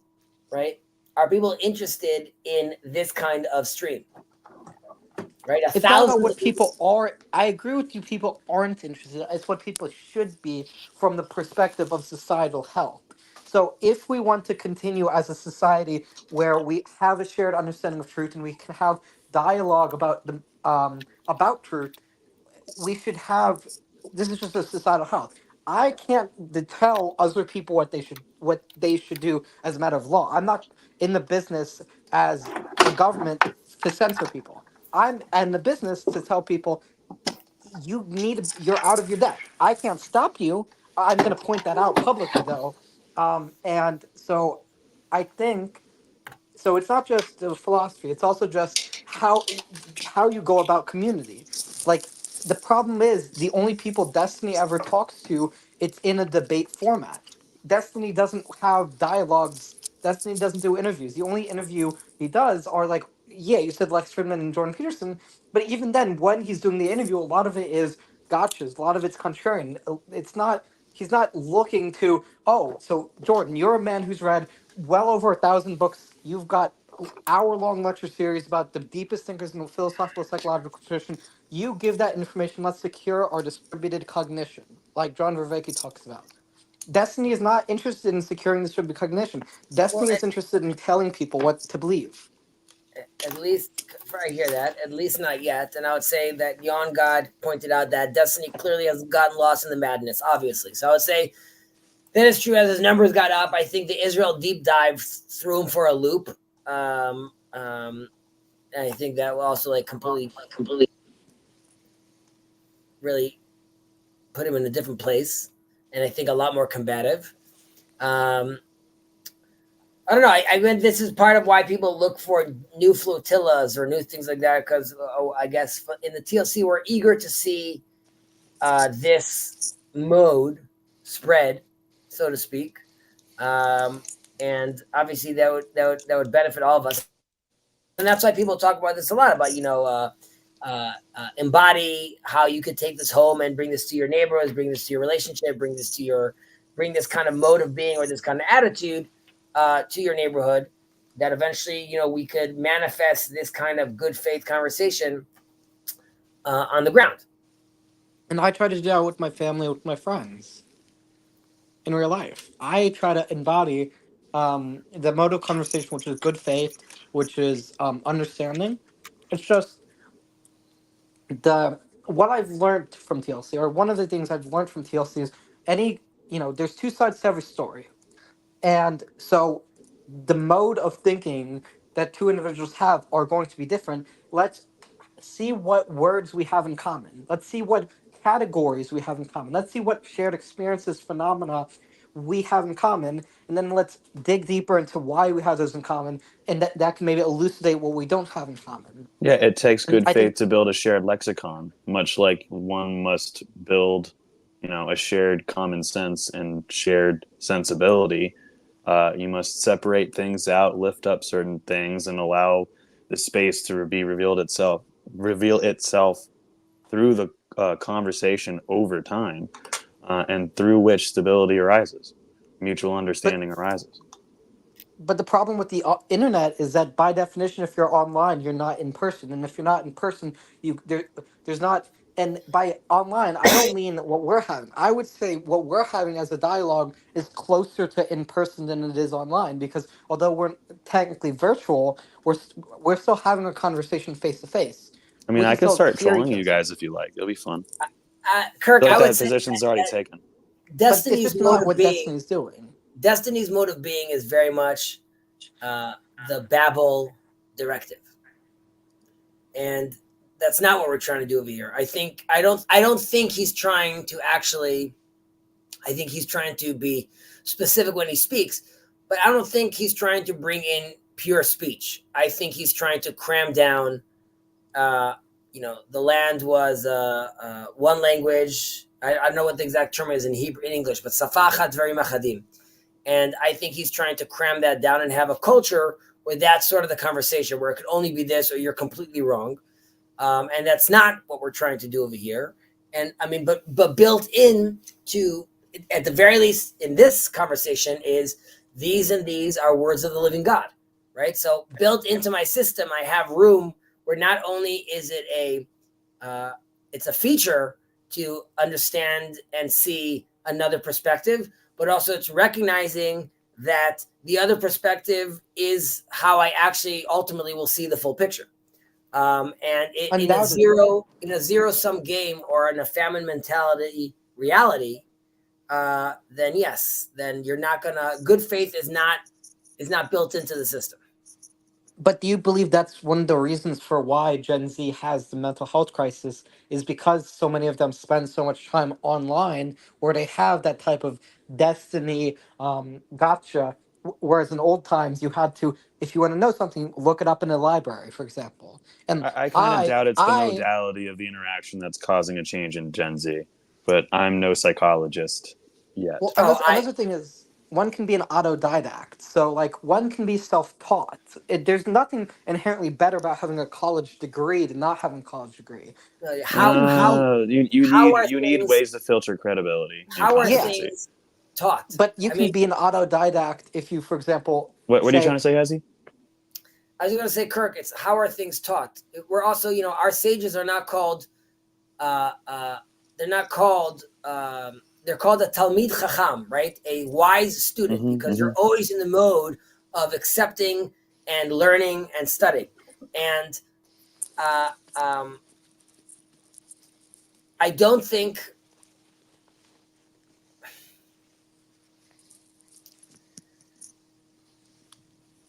right? Are people interested in this kind of stream? Right? It's not about what people are. I agree with you. People aren't interested. It's what people should be from the perspective of societal health. So if we want to continue as a society where we have a shared understanding of truth and we can have dialogue about truth, we should have. This is just a societal health. I can't tell other people what they should do as a matter of law. I'm not in the business as a government to censor people. I'm in the business to tell people you're out of your depth. I can't stop you. I'm going to point that out publicly though, and so I think so. It's not just the philosophy; it's also just how you go about community. Like the problem is the only people Destiny ever talks to, it's in a debate format. Destiny doesn't have dialogues. Destiny doesn't do interviews. The only interview he does are like, yeah, you said Lex Fridman and Jordan Peterson, but even then, when he's doing the interview, a lot of it is gotchas. A lot of it's contrarian. It's not. He's not looking to. Oh, so Jordan, you're a man who's read well over 1,000 books. You've got hour-long lecture series about the deepest thinkers in the philosophical psychological tradition. You give that information. Let's secure our distributed cognition, like John Vervaeke talks about. Destiny is not interested in securing distributed cognition. Destiny is interested in telling people what to believe. At least, I hear that. At least not yet. And I would say that Yon God pointed out that Destiny clearly has gotten lost in the madness, obviously. So I would say that is true. As his numbers got up, I think the Israel deep dive threw him for a loop. And I think that will also like completely really put him in a different place, and I think a lot more combative. I don't know. I mean, this is part of why people look for new flotillas or new things like that, because I guess in the TLC we're eager to see this mode spread, so to speak, and obviously that would benefit all of us, and that's why people talk about this a lot about embody how you could take this home and bring this to your neighborhoods, bring this to your relationship, bring this kind of mode of being or this kind of attitude to your neighborhood. That eventually, we could manifest this kind of good faith conversation on the ground. And I try to do that with my family, with my friends in real life. I try to embody the mode of conversation, which is good faith, which is understanding. It's just the what I've learned from TLC, or one of the things I've learned from TLC is there's two sides to every story. And so the mode of thinking that two individuals have are going to be different. Let's see what words we have in common. Let's see what categories we have in common. Let's see what shared experiences, phenomena we have in common. And then let's dig deeper into why we have those in common. And that can maybe elucidate what we don't have in common. Yeah, it takes And good I faith think, to build a shared lexicon, much like one must build, a shared common sense and shared sensibility. You must separate things out, lift up certain things, and allow the space to be reveal itself through the conversation over time, and through which stability arises, mutual but understanding arises. But the problem with the internet is that by definition, if you're online, you're not in person, and if you're not in person, there's not. And by online, I don't mean what we're having. I would say what we're having as a dialogue is closer to in person than it is online, because although we're technically virtual, we're still having a conversation face to face. I mean, We I can could still start hear trolling each you other. guys if you like. It'll be fun. I Kirk, feel like I would that say position's already taken. But it's Destiny's just mode not of what being. Destiny's doing. Destiny's mode of being is very much the Babel directive, and that's not what we're trying to do over here. I don't think he's trying to actually. I think he's trying to be specific when he speaks, but I don't think he's trying to bring in pure speech. I think he's trying to cram down. The land was one language. I don't know what the exact term is in Hebrew, in English, but safachat dvarim achadim. And I think he's trying to cram that down and have a culture where that's sort of the conversation, where it could only be this or you're completely wrong. And that's not what we're trying to do over here. And I mean, but built in to, at the very least in this conversation, is these and these are words of the living God, right? So built into my system, I have room where not only is it it's a feature to understand and see another perspective, but also it's recognizing that the other perspective is how I actually ultimately will see the full picture. And Undoubtedly. in a zero sum game or in a famine mentality reality, then yes, then you're not gonna. Good faith is not built into the system. But do you believe that's one of the reasons for why Gen Z has the mental health crisis, is because so many of them spend so much time online where they have that type of destiny gotcha, whereas in old times you had to, if you want to know something, look it up in a library, for example. And I kind of doubt it's the I modality of the interaction that's causing a change in Gen Z, but I'm no psychologist yet. Well, Oh, another thing is one can be an autodidact. So, like, one can be self-taught. There's nothing inherently better about having a college degree than not having a college degree. how are You need things ways to filter credibility and how are Yeah, competency. things taught? but you I can mean, be an autodidact if you, for example, What are you trying say, to say, Hazy? I was going to say, Kirk, it's how are things taught? We're also, our sages are not called, they're not called, they're called a Talmid Chacham, right? A wise student, because you're always in the mode of accepting and learning and studying. And I don't think,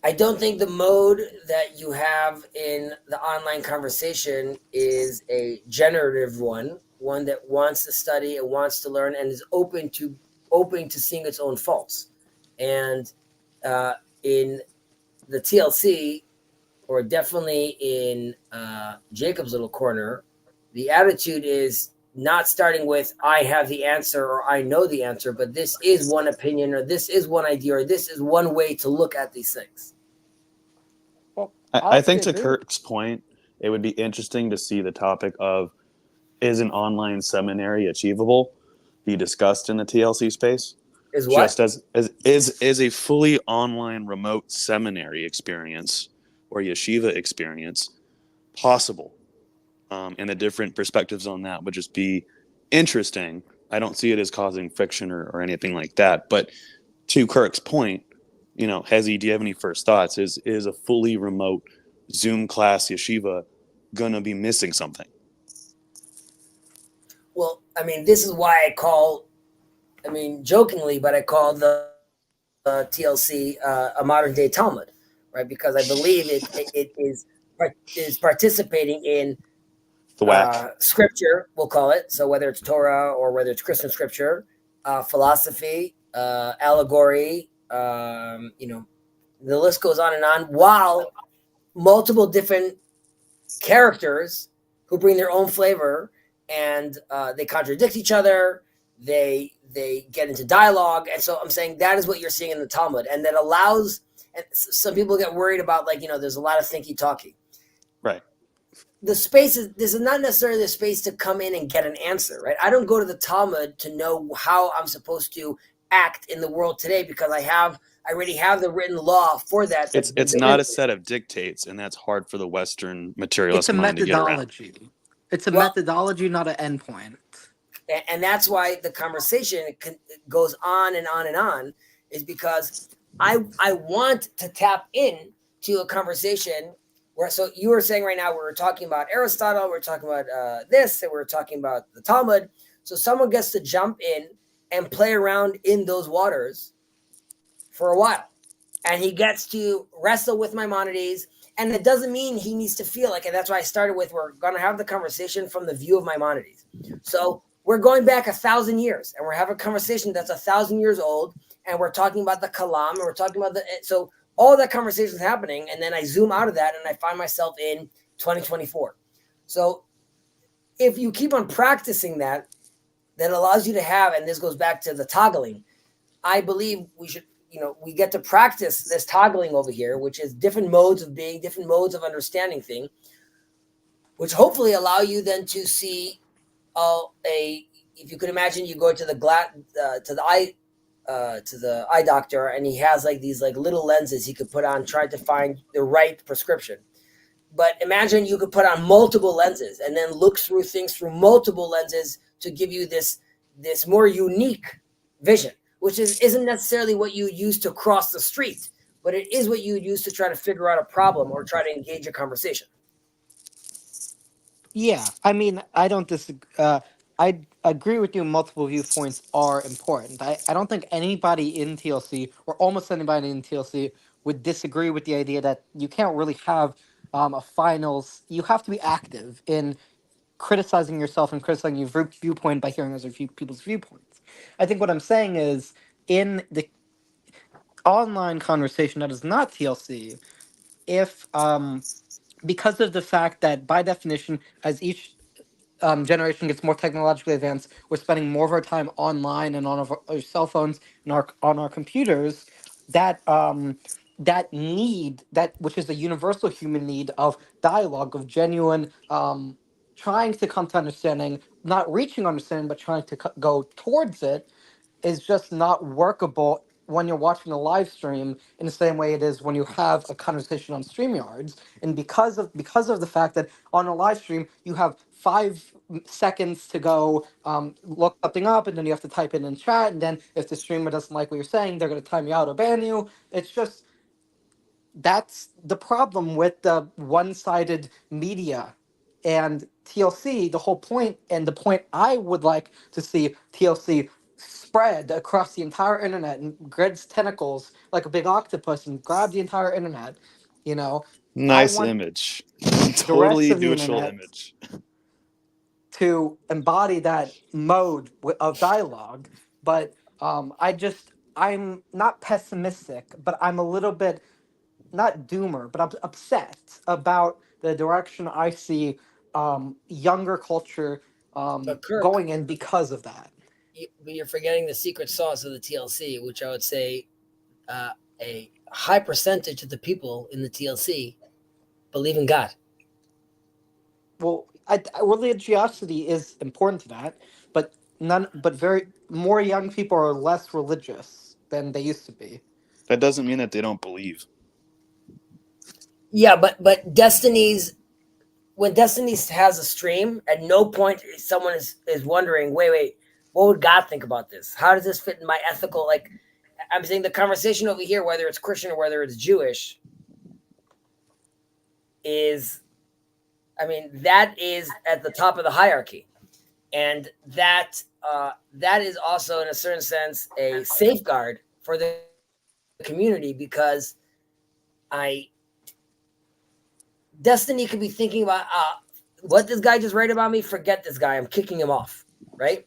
I don't think the mode that you have in the online conversation is a generative one that wants to study and wants to learn and is open to seeing its own faults. And in the TLC, or definitely in Jacob's little corner, the attitude is not starting with I have the answer or I know the answer, but this is one opinion or this is one idea or this is one way to look at these things. Well, I think to agree. Kirk's point, it would be interesting to see the topic of is an online seminary achievable be discussed in the TLC space. Is what? Just as is a fully online remote seminary experience or yeshiva experience possible? And the different perspectives on that would just be interesting. I don't see it as causing friction or anything like that. But to Kirk's point, Hezi, do you have any first thoughts? Is a fully remote Zoom class yeshiva gonna be missing something? Well, I mean, this is why jokingly, but I call the TLC a modern day Talmud, right? Because I believe it is participating in The whack. Scripture, we'll call it. So whether it's Torah or whether it's Christian scripture, philosophy, allegory, the list goes on and on, while multiple different characters who bring their own flavor and they contradict each other. They get into dialogue. And so I'm saying that is what you're seeing in the Talmud. And that allows, and some people get worried about there's a lot of thinky talky. Right. This is not necessarily the space to come in and get an answer, right? I don't go to the Talmud to know how I'm supposed to act in the world today because I already have the written law for that. It's not a set of dictates, and that's hard for the Western materialist mind to get around. Methodology. It's a methodology, not an endpoint. And that's why the conversation goes on and on and on, is because I want to tap in to a conversation where, so you were saying right now, we were talking about Aristotle, we're talking about this, and we're talking about the Talmud. So someone gets to jump in and play around in those waters for a while. And he gets to wrestle with Maimonides. And it doesn't mean he needs to feel like, and that's why I started with, we're going to have the conversation from the view of Maimonides. So we're going back 1,000 years and we're having a conversation that's 1,000 years old. And we're talking about the Kalam and we're talking about so all that conversation is happening. And then I zoom out of that and I find myself in 2024. So if you keep on practicing that allows you to have, and this goes back to the toggling, I believe we should, we get to practice this toggling over here, which is different modes of being, different modes of understanding thing, which hopefully allow you then to see if you could imagine, you go to the eye doctor and he has these little lenses he could put on, trying to find the right prescription. But imagine you could put on multiple lenses and then look through things through multiple lenses to give you this more unique vision, which isn't necessarily what you use to cross the street, but it is what you use to try to figure out a problem or try to engage a conversation. Yeah, I mean, I don't disagree. I agree with you. Multiple viewpoints are important. I don't think anybody in TLC, or almost anybody in TLC, would disagree with the idea that you can't really have a finals. You have to be active in criticizing yourself and criticizing your viewpoint by hearing other people's viewpoints. I think what I'm saying is, in the online conversation that is not TLC, if because of the fact that by definition, as each generation gets more technologically advanced, we're spending more of our time online and on our cell phones and on our computers. That need, that which is a universal human need of dialogue, of genuine trying to come to understanding, not reaching understanding, but trying to go towards it, is just not workable when you're watching a live stream in the same way it is when you have a conversation on StreamYards. And because of the fact that on a live stream you have 5 seconds to go look something up, and then you have to type it in chat, and then if the streamer doesn't like what you're saying, they're going to time you out or ban you. It's just, that's the problem with the one-sided media. And TLC, the whole point, and the point I would like to see TLC spread across the entire internet and grids tentacles like a big octopus and grab the entire internet. You know, I Nice want image. the rest Totally of the neutral internet image. to embody that mode of dialogue. But I'm not pessimistic, but I'm a little bit not doomer, but upset about the direction I see younger culture But Kirk, going in because of that. you're forgetting the secret sauce of the TLC, which I would say a high percentage of the people in the TLC believe in God. Well, religiosity is important to that, but very more young people are less religious than they used to be. That doesn't mean that they don't believe. Yeah, but Destiny's when Destiny has a stream, at no point someone is wondering, wait, what would God think about this? How does this fit in my ethical? Like, I'm saying the conversation over here, whether it's Christian or whether it's Jewish, is, I mean, that is at the top of the hierarchy, and that is also, in a certain sense, a safeguard for the community because Destiny could be thinking about what this guy just write about me. Forget this guy. I'm kicking him off. Right.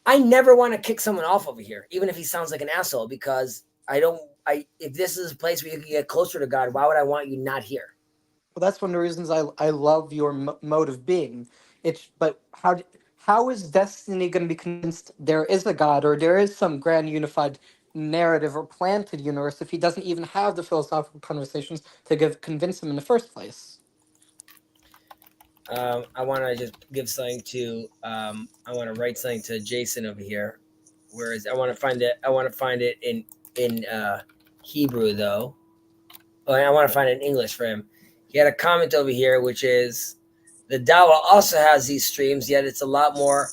I never want to kick someone off over here, even if he sounds like an asshole, because if this is a place where you can get closer to God, why would I want you not here? Well, that's one of the reasons I love your mode of being. But how is Destiny going to be convinced there is a God or there is some grand unified narrative or plan to the universe if he doesn't even have the philosophical conversations to convince him in the first place? I want to just give something to. I want to write something to Jason over here. Whereas I want to find it. I want to find it in Hebrew though. Oh, and I want to find it in English for him. He had a comment over here, which is the Dawa also has these streams, yet it's a lot more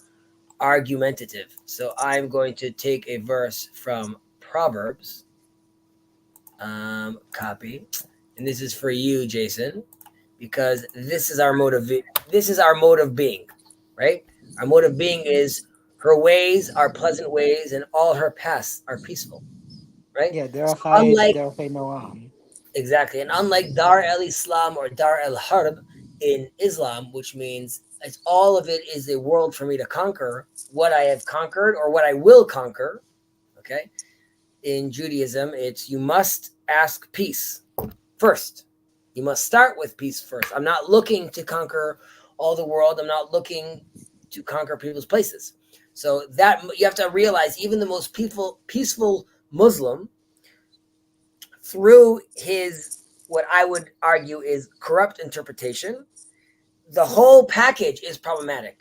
argumentative. So I'm going to take a verse from Proverbs. Copy, and this is for you, Jason, because this is our mode of being, right? Our mode of being is her ways are pleasant ways, and all her paths are peaceful, right? Yeah, So unlike Noam. exactly, and unlike Dar el Islam or Dar el Harb in Islam, which means it's all of it is a world for me to conquer what I have conquered or what I will conquer. Okay. In Judaism, it's you must ask peace first. You must start with peace first. I'm not looking to conquer all the world. I'm not looking to conquer people's places. So that you have to realize, even the most peaceful Muslim, through his what I would argue is corrupt interpretation, the whole package is problematic.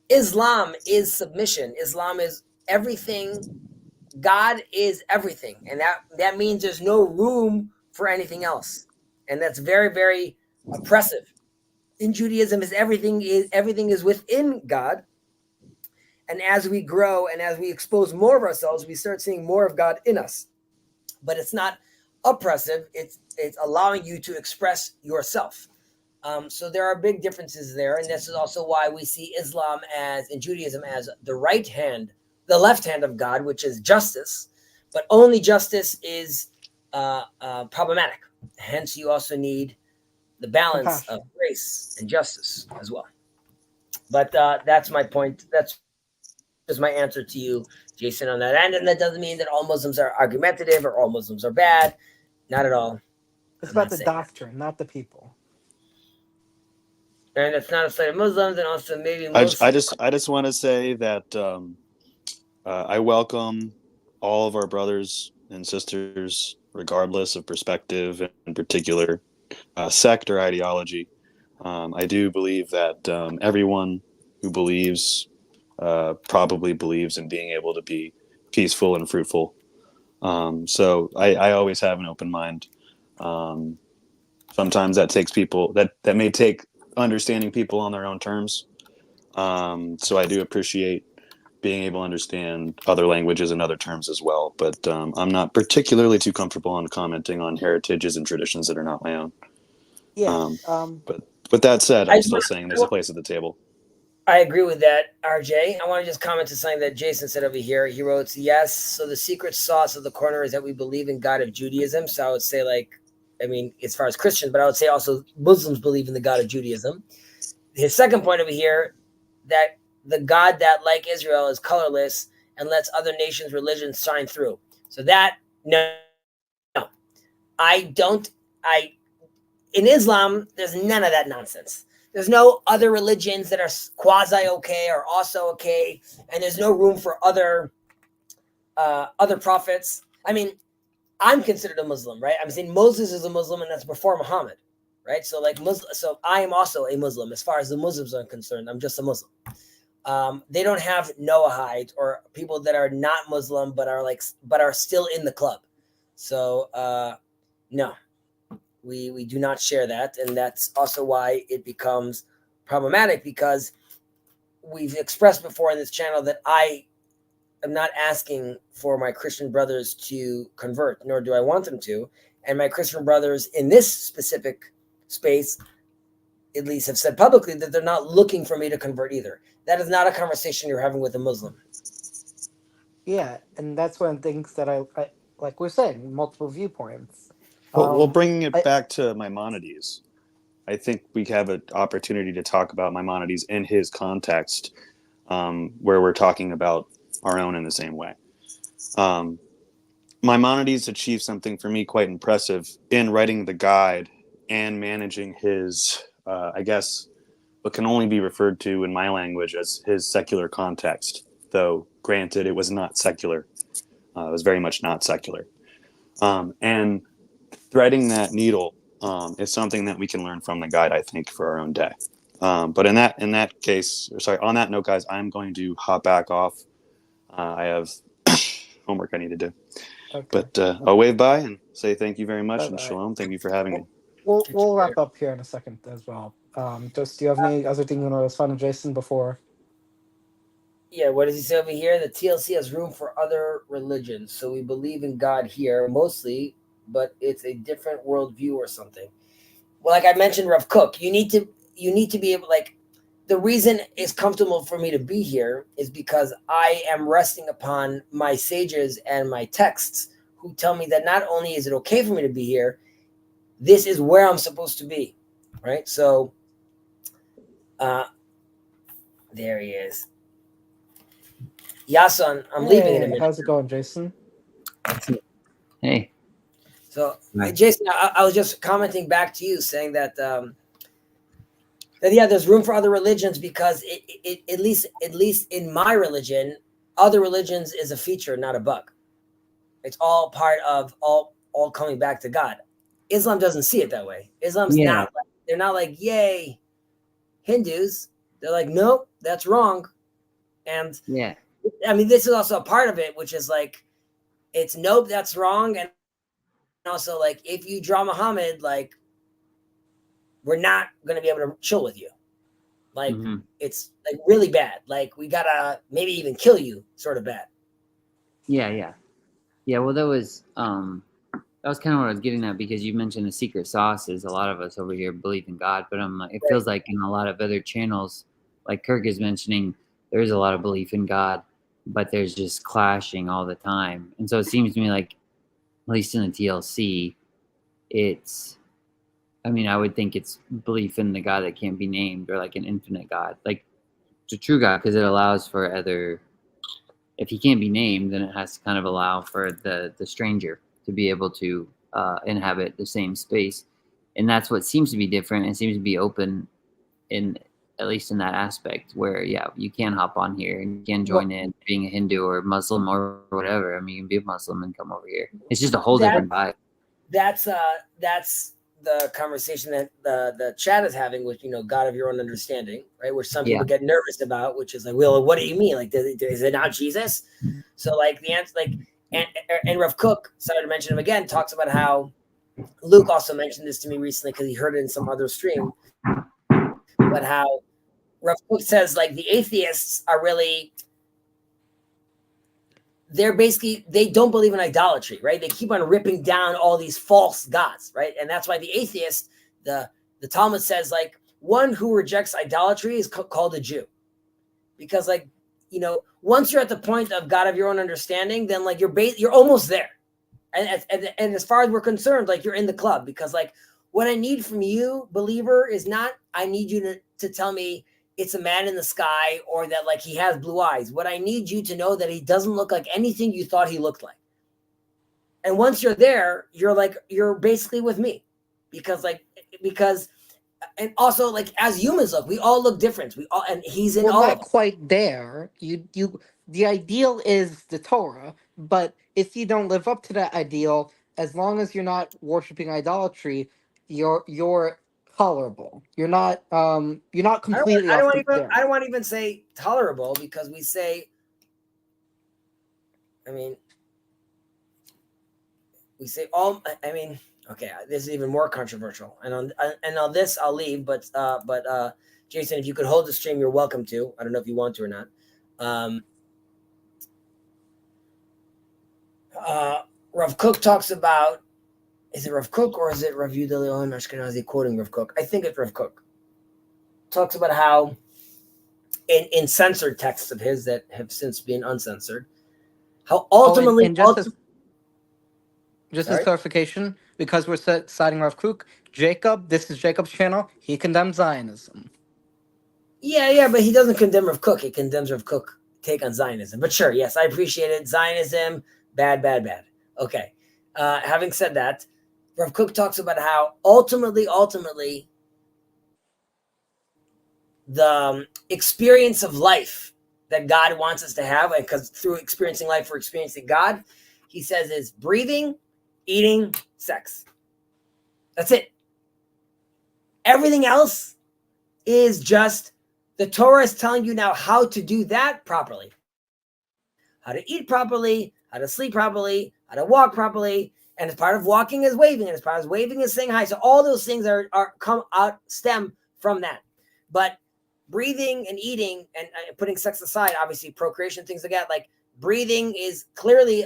Islam is submission. Islam is everything. God is everything, and that means there's no room for anything else, and that's very, very oppressive. In Judaism, everything is within God, and as we grow and as we expose more of ourselves, we start seeing more of God in us. But it's not oppressive; it's allowing you to express yourself. So there are big differences there, and this is also why we see Islam in Judaism as the left hand of God, which is justice, but only justice is problematic. Hence, you also need the balance of grace and justice as well. But that's my point. That's just my answer to you, Jason, on that end. And that doesn't mean that all Muslims are argumentative or all Muslims are bad. Not at all. It's about the doctrine, not the people. And it's not a side of Muslims, and also maybe I just want to say that I welcome all of our brothers and sisters, regardless of perspective, in particular sect or ideology. I do believe that everyone who believes probably believes in being able to be peaceful and fruitful. So I always have an open mind. Sometimes that takes people that may take understanding people on their own terms. So I do appreciate being able to understand other languages and other terms as well. But I'm not particularly too comfortable on commenting on heritages and traditions that are not my own. Yeah. But with that said, I'm still saying there's a place at the table. I agree with that, RJ. I want to just comment to something that Jason said over here. He wrote, yes, so the secret sauce of the corner is that we believe in God of Judaism. So I would say, like, I mean, as far as Christians, but I would say also Muslims believe in the God of Judaism. His second point over here, that the God that, like Israel, is colorless and lets other nations' religions shine through. So that, no. I don't, in Islam, there's none of that nonsense. There's no other religions that are quasi okay or also okay, and there's no room for other prophets. I mean, I'm considered a Muslim, right? I'm saying Moses is a Muslim, and that's before Muhammad, right? So like Muslim, so I am also a Muslim as far as the Muslims are concerned. I'm just a Muslim. They don't have Noahide or people that are not Muslim but are still in the club. So no. We do not share that, and that's also why it becomes problematic, because we've expressed before in this channel that I am not asking for my Christian brothers to convert, nor do I want them to. And my Christian brothers in this specific space, at least, have said publicly that they're not looking for me to convert either. That is not a conversation you're having with a Muslim. Yeah, and that's one of the things that I like we're saying, multiple viewpoints. Well, bringing it I- back to Maimonides, I think we have an opportunity to talk about Maimonides in his context, where we're talking about our own in the same way. Maimonides achieved something for me quite impressive in writing the guide and managing his, I guess, what can only be referred to in my language as his secular context, though granted it was not secular. It was very much not secular. And threading that needle is something that we can learn from the guide, I think, for our own day. But in that case, on that note, guys, I'm going to hop back off. I have homework I need to do. okay. But I'll wave bye and say thank you very much. Bye-bye. And shalom. Thank you for having me. We'll wrap up here in a second as well. Just do you have any other thing you want to respond to Jason before? Yeah, what does he say over here? The TLC has room for other religions, so we believe in God here mostly, but it's a different worldview or something. Well, like I mentioned, Rav Kook, you need to be able, like, the reason it's comfortable for me to be here is because I am resting upon my sages and my texts who tell me that not only is it okay for me to be here, this is where I'm supposed to be, right? So, there he is. Yason, I'm leaving in a minute. How's it going, Jason? Hey. So, Right. Jason, I was just commenting back to you saying that yeah, there's room for other religions because it at least in my religion, other religions is a feature, not a bug. It's all part of all coming back to God. Islam doesn't see it that way. Islam's not. They're not like, yay, Hindus. They're like, nope, that's wrong. And Yeah. I mean, this is also a part of it, which is like, it's nope, that's wrong, and also like, if you draw Muhammad, like, we're not going to be able to chill with you. Like, it's like really bad. Like, we gotta maybe even kill you, sort of bad. Yeah. Well, that was kind of what I was getting at, because you mentioned the secret sauce is a lot of us over here believe in God, but it feels like in a lot of other channels, like Kirk is mentioning, there is a lot of belief in God, but there's just clashing all the time. And so it seems to me like, at least in the TLC, I would think it's belief in the God that can't be named, or like an infinite God, like the true God, because it allows for if he can't be named, then it has to kind of allow for the stranger to be able to inhabit the same space. And that's what seems to be different. It seems to be open at least in that aspect where, you can hop on here and you can join in being a Hindu or Muslim or whatever. I mean, you can be a Muslim and come over here. It's just a whole different vibe. That's the conversation that the chat is having with, God of your own understanding, right? Which some people get nervous about, which is like, well, what do you mean? Like, is it not Jesus? So like the answer, like, and Rav Kook, sorry to mention him again, talks about how Luke also mentioned this to me recently because he heard it in some other stream, but how Rav Kook says like the atheists are really, they don't believe in idolatry, right? They keep on ripping down all these false gods, right? And that's why the atheist, the Talmud says, like, one who rejects idolatry is called a Jew, because like, once you're at the point of God of your own understanding, then like you're almost there. And as far as we're concerned, like you're in the club, because like what I need from you, believer, is not, I need you to tell me it's a man in the sky or that like he has blue eyes. What I need you to know that he doesn't look like anything you thought he looked like. And once you're there, you're basically with me, because and also like as humans look, we all look different. And he's in Well, all of not us. quite there. The ideal is the Torah, but if you don't live up to that ideal, as long as you're not worshiping idolatry, you're tolerable. You're not completely off the there. I don't want to even say tolerable, because we say, okay, this is even more controversial. And on this I'll leave, but Jason, if you could hold the stream, you're welcome to. I don't know if you want to or not. Rav Kook talks about, is it Rav Kook or is it Rav Yehuda Leon Ashkenazi quoting Rav Kook? I think it's Rav Kook. Talks about how in censored texts of his that have since been uncensored, how ultimately... and just as clarification, because we're citing Rav Kook, this is Jacob's channel, he condemns Zionism. Yeah, but he doesn't condemn Rav Kook. He condemns Rav Kook take on Zionism. But sure, yes, I appreciate it. Zionism, bad. Okay. Having said that, Rav Kook talks about how ultimately, the experience of life that God wants us to have, because through experiencing life, we're experiencing God, he says is breathing, eating, sex. That's it. Everything else is just the Torah is telling you now how to do that properly. How to eat properly, how to sleep properly, how to walk properly. And as part of walking is waving, and as part of waving is saying hi. So all those things stem from that. But breathing and eating and putting sex aside, obviously procreation, things like that, like breathing is clearly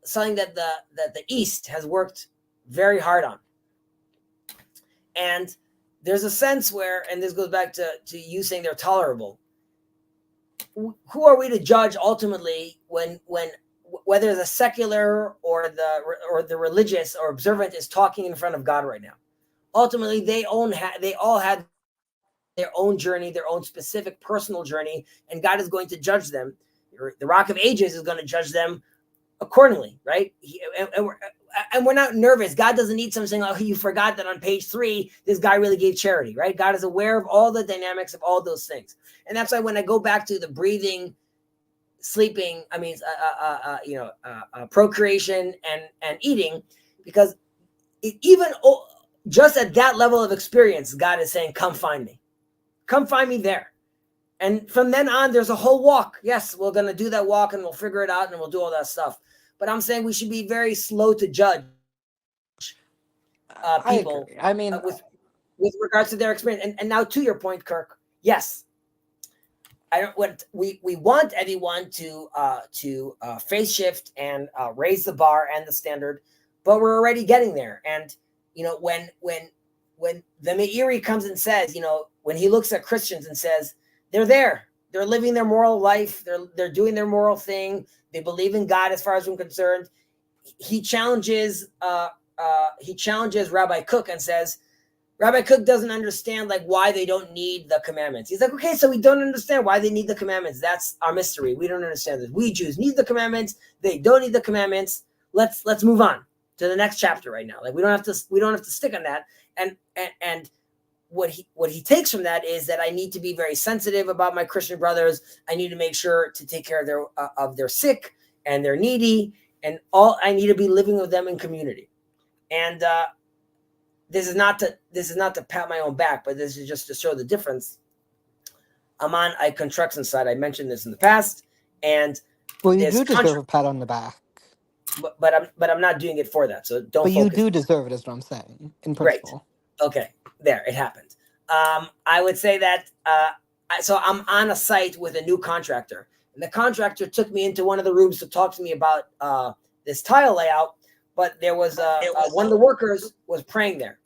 something that the East has worked very hard on. And there's a sense where, and this goes back to you saying they're tolerable. Who are we to judge ultimately when whether the secular or the religious or observant is talking in front of God right now? Ultimately, they all had their own journey, their own specific personal journey, and God is going to judge them. The Rock of Ages is going to judge them accordingly, right? And we're not nervous. God doesn't need something like, oh, you forgot that on page 3, this guy really gave charity, right? God is aware of all the dynamics of all those things. And that's why when I go back to the breathing, sleeping, procreation and eating, because even just at that level of experience, God is saying, come find me. Come find me there. And from then on, there's a whole walk. Yes, we're going to do that walk and we'll figure it out and we'll do all that stuff. But I'm saying we should be very slow to judge people with regards to their experience. And now to your point, Kirk, yes, we want everyone to phase shift and raise the bar and the standard, but we're already getting there. And when the Meiri comes and says, when he looks at Christians and says, they're living their moral life, they're doing their moral thing, they believe in God as far as I'm concerned. He challenges Rabbi Kook and says, Rabbi Kook doesn't understand like why they don't need the commandments. He's like, okay, so we don't understand why they need the commandments. That's our mystery. We don't understand this. We Jews need the commandments. They don't need the commandments. Let's move on to the next chapter right now. Like we don't have to stick on that. And what he takes from that is that I need to be very sensitive about my Christian brothers. I need to make sure to take care of their sick and their needy, and all. I need to be living with them in community. And this is not to pat my own back, but this is just to show the difference. I'm on iconstruction side. I mentioned this in the past, and well, you do deserve a pat on the back. But I'm not doing it for that. So don't. But you do deserve it, is what I'm saying. In principle. Great. Okay. There, it happened. I would say that. So I'm on a site with a new contractor, and the contractor took me into one of the rooms to talk to me about this tile layout. But there was one of the workers was praying there.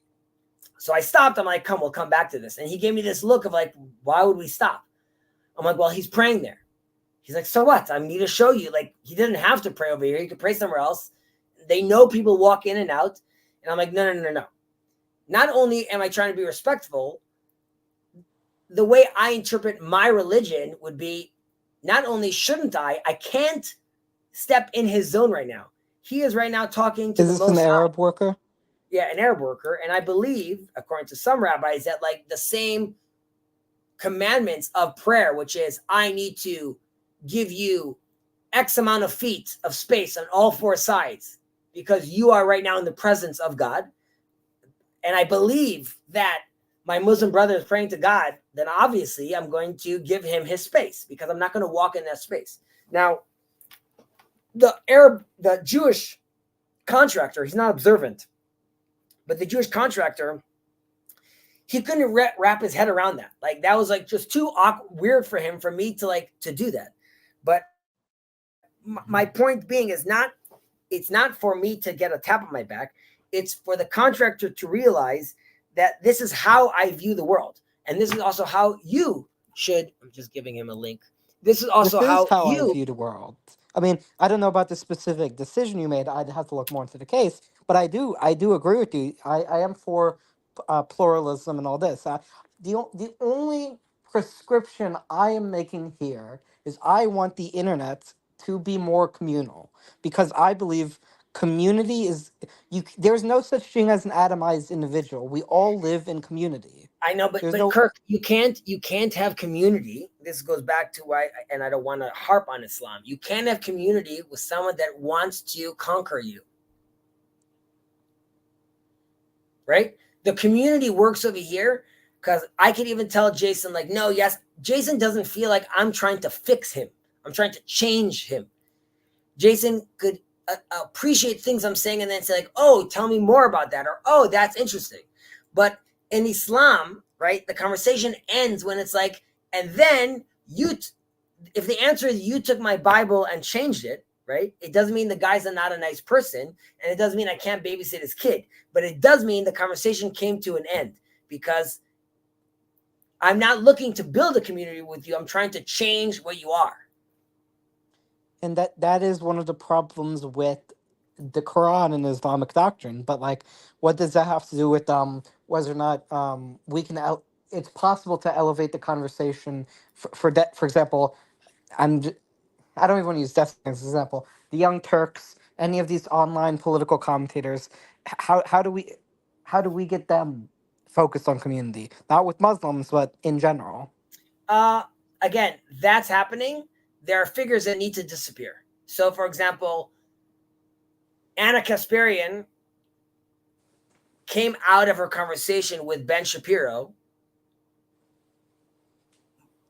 So I stopped. I'm like, we'll come back to this. And he gave me this look of like, why would we stop? I'm like, well, he's praying there. He's like, so what? I need to show you. Like, he didn't have to pray over here. He could pray somewhere else. They know people walk in and out. And I'm like, no. Not only am I trying to be respectful, the way I interpret my religion would be, not only shouldn't I can't step in his zone right now. He is right now talking to Is this an Arab worker? Yeah, an Arab worker. And I believe, according to some rabbis, that like the same commandments of prayer, which is I need to give you X amount of feet of space on all four sides because you are right now in the presence of God. And I believe that my Muslim brother is praying to God, then obviously I'm going to give him his space because I'm not going to walk in that space. Now, the Jewish contractor, he's not observant, but the Jewish contractor, he couldn't wrap his head around that. Like that was like just too weird for him, for me to do that. But my point being is it's not for me to get a tap on my back. It's for the contractor to realize that this is how I view the world. And this is also how you should, I'm just giving him a link. This is also how I view the world. I mean, I don't know about the specific decision you made. I'd have to look more into the case, but I do agree with you. I am for pluralism and all this. The only prescription I am making here is I want the internet to be more communal because I believe community is there's no such thing as an atomized individual. We all live in community. I know, but Kirk, you can't have community. This goes back to why, and I don't want to harp on Islam. You can't have community with someone that wants to conquer you. Right? The community works over here because I could even tell Jason, like, no, yes, Jason doesn't feel like I'm trying to fix him. I'm trying to change him. Jason could appreciate things I'm saying and then say like, oh, tell me more about that. Or, oh, that's interesting. But in Islam, right, the conversation ends when it's like, and then if the answer is you took my Bible and changed it, right? It doesn't mean the guy's not a nice person. And it doesn't mean I can't babysit his kid. But it does mean the conversation came to an end because I'm not looking to build a community with you. I'm trying to change what you are. And that is one of the problems with the Quran and Islamic doctrine. But like, what does that have to do with whether or not we can it's possible to elevate the conversation for example, I don't even want to use death as an example. The Young Turks, any of these online political commentators, how do we get them focused on community? Not with Muslims, but in general. Again, that's happening. There are figures that need to disappear. So, for example, Anna Kasparian came out of her conversation with Ben Shapiro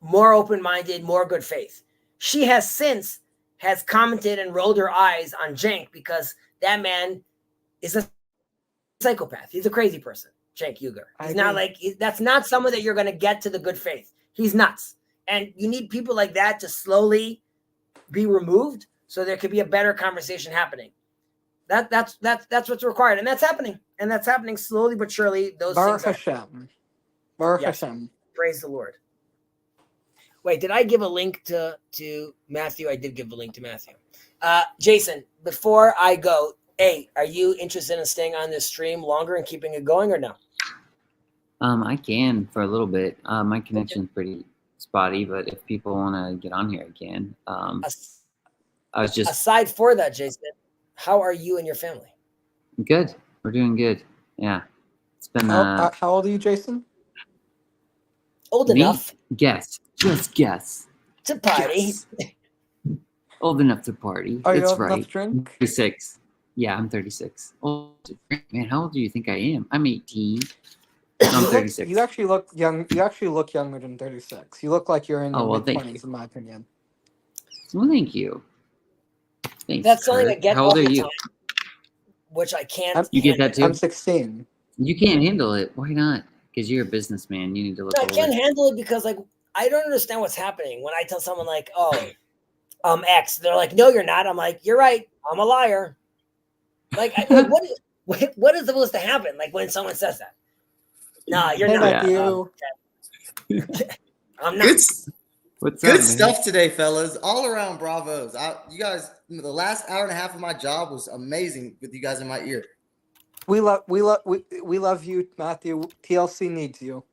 more open-minded, more good faith. She has since commented and rolled her eyes on Cenk because that man is a psychopath. He's a crazy person, Cenk Uygur. He's not like, that's not someone that you're going to get to the good faith. He's nuts. And you need people like that to slowly be removed so there could be a better conversation happening. That's what's required. And that's happening. And that's happening slowly but surely. Those Baruch things Hashem. Baruch yes. Hashem. Praise the Lord. Wait, did I give a link to Matthew? I did give a link to Matthew. Jason, before I go, are you interested in staying on this stream longer and keeping it going or no? I can for a little bit. My connection's pretty spotty, but if people want to get on here, I can. I was just aside for that, Jason, how are you and your family? Good. We're doing good. Yeah, it's been. How old are you, Jason? Old enough. Guess. Just guess. To party. Guess. Old enough to party. Are you That's old right. enough to drink? 36. Yeah, I'm 36. Old to drink. Man, how old do you think I am? I'm 18. I'm 36. You actually look young. You actually look younger than 36. You look like you're in your mid-20s, in my opinion. Well, thank you. Thanks, that's something I get. How old are you? Time, which I can't. You get that too? I'm 16. You can't handle it. Why not? Because you're a businessman. You need to look. No, I can't handle it because like I don't understand what's happening when I tell someone like, "Oh, X," they're like, "No, you're not." I'm like, "You're right. I'm a liar." Like, what is supposed to happen? Like when someone says that? No, you're not. You. I'm not. What's Good up, man? stuff today, fellas. All around bravos. You guys, the last hour and a half of my job was amazing with you guys in my ear. We love you, Matthew. TLC needs you.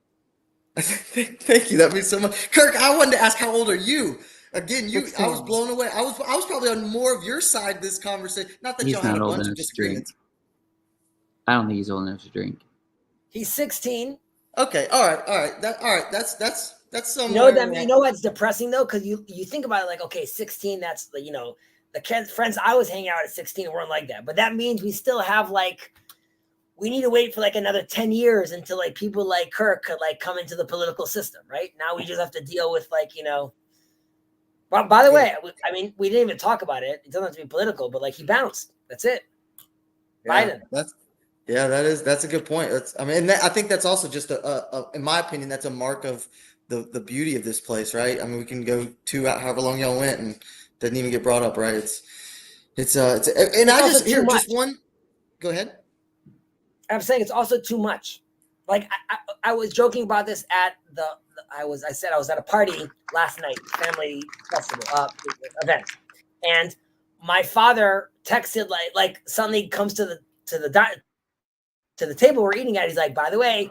Thank you. That means so much. Kirk, I wanted to ask, how old are you? Again, I was 16. blown away. I was probably on more of your side of this conversation. Not that He's y'all had not a old bunch of enough to drink. disagreements. I don't think he's old enough to drink. He's 16. Okay, all right. That's You know somewhere. that. You know what's depressing though, because you think about it like, okay, 16. That's the the friends I was hanging out at 16 weren't like that, but that means we still have we need to wait for another 10 years until people like Kirk could come into the political system, right? Now we just have to deal with Well, by the way, I mean we didn't even talk about it. It doesn't have to be political, but he bounced. That's it. Yeah, Biden. that's a good point. I think that's also just in my opinion, that's a mark of the beauty of this place, right? I mean, we can go however long y'all went and didn't even get brought up, right? It's just one. Go ahead. I'm saying it's also too much. I was joking about this at I said I was at a party last night, family festival event, and my father texted suddenly comes to the table we're eating at. He's like, by the way,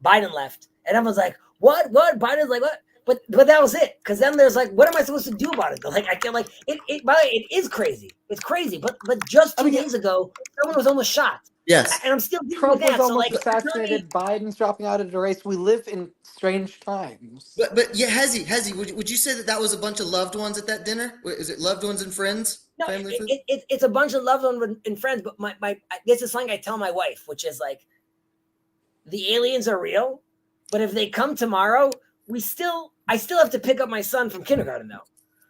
Biden left, and everyone's like, what? Biden's like what? But that was it. Because then there's what am I supposed to do about it? I can't it. By the way, it is crazy. It's crazy. But just 2 days ago, someone was almost shot. Yes. And I'm still dealing Trump with that. was almost assassinated. Biden's dropping out of the race. We live in strange times. But yeah, Hezi, would you say that was a bunch of loved ones at that dinner? Is it loved ones and friends? No, Family friends? it's a bunch of loved ones and friends. But this is something I tell my wife, which is the aliens are real, but if they come tomorrow, I still have to pick up my son from kindergarten though.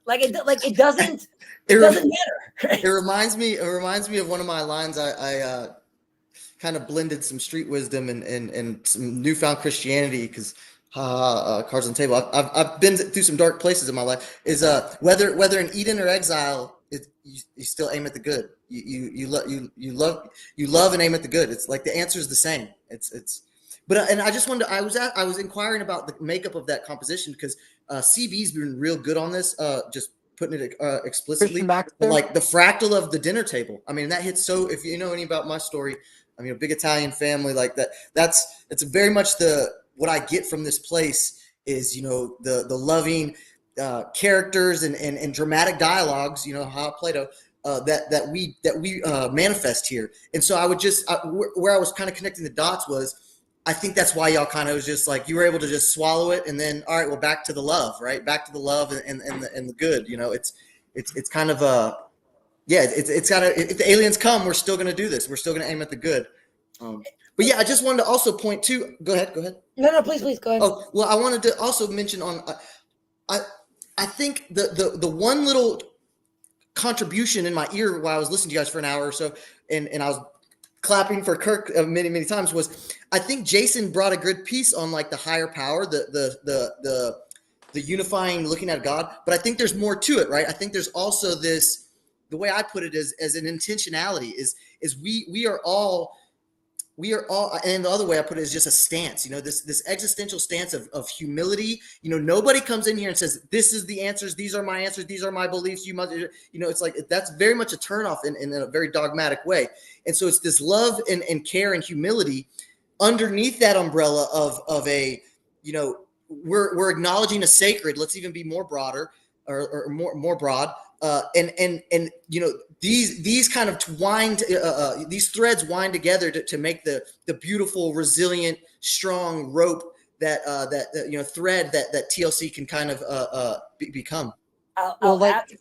It doesn't matter. It reminds me of one of my lines. I kind of blended some street wisdom and some newfound Christianity because cards on the table. I've been through some dark places in my life. Is whether in Eden or exile, you still aim at the good. You love and aim at the good. It's the answer is the same. And I just wanted to, I was inquiring about the makeup of that composition because CB's been real good on this, just putting it explicitly. But the fractal of the dinner table. I mean, that hits so, if you know any about my story, I mean, a big Italian family like that. It's very much what I get from this place is, the loving characters and dramatic dialogues, how Plato, that we manifest here. And so I would just, where I was kind of connecting the dots was, I think that's why y'all kind of was just you were able to just swallow it and then, all right, well, back to the love, right? Back to the love and the good, it's kind of it's got to, if the aliens come, we're still going to do this. We're still going to aim at the good. But yeah, I just wanted to also point to, go ahead. No, please go ahead. Oh, well, I wanted to also mention I think the one little contribution in my ear while I was listening to you guys for an hour or so, and I was clapping for Kirk many times, was I think Jason brought a good piece on the higher power, the unifying, looking at God. But I think there's more to it, right? I think there's also this, the way I put it is as an intentionality is we are all, and the other way I put it is just a stance, this existential stance of humility. Nobody comes in here and says, this is the answers. These are my answers. These are my beliefs. You must, it's that's very much a turnoff in a very dogmatic way. And so it's this love and care and humility underneath that umbrella of a, we're acknowledging a sacred, let's even be more broader or more broad. And these kind of wind, these threads wind together to make the beautiful, resilient, strong rope that thread that TLC can kind of become. I'll add to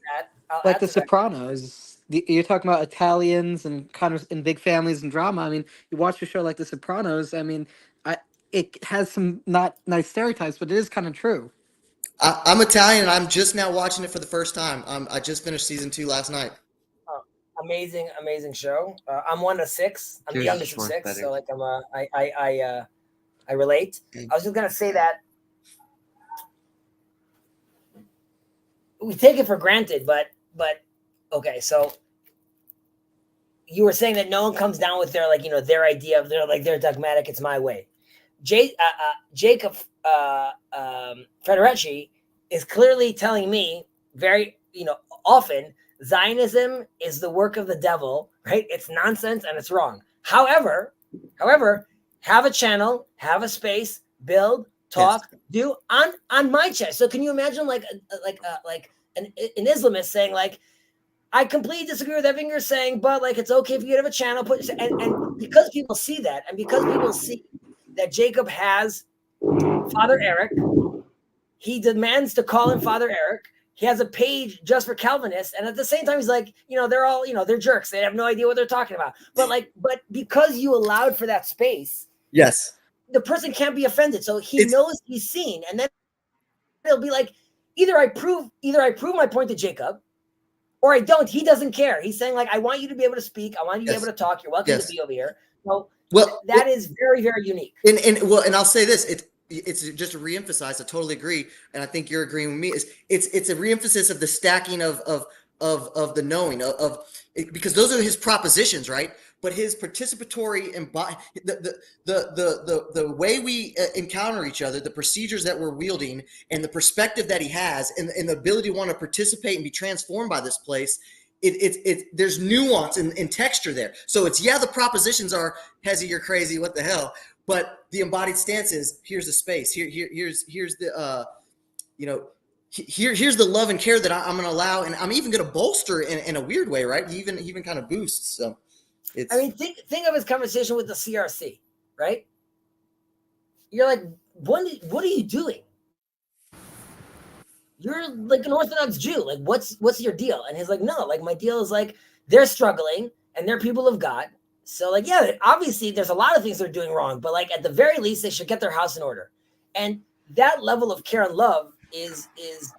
that. The Sopranos. You're talking about Italians and kind of in big families and drama. I mean, you watch a show like The Sopranos. I mean, it has some not nice stereotypes, but it is kind of true. I'm Italian, and I'm just now watching it for the first time. I just finished season 2 last night. Amazing show. I'm 1 of 6. I'm the youngest of 6, better. So I relate. I was just gonna say that we take it for granted, but okay. So you were saying that no one comes down with their their idea of their dogmatic. It's my way. Jacob Federici is clearly telling me very, often Zionism is the work of the devil, right? It's nonsense and it's wrong. However, have a channel, have a space, build, talk, do on my channel. So can you imagine like an Islamist saying like, I completely disagree with everything you're saying, but like it's okay if you have a channel. And because people see that, and because people see that Jacob has Father Eric, he demands to call him Father Eric. He has a page just for Calvinists, and at the same time, he's like, they're all, they're jerks. They have no idea what they're talking about. But because you allowed for that space, yes, the person can't be offended. So he knows he's seen, and then it'll be like, either I prove my point to Jacob, or I don't. He doesn't care. He's saying like, I want you to be able to speak. I want you to be able to talk. You're welcome to be over here. So that is very, very unique. And I'll say this, it's just to reemphasize, I totally agree, and I think you're agreeing with me, it's a reemphasis of the stacking of the knowing because those are his propositions, right? But his participatory and the way we encounter each other, the procedures that we're wielding, and the perspective that he has, and the ability to want to participate and be transformed by this place. There's nuance and texture there. So the propositions are, Hezi, you're crazy, what the hell? But the embodied stance is, here's the space. Here's the here's the love and care that I'm going to allow, and I'm even going to bolster in a weird way, right? He even kind of boosts. So it's. I mean, think of his conversation with the CRC, right? You're like, what are you doing? You're like an Orthodox Jew. Like, what's your deal? And he's like, no, like my deal is like they're struggling and they're people of God. So like, yeah, obviously there's a lot of things they're doing wrong, but like at the very least, they should get their house in order. And that level of care and love is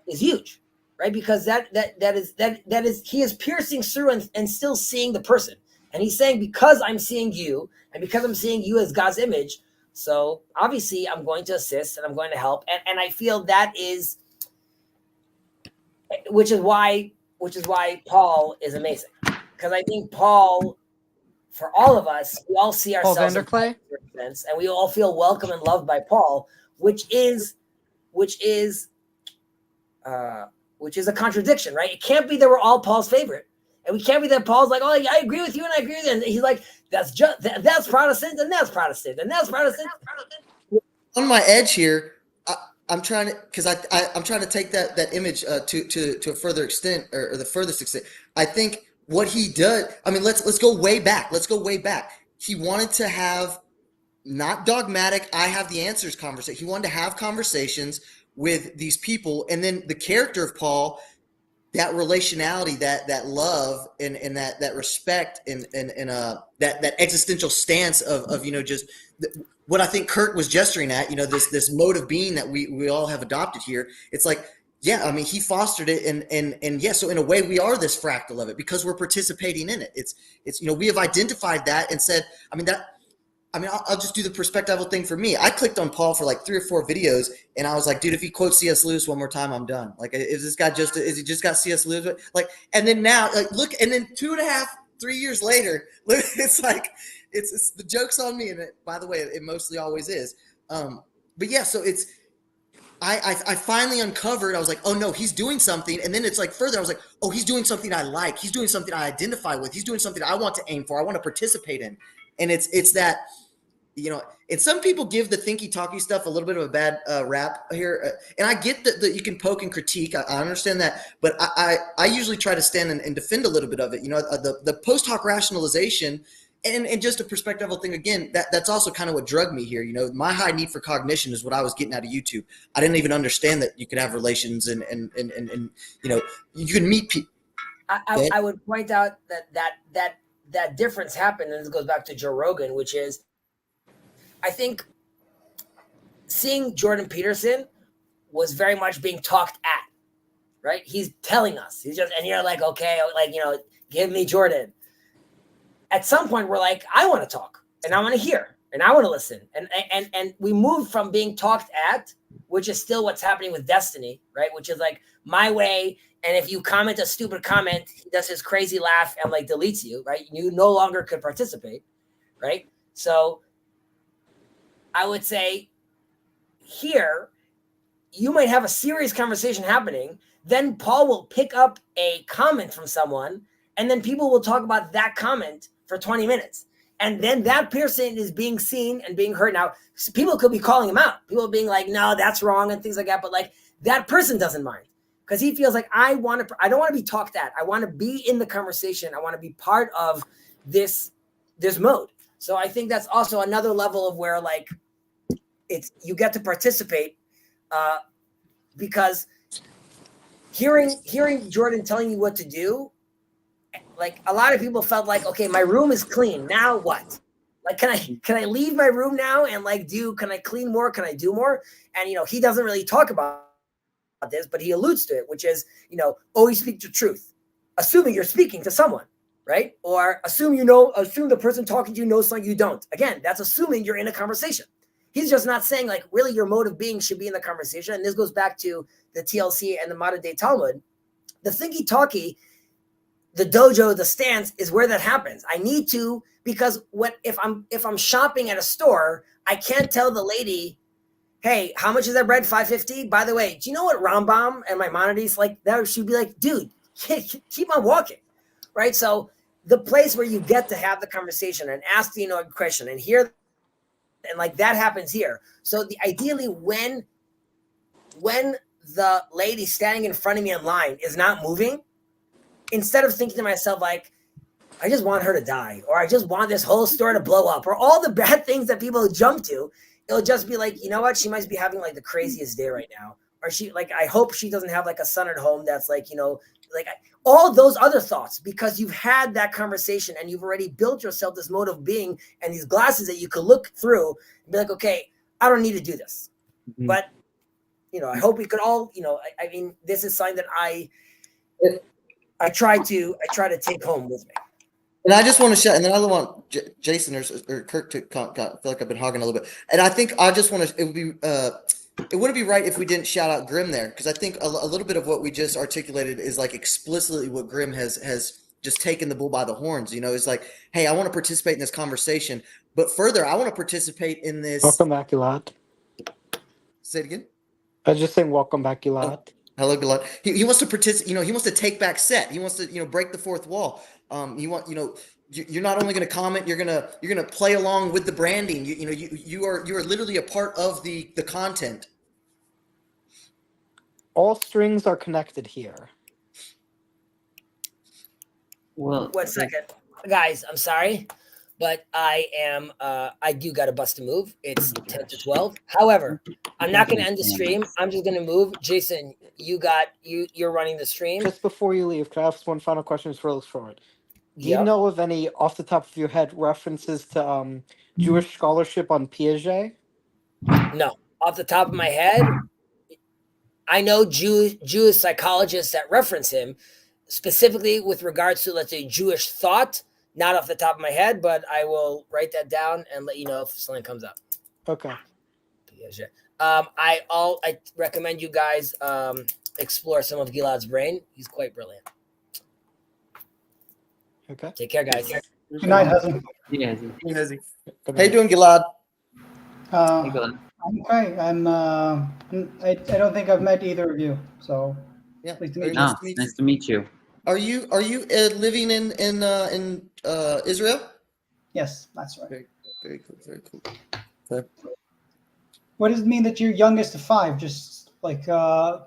huge, right? Because that is he is piercing through and still seeing the person. And he's saying, because I'm seeing you and because I'm seeing you as God's image, so obviously I'm going to assist and I'm going to help. And I feel that is, which is why Paul is amazing. Because I think Paul, for all of us, we all see ourselves in Paul, and we all feel welcome and loved by Paul, which is a contradiction, right? It can't be that we're all Paul's favorite, and we can't be that Paul's like, oh, I agree with you and I agree with you, and he's like, that's Protestant and that's Protestant and that's Protestant. On my edge here, I'm trying to, because I'm trying to take that image to a further extent, or the furthest extent. I think what he does, I mean, let's go way back. He wanted to have not dogmatic, I have the answers conversation. He wanted to have conversations with these people, and then the character of Paul, that relationality, that love, and that respect, and that existential stance of just what I think Kurt was gesturing at, this mode of being that we all have adopted here. It's like, yeah, I mean, he fostered it, and yeah, so in a way we are this fractal of it because we're participating in it. It's we have identified that and said, I'll just do the perspectival thing for me. I clicked on Paul for like 3 or 4 videos, and I was like, dude, if he quotes C.S. Lewis one more time, I'm done. Like, is this guy is he just got C.S. Lewis? Like, and then now, like, look, and then 2.5, 3 years later, it's like, it's the joke's on me. And by the way, it mostly always is. But yeah, so it's, I finally uncovered, I was like, oh no, he's doing something. And then it's like further, I was like, oh, he's doing something I like. He's doing something I identify with. He's doing something I want to aim for. I want to participate in. And it's that, and some people give the thinky talky stuff a little bit of a bad rap here. And I get that you can poke and critique. I understand that. But I usually try to stand and defend a little bit of it. The post hoc rationalization and just a perspectival thing, again, that's also kind of what drugged me here. My high need for cognition is what I was getting out of YouTube. I didn't even understand that you could have relations and you can meet people. I would point out that difference happened, and this goes back to Joe Rogan, which is, I think seeing Jordan Peterson was very much being talked at, right? He's telling us, and you're like, okay, like, give me Jordan. At some point we're like, I want to talk and I want to hear and I want to listen. And we moved from being talked at, which is still what's happening with Destiny, right? Which is like my way. And if you comment a stupid comment, he does his crazy laugh and like deletes you, right? You no longer could participate, right? So I would say here, you might have a serious conversation happening. Then Paul will pick up a comment from someone, and then people will talk about that comment for 20 minutes. And then that person is being seen and being heard. Now, people could be calling him out. People being like, no, that's wrong and things like that. But like that person doesn't mind because he feels like I don't want to be talked at. I want to be in the conversation. I want to be part of this mode. So I think that's also another level of where like you get to participate because hearing Jordan telling you what to do, like a lot of people felt like, okay, my room is clean. Now what? Like, can I leave my room now and like can I clean more? Can I do more? And, he doesn't really talk about this, but he alludes to it, which is, always speak the truth, assuming you're speaking to someone, right? Or assume the person talking to you knows something you don't. Again, that's assuming you're in a conversation. He's just not saying like really your mode of being should be in the conversation. And this goes back to the TLC and the modern day Talmud. The thinky-talky, the dojo, the stance is where that happens. I need to, because if I'm shopping at a store, I can't tell the lady, hey, how much is that bread? $5.50. By the way, do you know what Rambam and Maimonides like? That she'd be like, dude, keep on walking, right? So the place where you get to have the conversation and ask the question and hear, and like that happens here. So ideally, when the lady standing in front of me in line is not moving, instead of thinking to myself like, I just want her to die, or I just want this whole store to blow up, or all the bad things that people jump to, it'll just be like, you know what? She might be having like the craziest day right now. Or I hope she doesn't have like a son at home that's like, all those other thoughts, because you've had that conversation and you've already built yourself this mode of being and these glasses that you could look through and be like, okay, I don't need to do this. Mm-hmm. But, I hope we could all, I mean, this is something that I try to take home with me. And I just want to shout, and then I want Jason or Kirk to I feel like I've been hogging a little bit. And I think I just want to, it wouldn't be right if we didn't shout out Grimm there, because I think a little bit of what we just articulated is like explicitly what Grimm has just taken the bull by the horns. It's like, hey, I want to participate in this conversation, but further, I want to participate in this. Welcome back, Gilad. Say it again. I was just saying, welcome back, Gilad. Oh, hello, Gilad. He wants to participate. He wants to take back set. He wants to, break the fourth wall. You're not only going to comment, you're going to play along with the branding. You are literally a part of the content. All strings are connected here. Well, 1 second, guys. I'm sorry, but I do got to bust a move. It's 10 to 12. However, I'm not going to end the stream. I'm just going to move. Jason, you're running the stream. Just before you leave, can I ask one final question? It's real short. Do Yep. you know of any, off the top of your head, references to Jewish scholarship on Piaget? No, off the top of my head, I know Jewish psychologists that reference him, specifically with regards to, let's say, Jewish thought. Not off the top of my head, but I will write that down and let you know if something comes up. Okay. I recommend you guys explore some of Gilad's brain. He's quite brilliant. Okay. Take care, guys. Good night, Hezzy. yeah. How you doing, Gilad? Hey, Glenn. I'm okay. I don't think I've met either of you, so Yeah. nice to meet you. No, nice to meet you. Are you living in Israel? Yes, that's right. Very cool. Very cool. Okay. What does it mean that you're youngest of five? Just like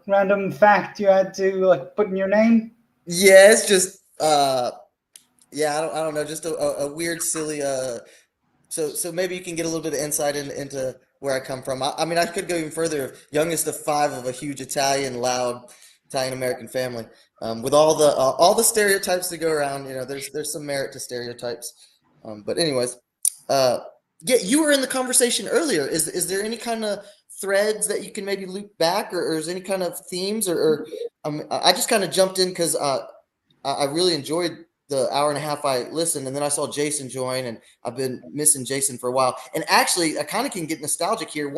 random fact you had to like put in your name? Yeah, it's just I don't know, just a weird, silly so maybe you can get a little bit of insight into where I come from. I mean, I could go even further. Youngest of five of a huge loud Italian American family. With all the stereotypes that go around, there's some merit to stereotypes. But anyways, you were in the conversation earlier. Is there any kind of threads that you can maybe loop back, or is any kind of themes, or I just kind of jumped in because I really enjoyed the hour and a half I listened, and then I saw Jason join, and I've been missing Jason for a while. And actually, I kind of can get nostalgic here.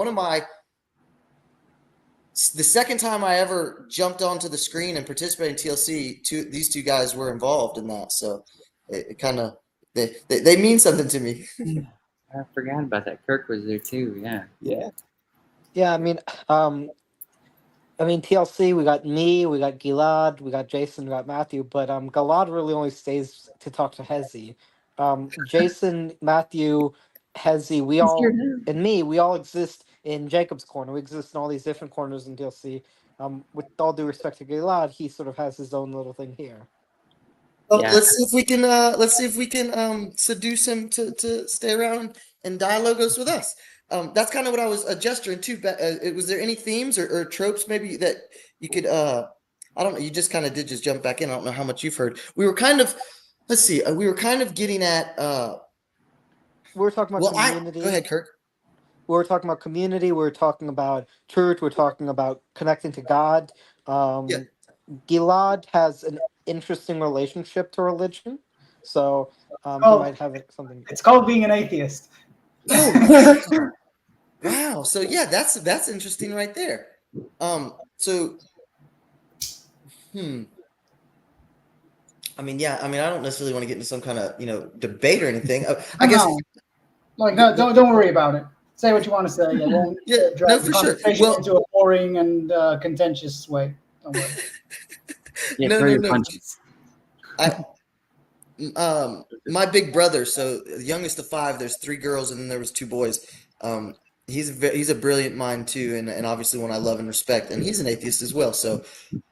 The second time I ever jumped onto the screen and participated in TLC, these two guys were involved in that. So it kind of, they mean something to me. I forgot about that. Kirk was there too. Yeah. Yeah, I mean, I mean, TLC, we got me, we got Gilad, we got Jason, we got Matthew, but Gilad really only stays to talk to Hezi. Jason, Matthew, Hezi, He's here now. and me, we all exist in Jacob's corner. We exist in all these different corners in TLC. With all due respect to Gilad, he sort of has his own little thing here. Yeah. Let's see if we can seduce him to stay around and dialogos with us. That's kind of what I was gesturing to. Was there any themes or tropes maybe that you could? I don't know. You just kind of did just jump back in. I don't know how much you've heard. We were kind of, let's see. We were kind of getting at. We were talking about community. Go ahead, Kirk. We were talking about community. We were talking about church. We are talking about connecting to God. Yeah. Gilad has an interesting relationship to religion, so he might have something. It's called being an atheist. Oh, wow. So yeah, that's interesting right there. So, I mean, I don't necessarily want to get into some kind of debate or anything. I guess. No, don't worry about it. Say what you want to say. I won't drag the conversation into a boring and contentious way. Don't worry. Yeah, no. punches. My big brother. So the youngest of 5. There's 3 girls, and then there was 2 boys. He's a brilliant mind too, and obviously one I love and respect. And he's an atheist as well. So,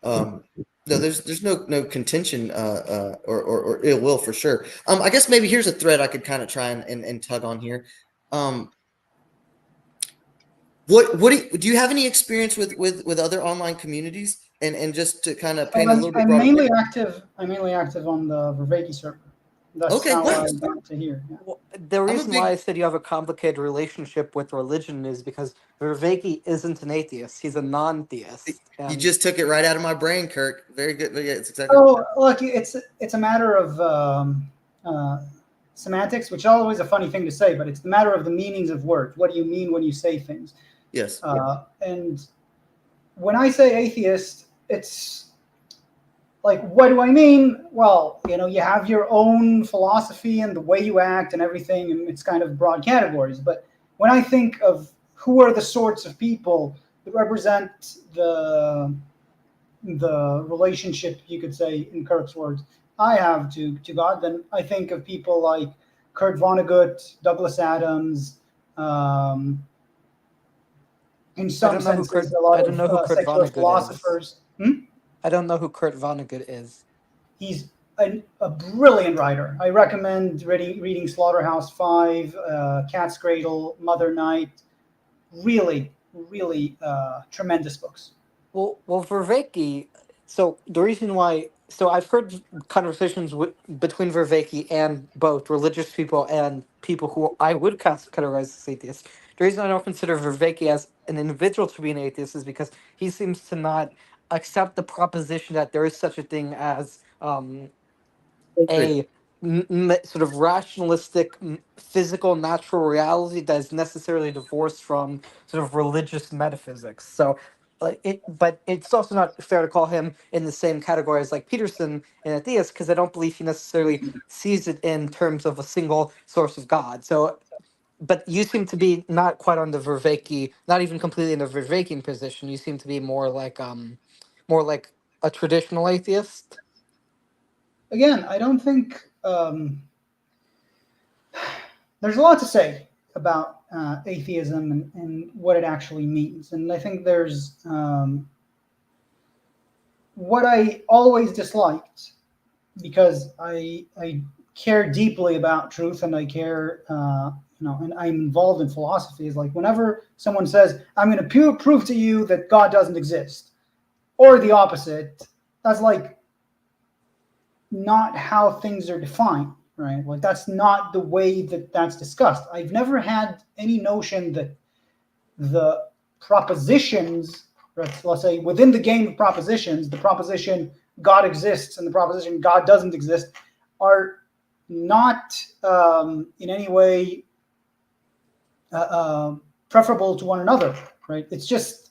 no, there's no contention or ill will for sure. I guess maybe here's a thread I could kind of try and tug on here. What do you have any experience with other online communities and just to kind of paint a little bit broader? I'm mainly active on the Verveki server. That's how I got to here. Yeah. Well, the reason why I said you have a complicated relationship with religion is because Verveki isn't an atheist; he's a non-theist. You just took it right out of my brain, Kirk. Very good. Yeah, it's exactly. Oh, look, it's a matter of semantics, which is always a funny thing to say, but it's the matter of the meanings of words. What do you mean when you say things? Yes. And when I say atheist, it's like, what do I mean? Well, you have your own philosophy and the way you act and everything, and it's kind of broad categories. But when I think of who are the sorts of people that represent the relationship, you could say, in Kirk's words, I have to God, then I think of people like Kurt Vonnegut, Douglas Adams, in some senses, a lot of secular philosophers. I don't know who Kurt Vonnegut is. He's a brilliant writer. I recommend reading Slaughterhouse-Five, Cat's Cradle, Mother Night. Really, really tremendous books. Well, Verveki. So the reason why. So I've heard conversations between Verveki and both religious people and people who I would categorize as atheists. The reason I don't consider Verveki as an individual to be an atheist is because he seems to not accept the proposition that there is such a thing as a sort of rationalistic, physical, natural reality that is necessarily divorced from sort of religious metaphysics. So, but it's also not fair to call him in the same category as like Peterson, an atheist, because I don't believe he necessarily sees it in terms of a single source of God. So, but you seem to be not quite on the Verveki, not even completely in the Vervekian position. You seem to be more like a traditional atheist. Again, I don't think there's a lot to say about atheism and what it actually means. And I think there's what I always disliked, because I care deeply about truth and I care, and I'm involved in philosophy, is like whenever someone says, I'm going to prove to you that God doesn't exist, or the opposite, that's like not how things are defined, right? Like that's not the way that's discussed. I've never had any notion that the propositions, let's say within the game of propositions, the proposition God exists and the proposition God doesn't exist are not in any way preferable to one another, right? It's just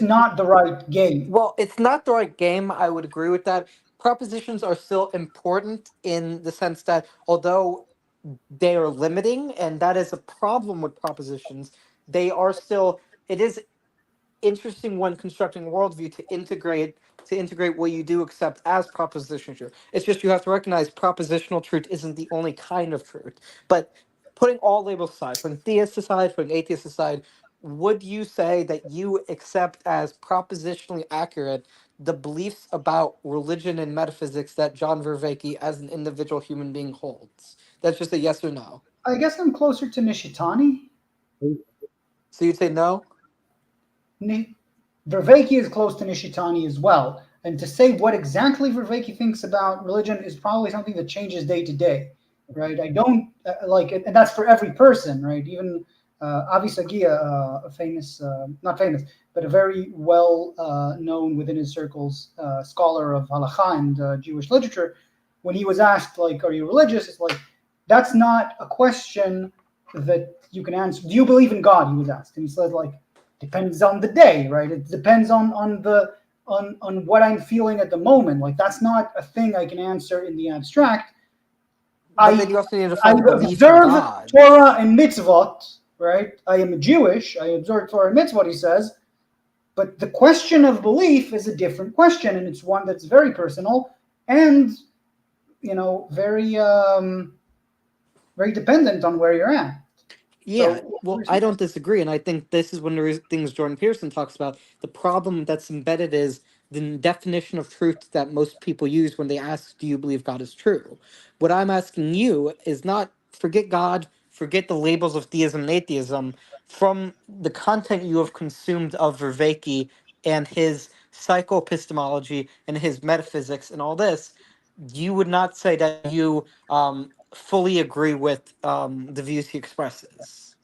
not the right game. Well, it's not the right game. I would agree with that. Propositions are still important in the sense that although they are limiting, and that is a problem with propositions, they are still, it is interesting when constructing a worldview to integrate what you do accept as propositional truth. It's just you have to recognize propositional truth isn't the only kind of truth. But putting all labels aside, putting theists aside, putting atheists aside, would you say that you accept as propositionally accurate the beliefs about religion and metaphysics that John Vervaeke as an individual human being holds? That's just a yes or no. I guess I'm closer to Nishitani. So you'd say no? Vervaeke is close to Nishitani as well. And to say what exactly Vervaeke thinks about religion is probably something that changes day to day, right? I don't like it, and that's for every person, right? Even Avi Sagia, a famous, not famous, but a very well known within his circles scholar of halacha and Jewish literature, when he was asked, like, are you religious? It's like, that's not a question that you can answer. Do you believe in God? He was asked. And he said, like, depends on the day, right? It depends on what I'm feeling at the moment. Like, that's not a thing I can answer in the abstract. But then you also need to I find belief in observe God. Torah and mitzvot, right? I am Jewish. I observe Torah and mitzvot, he says. But the question of belief is a different question, and it's one that's very personal and, very very dependent on where you're at. Yeah, So, well, I don't disagree, and I think this is one of the things Jordan Peterson talks about. The problem that's embedded is the definition of truth that most people use when they ask, "Do you believe God is true?" What I'm asking you is not forget God, forget the labels of theism and atheism. From the content you have consumed of Vervaeke and his psychoepistemology and his metaphysics and all this, you would not say that you fully agree with the views he expresses.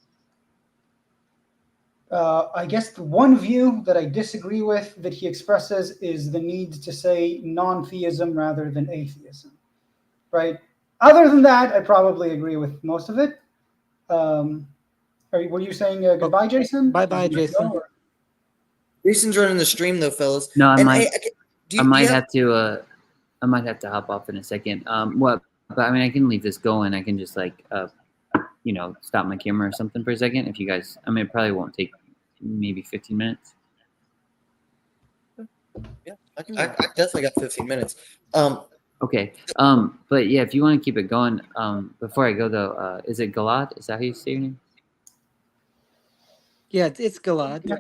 I guess the one view that I disagree with that he expresses is the need to say non-theism rather than atheism, right? Other than that, I probably agree with most of it. Were you saying goodbye, Jason? Bye-bye, Jason. Jason's running the stream though, fellas. No, I And might. hey, do I you might have- have to. I might have to hop off in a second. What? But I mean, I can leave this going. I can just like, stop my camera or something for a second. If you guys, I mean, it probably won't take maybe 15 minutes. Yeah, I definitely got 15 minutes. Okay. But yeah, if you want to keep it going, before I go though, is it Galad? Is that how you say your name? Yeah, it's Gilad. Yeah.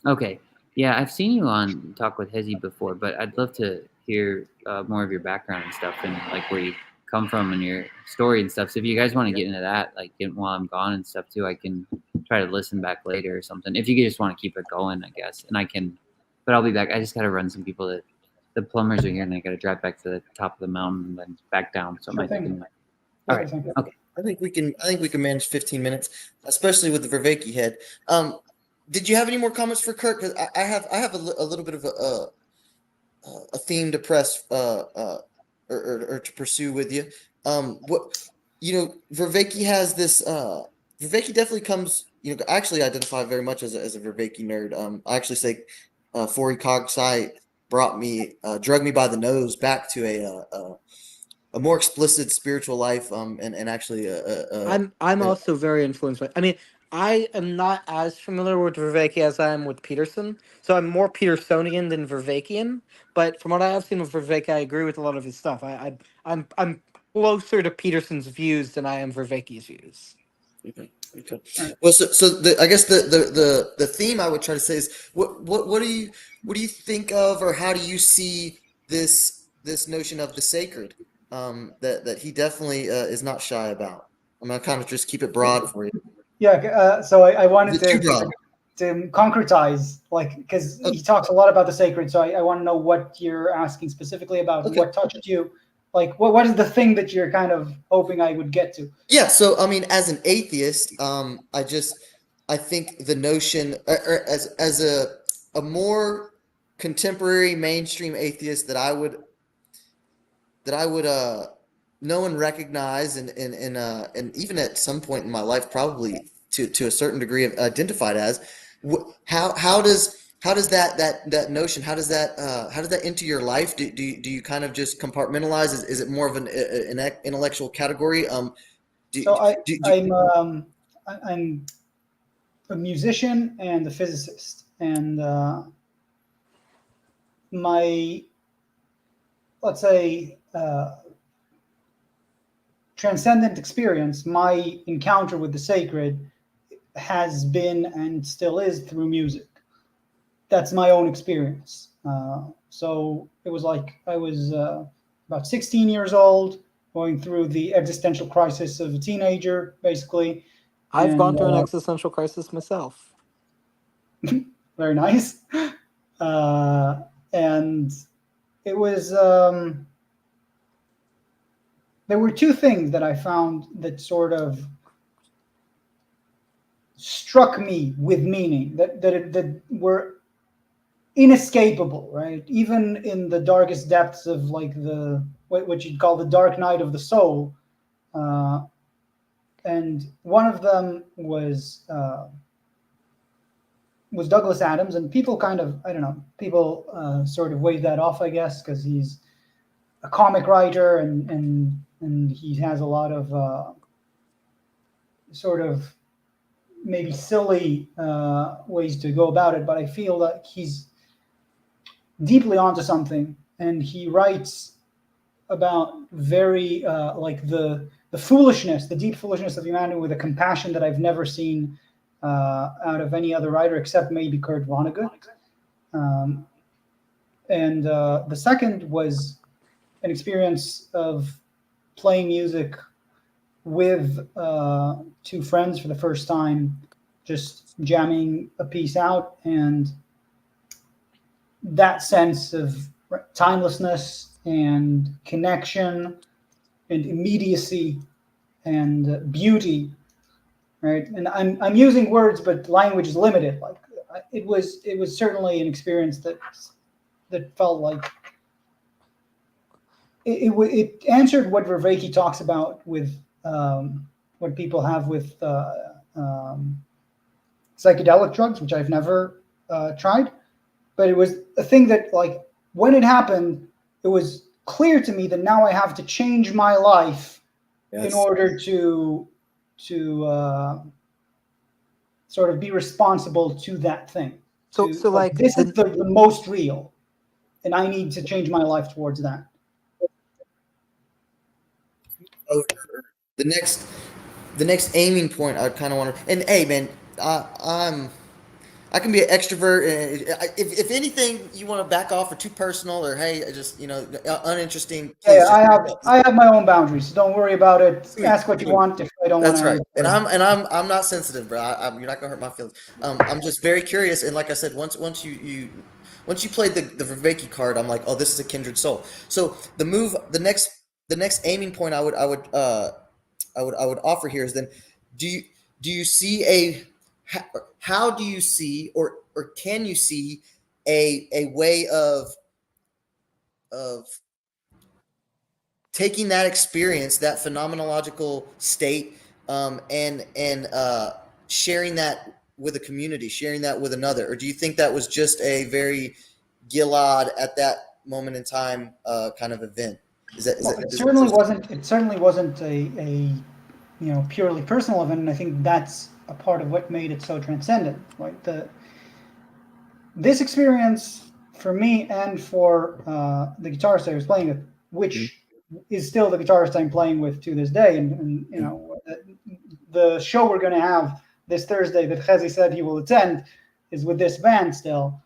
Okay. Yeah, I've seen you on Talk with Hezi before, but I'd love to hear more of your background and stuff, and like where you come from and your story and stuff. So if you guys want to get into that, like while I'm gone and stuff too, I can try to listen back later or something. If you just want to keep it going, I guess, and I can. But I'll be back. I just got to run some people that the plumbers are here, and I got to drive back to the top of the mountain and then back down. So it might take a minute. All right. Okay. I think we can manage 15 minutes, especially with the Vervaeke head. Did you have any more comments for Kirk? Because I have a little bit of a theme to press or to pursue with you. Vervaeke has this. Vervaeke definitely comes. I actually identify very much as a Vervaeke nerd. I actually say Fori Cogsci drug me by the nose back to a more explicit spiritual life. And actually I'm also very influenced by. I mean, I am not as familiar with Vervaeke as I am with Peterson, so I'm more Petersonian than Vervaekean. But from what I have seen of Vervaeke, I agree with a lot of his stuff. I'm closer to Peterson's views than I am Vervaeke's views. Okay. Well, I guess the theme I would try to say is what do you think of, or how do you see this notion of the sacred that he definitely is not shy about? I'm gonna kind of just keep it broad for you. Yeah, so I wanted Is it too broad? to concretize, because he talks a lot about the sacred. So I want to know what you're asking specifically about. Okay. What touched you? Like, what is the thing that you're kind of hoping I would get to? Yeah. So I mean, as an atheist, I think the notion, or as a more contemporary mainstream atheist that I would know and recognize, and even at some point in my life, probably to a certain degree identified as, how does that notion, how does that enter your life? Do you kind of just compartmentalize? Is it more of an intellectual category? I'm a musician and a physicist. and my, let's say, transcendent experience, my encounter with the sacred has been and still is through music. That's my own experience. So it was like I was about 16 years old, going through the existential crisis of a teenager, basically. I've And, gone through an existential crisis myself. very nice. And it was, there were two things that I found that sort of struck me with meaning, that were inescapable, right? Even in the darkest depths of like what you'd call the dark night of the soul. And one of them was Douglas Adams, and people kind of, I don't know, people sort of wave that off, I guess, because he's a comic writer and he has a lot of sort of maybe silly ways to go about it, but I feel that he's deeply onto something, and he writes about very like the foolishness, the deep foolishness of humanity with a compassion that I've never seen out of any other writer except maybe Kurt Vonnegut. And the second was an experience of playing music with two friends for the first time, just jamming a piece out, and that sense of timelessness and connection and immediacy and beauty, right? And I'm using words, but language is limited. Like it was certainly an experience that felt like it answered what Vervaeke talks about with what people have with psychedelic drugs, which I've never tried. But it was a thing that, like, when it happened, it was clear to me that now I have to change my life in order to sort of be responsible to that thing. So like this is the most real, and I need to change my life towards that. The next aiming point I kind of want to, and hey man, I can be an extrovert, and if anything you want to back off or too personal, or hey, just uninteresting. Yeah, I have my own boundaries. So don't worry about it. Sweet. Ask what you want. If I don't want to. That's right. I'm not sensitive, bro. You're not gonna hurt my feelings. I'm just very curious, and like I said, once you played the Vervaeke card, I'm like, oh, this is a kindred soul. So the next aiming point I would offer here is then, do you see how do you see or can you see a way of taking that experience, that phenomenological state, and sharing that with a community, sharing that with another? Or do you think that was just a very Gilad at that moment in time kind of event? It certainly wasn't a purely personal event, and I think that's a part of what made it so transcendent. Right, this experience for me and for the guitarist I was playing with, which is still the guitarist I'm playing with to this day, and the show we're going to have this Thursday that Chezi said he will attend is with this band still.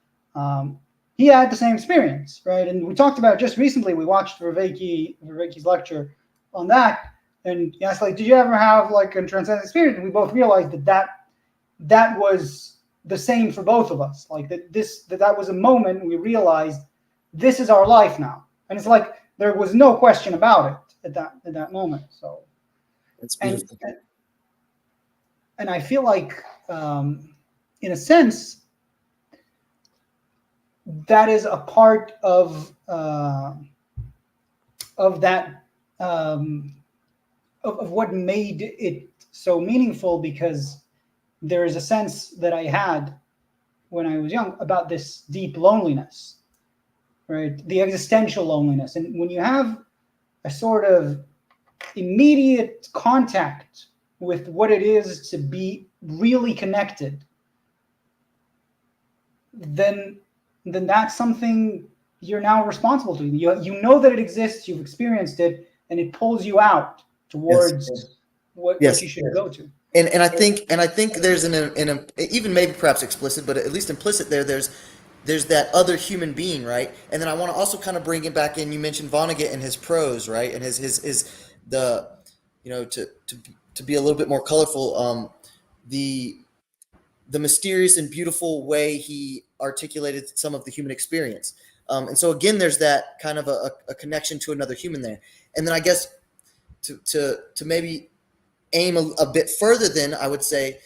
He had the same experience, right? And we talked about just recently, we watched Vervaeke's lecture on that, and he asked, like, did you ever have like a transcendent experience? And we both realized that was the same for both of us. Like that was a moment we realized this is our life now, and it's like there was no question about it at that moment. So, and I feel like, in a sense, that is a part of that of what made it so meaningful, because there is a sense that I had when I was young about this deep loneliness, right? The existential loneliness. And when you have a sort of immediate contact with what it is to be really connected, then that's something you're now responsible to. You know that it exists, you've experienced it, and it pulls you out towards what Yes. you should go to. And I think there's an even maybe perhaps explicit, but at least implicit there's that other human being, right? And then I want to also kind of bring it back in. You mentioned Vonnegut and his prose, right? And his the, you know, to be a little bit more colorful, the mysterious and beautiful way he articulated some of the human experience. And so again, there's that kind of a connection to another human there. And then I guess to maybe aim a bit further, then I would say,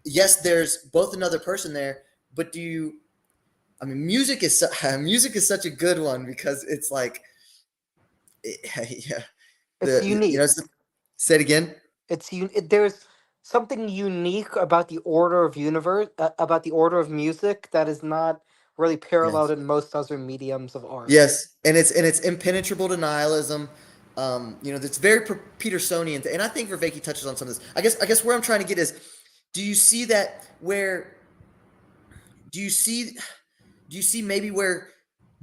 yes, there's both another person there, but music is such a good one, because it's like, yeah, It's unique. Say it again. There's something unique about the order of about the order of music that is not really paralleled in most other mediums of art. Yes, and it's impenetrable to nihilism. It's very Petersonian, and I think Vervaeke touches on some of this. I guess where I'm trying to get is, do you see maybe where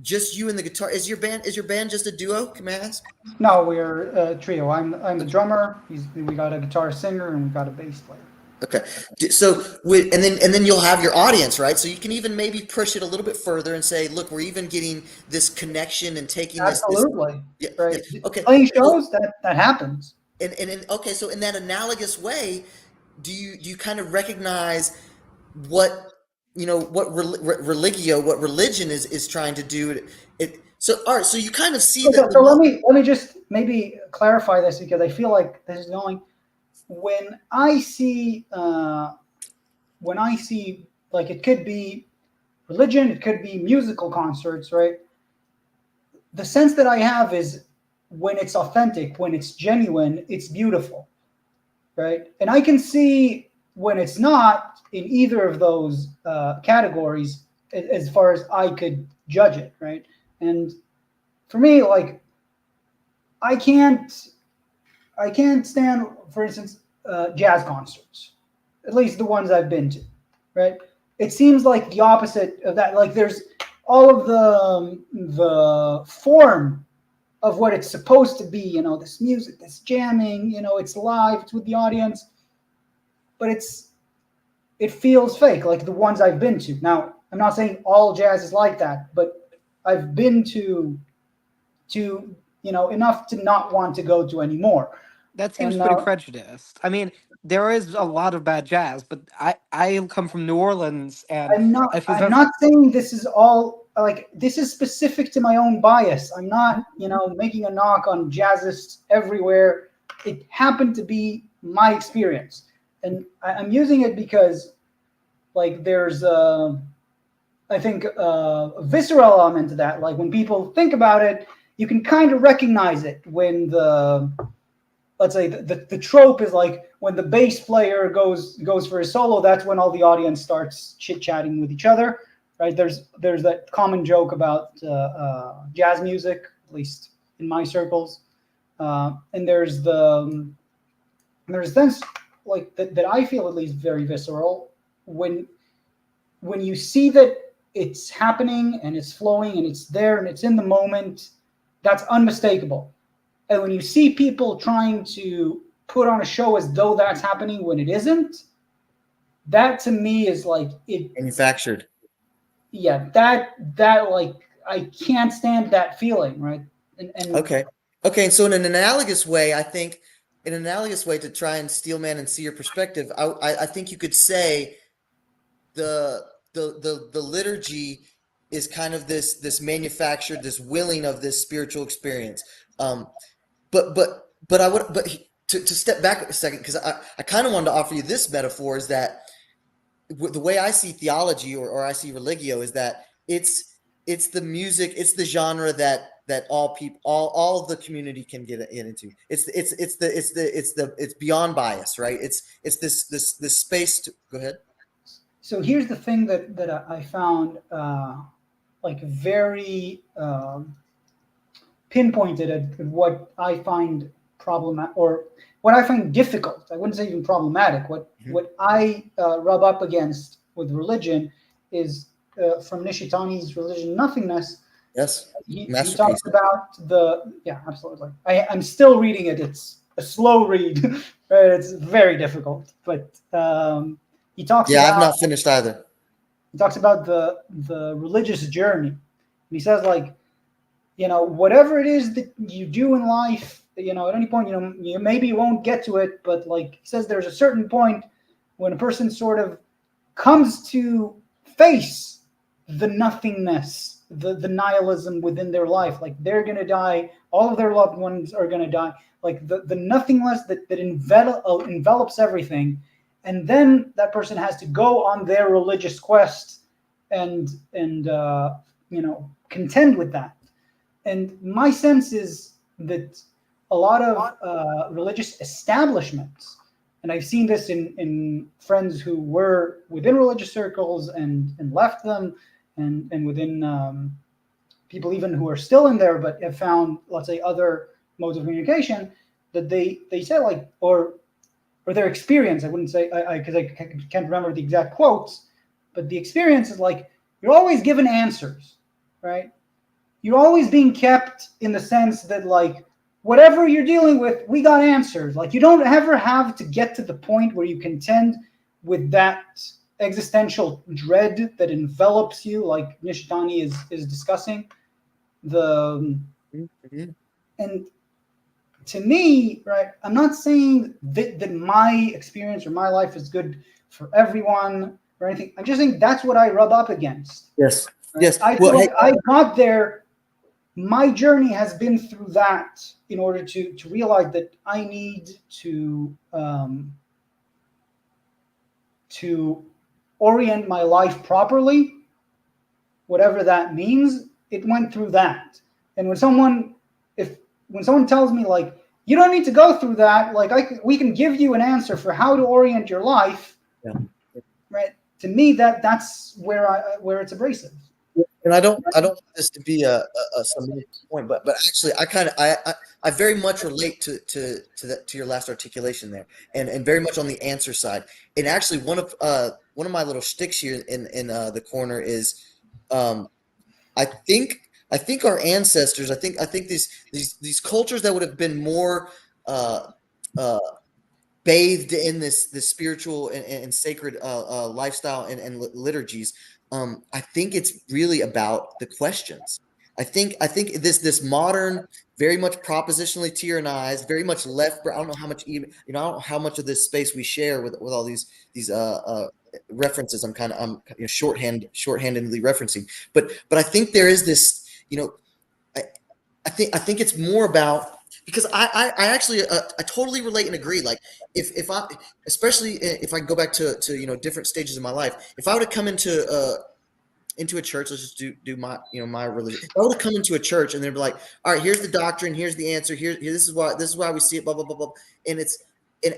just you and the guitar, is your band just a duo? Can I ask? No, we're a trio. I'm the drummer. We got a guitar singer, and we got a bass player. Okay, so and then you'll have your audience, right? So you can even maybe push it a little bit further and say, look, we're even getting this connection and taking absolutely this, right. Yeah, okay, playing shows that happens. And okay, so in that analogous way, do you kind of recognize what religio, what religion is trying to do? So all right, so you kind of see that. So let me just maybe clarify this, because I feel like this is going. When I see like, it could be religion, it could be musical concerts, right? The sense that I have is, when it's authentic, when it's genuine, it's beautiful, right? And I can see when it's not in either of those categories, as far as I could judge it, right? And for me, like, I can't stand, for instance, jazz concerts, at least the ones I've been to, right? It seems like the opposite of that. Like, there's all of the form of what it's supposed to be, this music, this jamming, it's live, it's with the audience, but it feels fake, like the ones I've been to. Now, I'm not saying all jazz is like that, but I've been to enough to not want to go to anymore. That seems pretty prejudiced. I mean, there is a lot of bad jazz, but I come from New Orleans, and I'm not saying this is all, like, this is specific to my own bias. I'm not, making a knock on jazzists everywhere. It happened to be my experience, and I'm using it because, like, there's I think a visceral element to that. Like, when people think about it, you can kind of recognize it when let's say the trope is, like, when the bass player goes for a solo, that's when all the audience starts chit-chatting with each other, right? There's that common joke about jazz music, at least in my circles, and there's things like that I feel, at least, very visceral when you see that it's happening and it's flowing and it's there and it's in the moment. That's unmistakable. And when you see people trying to put on a show as though that's happening when it isn't, that to me is like it manufactured. Yeah, that like, I can't stand that feeling, right? And okay. And so in an analogous way, I think, to try and steelman and see your perspective, I think you could say the liturgy is kind of this manufactured, this willing of this spiritual experience. But to step back a second, because I kind of wanted to offer you this metaphor, is that the way I see theology or I see religio is that it's the music, it's the genre that all people, all of the community can get into. It's beyond bias, right? It's this space to go ahead. So here's the thing that I found like very pinpointed at what I find problematic, or what I find difficult. I wouldn't say even problematic. What I rub up against with religion is from Nishitani's Religion Nothingness, Yes. he Masterpiece. talks about absolutely. I'm still reading it. It's a slow read. Right? It's very difficult, but he talks Yeah, about I've not finished either. he talks about the religious journey. And he says, like, whatever it is that you do in life, at any point, you maybe won't get to it, but like he says, there's a certain point when a person sort of comes to face the nothingness, the nihilism within their life. Like, they're going to die. All of their loved ones are going to die. Like the nothingness that envelops everything. And then that person has to go on their religious quest and contend with that. And my sense is that a lot of religious establishments, and I've seen this in friends who were within religious circles and left them, and within people even who are still in there but have found, let's say, other modes of communication, that they say, like, or their experience, I wouldn't say, because I can't remember the exact quotes, but the experience is like, you're always given answers, right? You're always being kept in the sense that, like, whatever you're dealing with, we got answers. Like, you don't ever have to get to the point where you contend with that existential dread that envelops you, like Nishitani is discussing. And to me, right, I'm not saying that my experience or my life is good for everyone or anything. I'm just saying that's what I rub up against. Yes. Right? Yes. I got there. My journey has been through that in order to realize that I need to orient my life properly, whatever that means. It went through that. And when someone tells me, like, you don't need to go through that, like, we can give you an answer for how to orient your life, right? To me, that's where it's abrasive. And I don't want this to be a some point, but actually I very much relate to your last articulation there, and very much on the answer side. And actually one of my little shticks here in the corner is, I think our ancestors, I think these cultures that would have been more bathed in this spiritual and sacred lifestyle and liturgies. I think it's really about the questions. I think this modern, very much propositionally tierionized, very much left. I don't know how much I don't know how much of this space we share with all these references. I'm shorthandedly referencing, but I think there is this. I think it's more about, because I actually I totally relate and agree. Like, if I, especially if I go back to different stages of my life, if I were to come into a church, let's just do my my religion. If I were to come into a church and they'd be like, all right, here's the doctrine, here's the answer, here this is why we see it, blah blah blah blah, and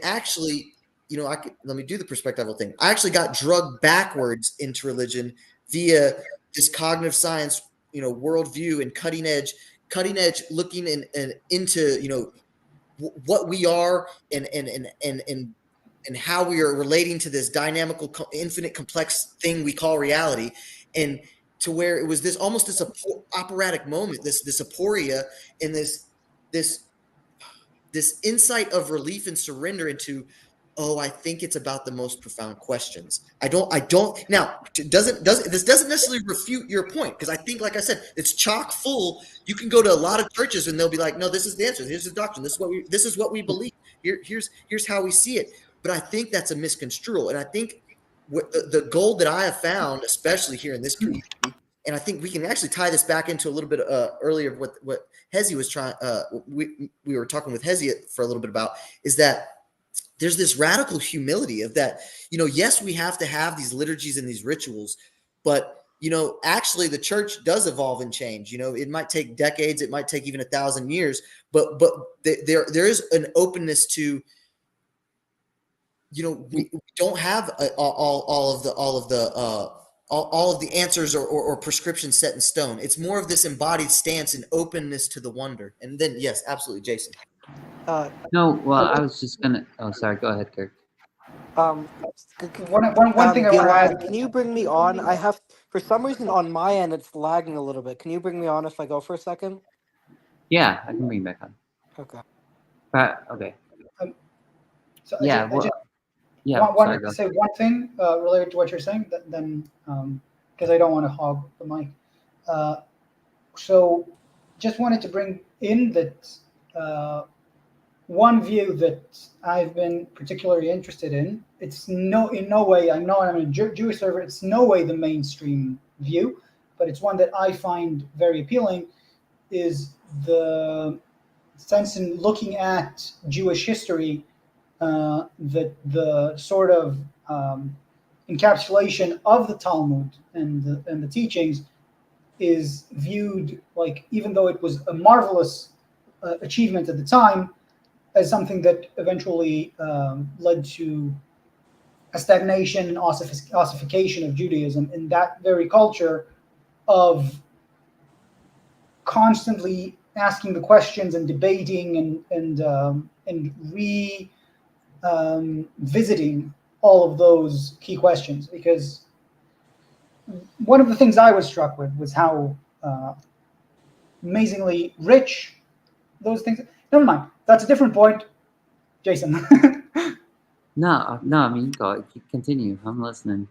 actually, let me do the perspectival thing. I actually got drugged backwards into religion via this cognitive science worldview and cutting edge looking into what we are and how we are relating to this dynamical, infinite, complex thing we call reality, and to where it was this almost this operatic moment, this aporia, and this insight of relief and surrender into, oh, I think it's about the most profound questions. I don't now, this doesn't necessarily refute your point, because I think, like I said, it's chock full. You can go to a lot of churches and they'll be like, no, this is the answer, here's the doctrine, this is what we believe, here's how we see it. But I think that's a misconstrual. And I think the gold that I have found, especially here in this community, and I think we can actually tie this back into a little bit earlier of what Hezi was trying, we were talking with Hezi for a little bit about, is that there's this radical humility of that, yes, we have to have these liturgies and these rituals, but, actually the church does evolve and change. It might take decades, it might take even 1,000 years, but there is an openness to, we don't have all of the answers or prescriptions set in stone. It's more of this embodied stance and openness to the wonder. And then, yes, absolutely, Jason. No, well, I was just gonna. Oh, sorry. Go ahead, Kirk. One thing I want to Gilad, add. can you bring me on? I have For some reason, on my end, it's lagging a little bit. Can you bring me on if I go for a second? Yeah, I can bring you back on. Okay. Okay. So Yeah. I just Yeah. wanted to say one thing related to what you're saying, then because I don't want to hog the mic. So just wanted to bring in that one view that I've been particularly interested in. It's in no way, I know I'm a Jewish server, it's no way the mainstream view, but it's one that I find very appealing, is the sense in looking at Jewish history, that the sort of encapsulation of the Talmud and the teachings is viewed, like, even though it was a marvelous achievement at the time, as something that eventually led to a stagnation and ossification of Judaism in that very culture of constantly asking the questions and debating and visiting all of those key questions. Because one of the things I was struck with was how amazingly rich those things. Never mind. That's a different point, Jason. No. I mean, go continue. I'm listening.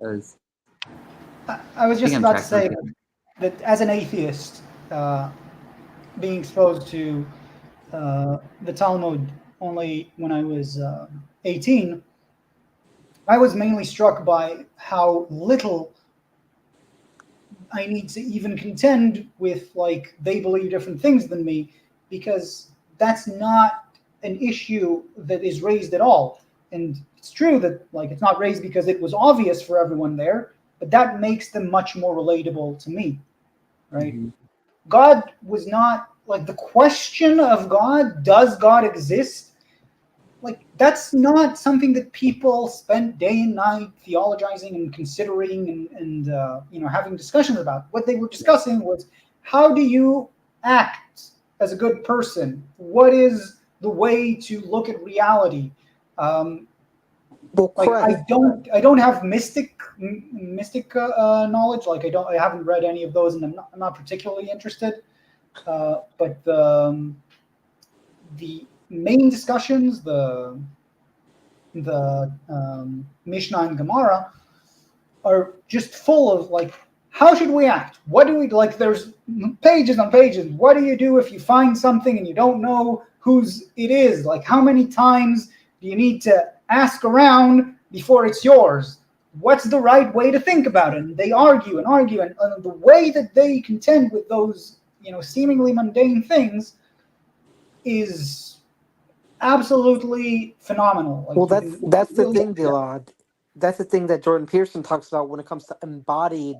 I was just I'm about to say tracking. that as an atheist, being exposed to the Talmud only when I was 18, I was mainly struck by how little I need to even contend with, like, they believe different things than me, because that's not an issue that is raised at all. And it's true that, like, it's not raised because it was obvious for everyone there, but that makes them much more relatable to me, right? Mm-hmm. God was not, like, the question of God, does God exist? Like, that's not something that people spent day and night theologizing and considering and having discussions about. What they were discussing was, how do you act as a good person? What is the way to look at reality? Well, Like, correct. I don't have mystic knowledge. Like, I haven't read any of those, and I'm not particularly interested. But the main discussions, the Mishnah and Gemara, are just full of, like, how should we act? What do we, like, there's pages on pages. What do you do if you find something and you don't know whose it is? Like, how many times do you need to ask around before it's yours? What's the right way to think about it? And they argue and argue, and the way that they contend with those, seemingly mundane things is absolutely phenomenal. Like, Well, you that's the really, thing, Gilad. That's the thing that Jordan Peterson talks about when it comes to embodied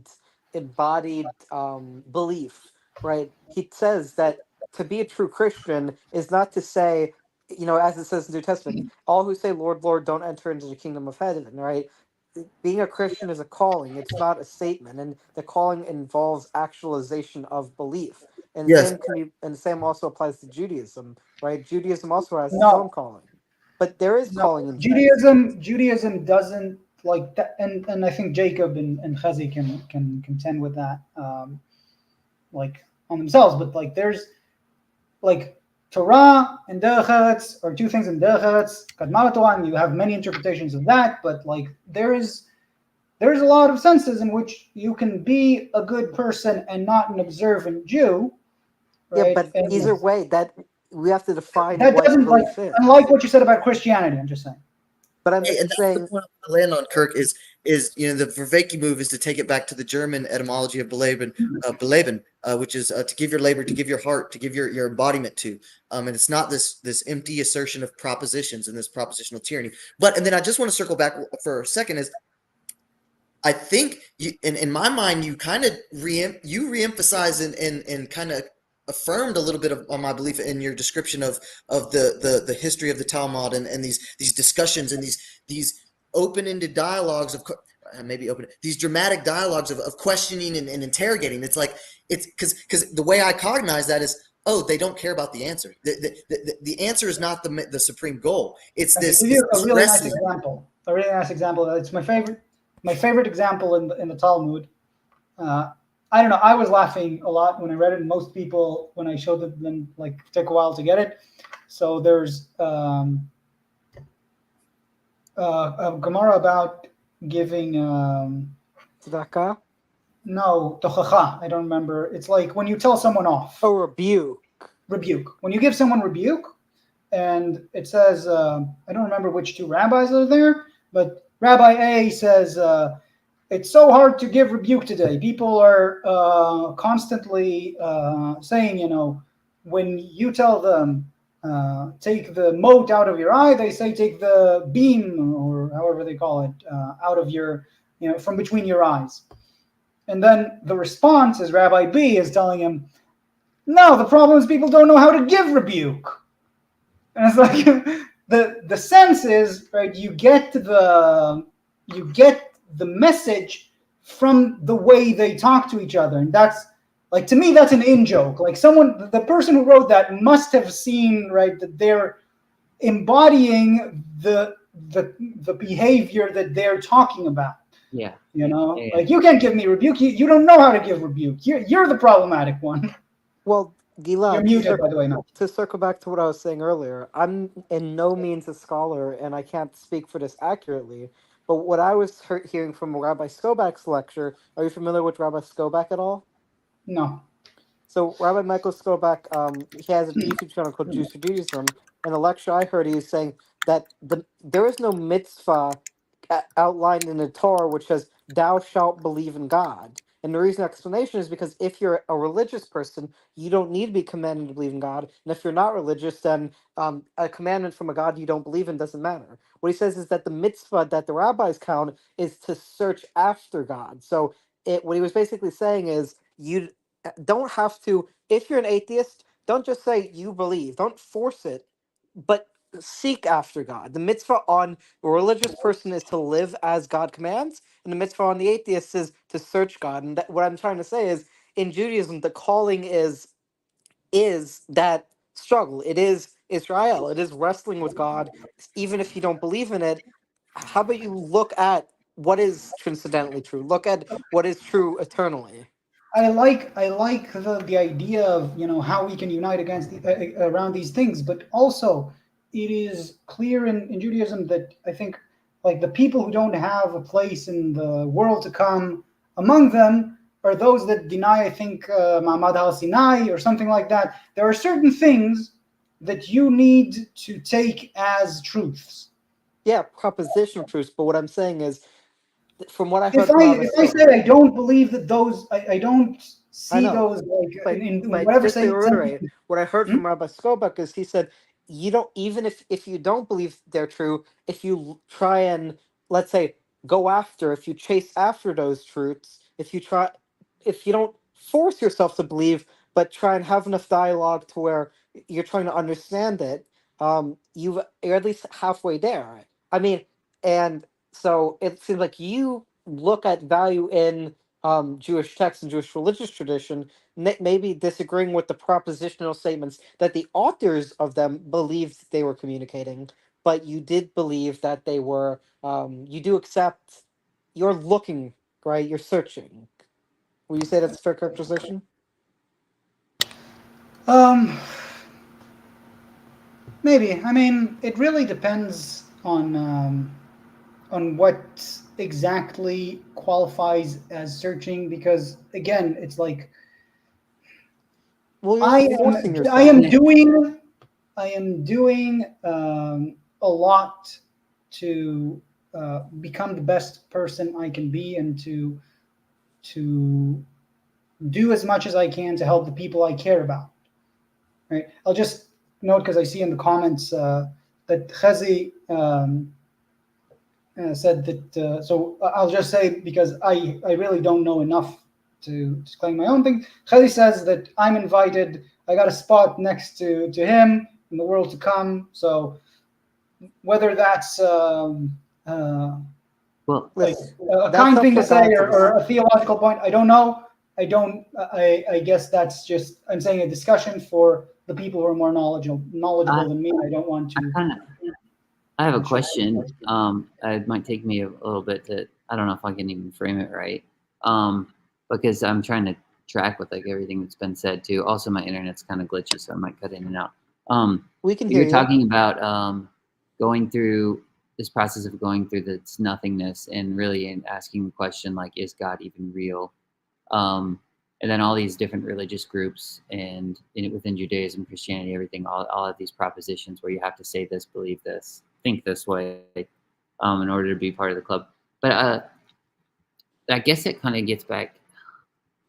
belief, right? He says that to be a true Christian is not to say, as it says in the New Testament, all who say Lord, Lord don't enter into the kingdom of heaven, right? Being a Christian is a calling; it's not a statement, and the calling involves actualization of belief. And Yes. the same also applies to Judaism, right? Judaism also has its own no, calling, but there is no. calling in Judaism doesn't like that, and I think Jacob and Chezi can contend with that, like, on themselves. But, like, there's, like, Torah and Derech Eretz are two things in Derech Eretz. Kadma Torah, and you have many interpretations of that. But, like, there's a lot of senses in which you can be a good person and not an observant Jew, Yeah, right? but And either way, that we have to define that what doesn't, like, belief is. unlike what you said about Christianity. I'm just saying. But I'm Hey, and that's saying, the point I land on, Kirk, is the Verveki move is to take it back to the German etymology of beleben, which is to give your labor, to give your heart, to give your embodiment to. And it's not this empty assertion of propositions and this propositional tyranny. And then I just want to circle back for a second, is I think in my mind, you kind of reemphasize and kind of affirmed a little bit of on my belief in your description of the history of the Talmud and these discussions and these open-ended dialogues of these dramatic dialogues of questioning and interrogating. It's like, it's because the way I cognize that is, oh, they don't care about the answer. The answer is not the supreme goal. It's Okay, this. give you a really nice wrestling. example. A really nice example. It's my favorite example in the Talmud I don't know. I was laughing a lot when I read it, and most people, when I showed them, like, took a while to get it. So there's a Gemara about giving Tzedakah? no tochacha. I don't remember. It's like when you tell someone off. Oh, rebuke. Rebuke. When you give someone rebuke, and it says I don't remember which two rabbis are there, but Rabbi A says it's so hard to give rebuke today. People are constantly saying, when you tell them take the mote out of your eye, they say take the beam, or however they call it, out of your, from between your eyes. And then the response is Rabbi B is telling him, no, the problem is people don't know how to give rebuke. And it's like the sense is, right, you get the message from the way they talk to each other. And that's, like, to me, that's an in-joke. Like, the person who wrote that must have seen, right, that they're embodying the behavior that they're talking about. Yeah. Like, you can't give me rebuke. You don't know how to give rebuke. You're the problematic one. Well, Gila, You're muted, by the way, now. to circle back to what I was saying earlier, I'm in no means a scholar, and I can't speak for this accurately. But what I was hearing from Rabbi Skobak's lecture, are you familiar with Rabbi Skobak at all? No. So Rabbi Michael Skobak, he has a YouTube channel called Jews for Judaism. In a lecture I heard, he was saying that there is no mitzvah outlined in the Torah which says, thou shalt believe in God. And the reason explanation is because if you're a religious person, you don't need to be commanded to believe in God. And if you're not religious, then a commandment from a God you don't believe in doesn't matter. What he says is that the mitzvah that the rabbis count is to search after God. So what he was basically saying is you don't have to, if you're an atheist, don't just say you believe. Don't force it, but seek after God. The mitzvah on a religious person is to live as God commands, and the mitzvah on the atheist is to search God. And what I'm trying to say is, in Judaism, the calling is that struggle. It is Israel. It is wrestling with God, even if you don't believe in it. How about you look at what is transcendentally true? Look at what is true eternally. I like the idea of how we can unite against around these things, but also it is clear in Judaism that I think, like, the people who don't have a place in the world to come, among them are those that deny, I think, Ma'amad al-Sinai or something like that. There are certain things that you need to take as truths. Yeah, propositional truths. But what I'm saying is, from what I heard If I said I don't believe that those, I don't see those, like, in whatever just say. to reiterate, what I heard from Rabbi Skobak is he said, you don't, even if you don't believe they're true, if you try and, let's say, if you chase after those truths, if you don't force yourself to believe, but try and have enough dialogue to where you're trying to understand it, you're at least halfway there. I mean, and so it seems like you look at value in Jewish texts and Jewish religious tradition, maybe disagreeing with the propositional statements that the authors of them believed they were communicating, but you did believe that they were, you do accept, you're looking, right? You're searching. Would you say that's a fair characterization? Maybe. I mean, it really depends on what exactly qualifies as searching, because again, it's like, well, I am doing a lot to become the best person I can be, and to do as much as I can to help the people I care about. Right. I'll just note, because I see in the comments that Chezi said that. So I'll just say, because I really don't know enough to claim my own thing. Chezi says that I'm invited. I got a spot next to him in the world to come. So whether that's like a kind thing to say or a theological point, I don't know. I guess that's just, I'm saying, a discussion for the people who are more knowledgeable than me. I don't want to. I have a question. It might take me a little bit to, I don't know if I can even frame it right. But because I'm trying to track with like everything that's been said too. Also, my internet's kind of glitchy, so I might cut in and out. We can hear You're you. talking about going through this process of going through this nothingness and really asking the question like, is God even real? And then all these different religious groups and within Judaism, Christianity, everything, all of these propositions where you have to say this, believe this, think this way, in order to be part of the club. But I guess it kind of gets back.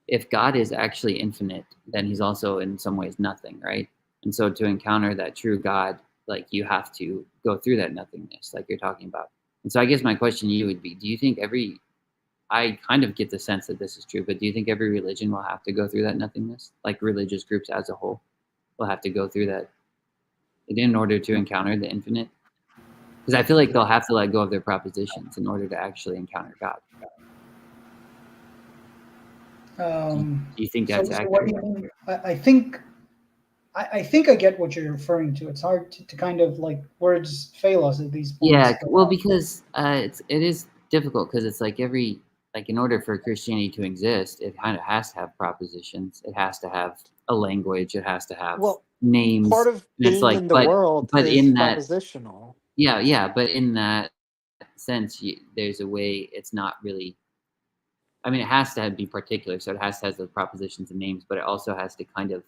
If God is actually infinite, then he's also in some ways nothing, right? And so to encounter that true God, like you have to go through that nothingness, like you're talking about. And so I guess my question to you would be, do you think I kind of get the sense that this is true, but do you think every religion will have to go through that nothingness? Like religious groups as a whole will have to go through that in order to encounter the infinite? Because I feel like they'll have to let go of their propositions in order to actually encounter God. Do you think that's so accurate? what do you mean? I think I get what you're referring to. It's hard to kind of like words fail us at these points. Yeah, well, because it is difficult because it's like in order for Christianity to exist, it kind of has to have propositions. It has to have a language. It has to have names. Part of And it's being like, in the world but is in that, propositional. yeah, but in that sense, there's a way it's not really. I mean, it has to be particular, so it has to have the propositions and names, but it also has to kind of.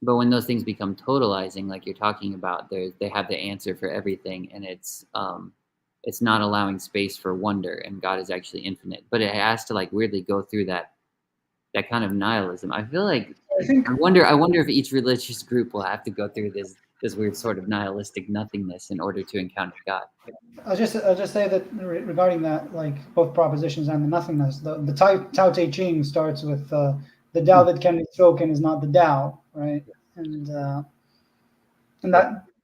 But when those things become totalizing, like you're talking about, they have the answer for everything, and it's not allowing space for wonder, and God is actually infinite. But it has to like weirdly go through that kind of nihilism. I feel like I wonder if each religious group will have to go through this weird sort of nihilistic nothingness in order to encounter God. I'll just say that regarding that, like both propositions and the nothingness, the Tao Te Ching starts with the Tao that can be spoken is not the Tao, right? And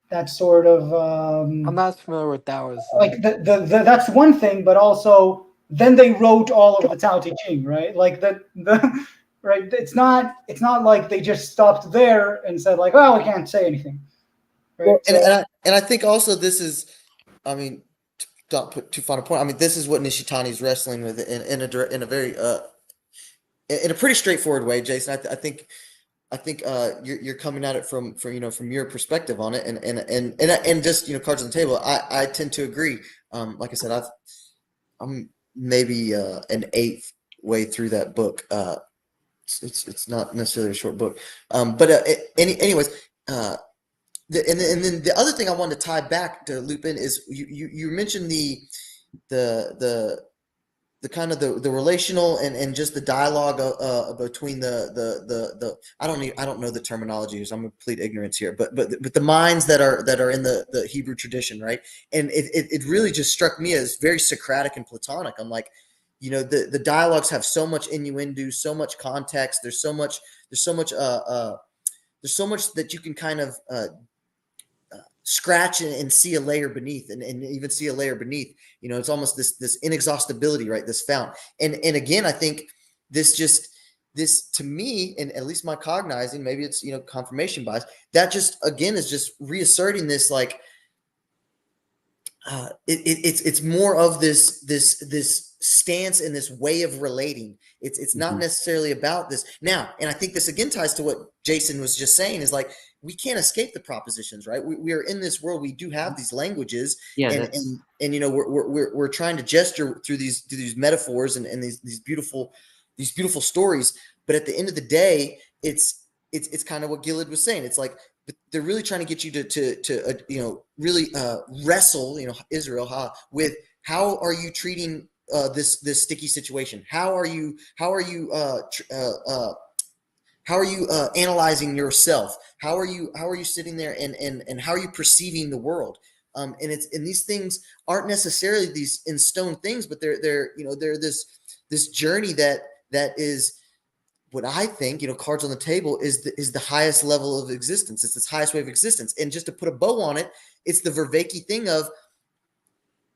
that sort of I'm not familiar with Taoism. like the that's one thing, but also then they wrote all of the Tao Te Ching, right? Like the right. It's not like they just stopped there and said like, well, we can't say anything. Right? Well, and I think also this is, I mean, don't put too fine a point. I mean, this is what Nishitani's wrestling with in a very in a pretty straightforward way, Jason. I think you're coming at it from your perspective on it, and just cards on the table. I tend to agree. Like I said, I'm maybe an eighth way through that book. It's not necessarily a short book, but anyways. And then the other thing I wanted to tie back to loop in is you mentioned the kind of the relational and just the dialogue between the I don't know the terminology, so I'm complete ignorance here, but the minds that are in the Hebrew tradition, right? And it really just struck me as very Socratic and Platonic. I'm like, the dialogues have so much innuendo, so much context. There's so much that you can kind of scratch and see a layer beneath, and even see a layer beneath. It's almost this inexhaustibility, right? This fount. And again, I think this to me, and at least my cognizing, maybe it's confirmation bias, that just again is just reasserting this like it's more of this stance and this way of relating. It's not necessarily about this now. And I think this again ties to what Jason was just saying, is like, we can't escape the propositions, right? We are in this world. We do have these languages, and we're trying to gesture through these metaphors and these beautiful stories. But at the end of the day, it's kind of what Gilad was saying. It's like they're really trying to get you to really wrestle, Israel, with how are you treating this sticky situation? How are you analyzing yourself? How are you sitting there and how are you perceiving the world? And these things aren't necessarily these in stone things, but they're this journey that is what I think, cards on the table is the highest level of existence. It's this highest way of existence. And just to put a bow on it, it's the Vervaeke thing of,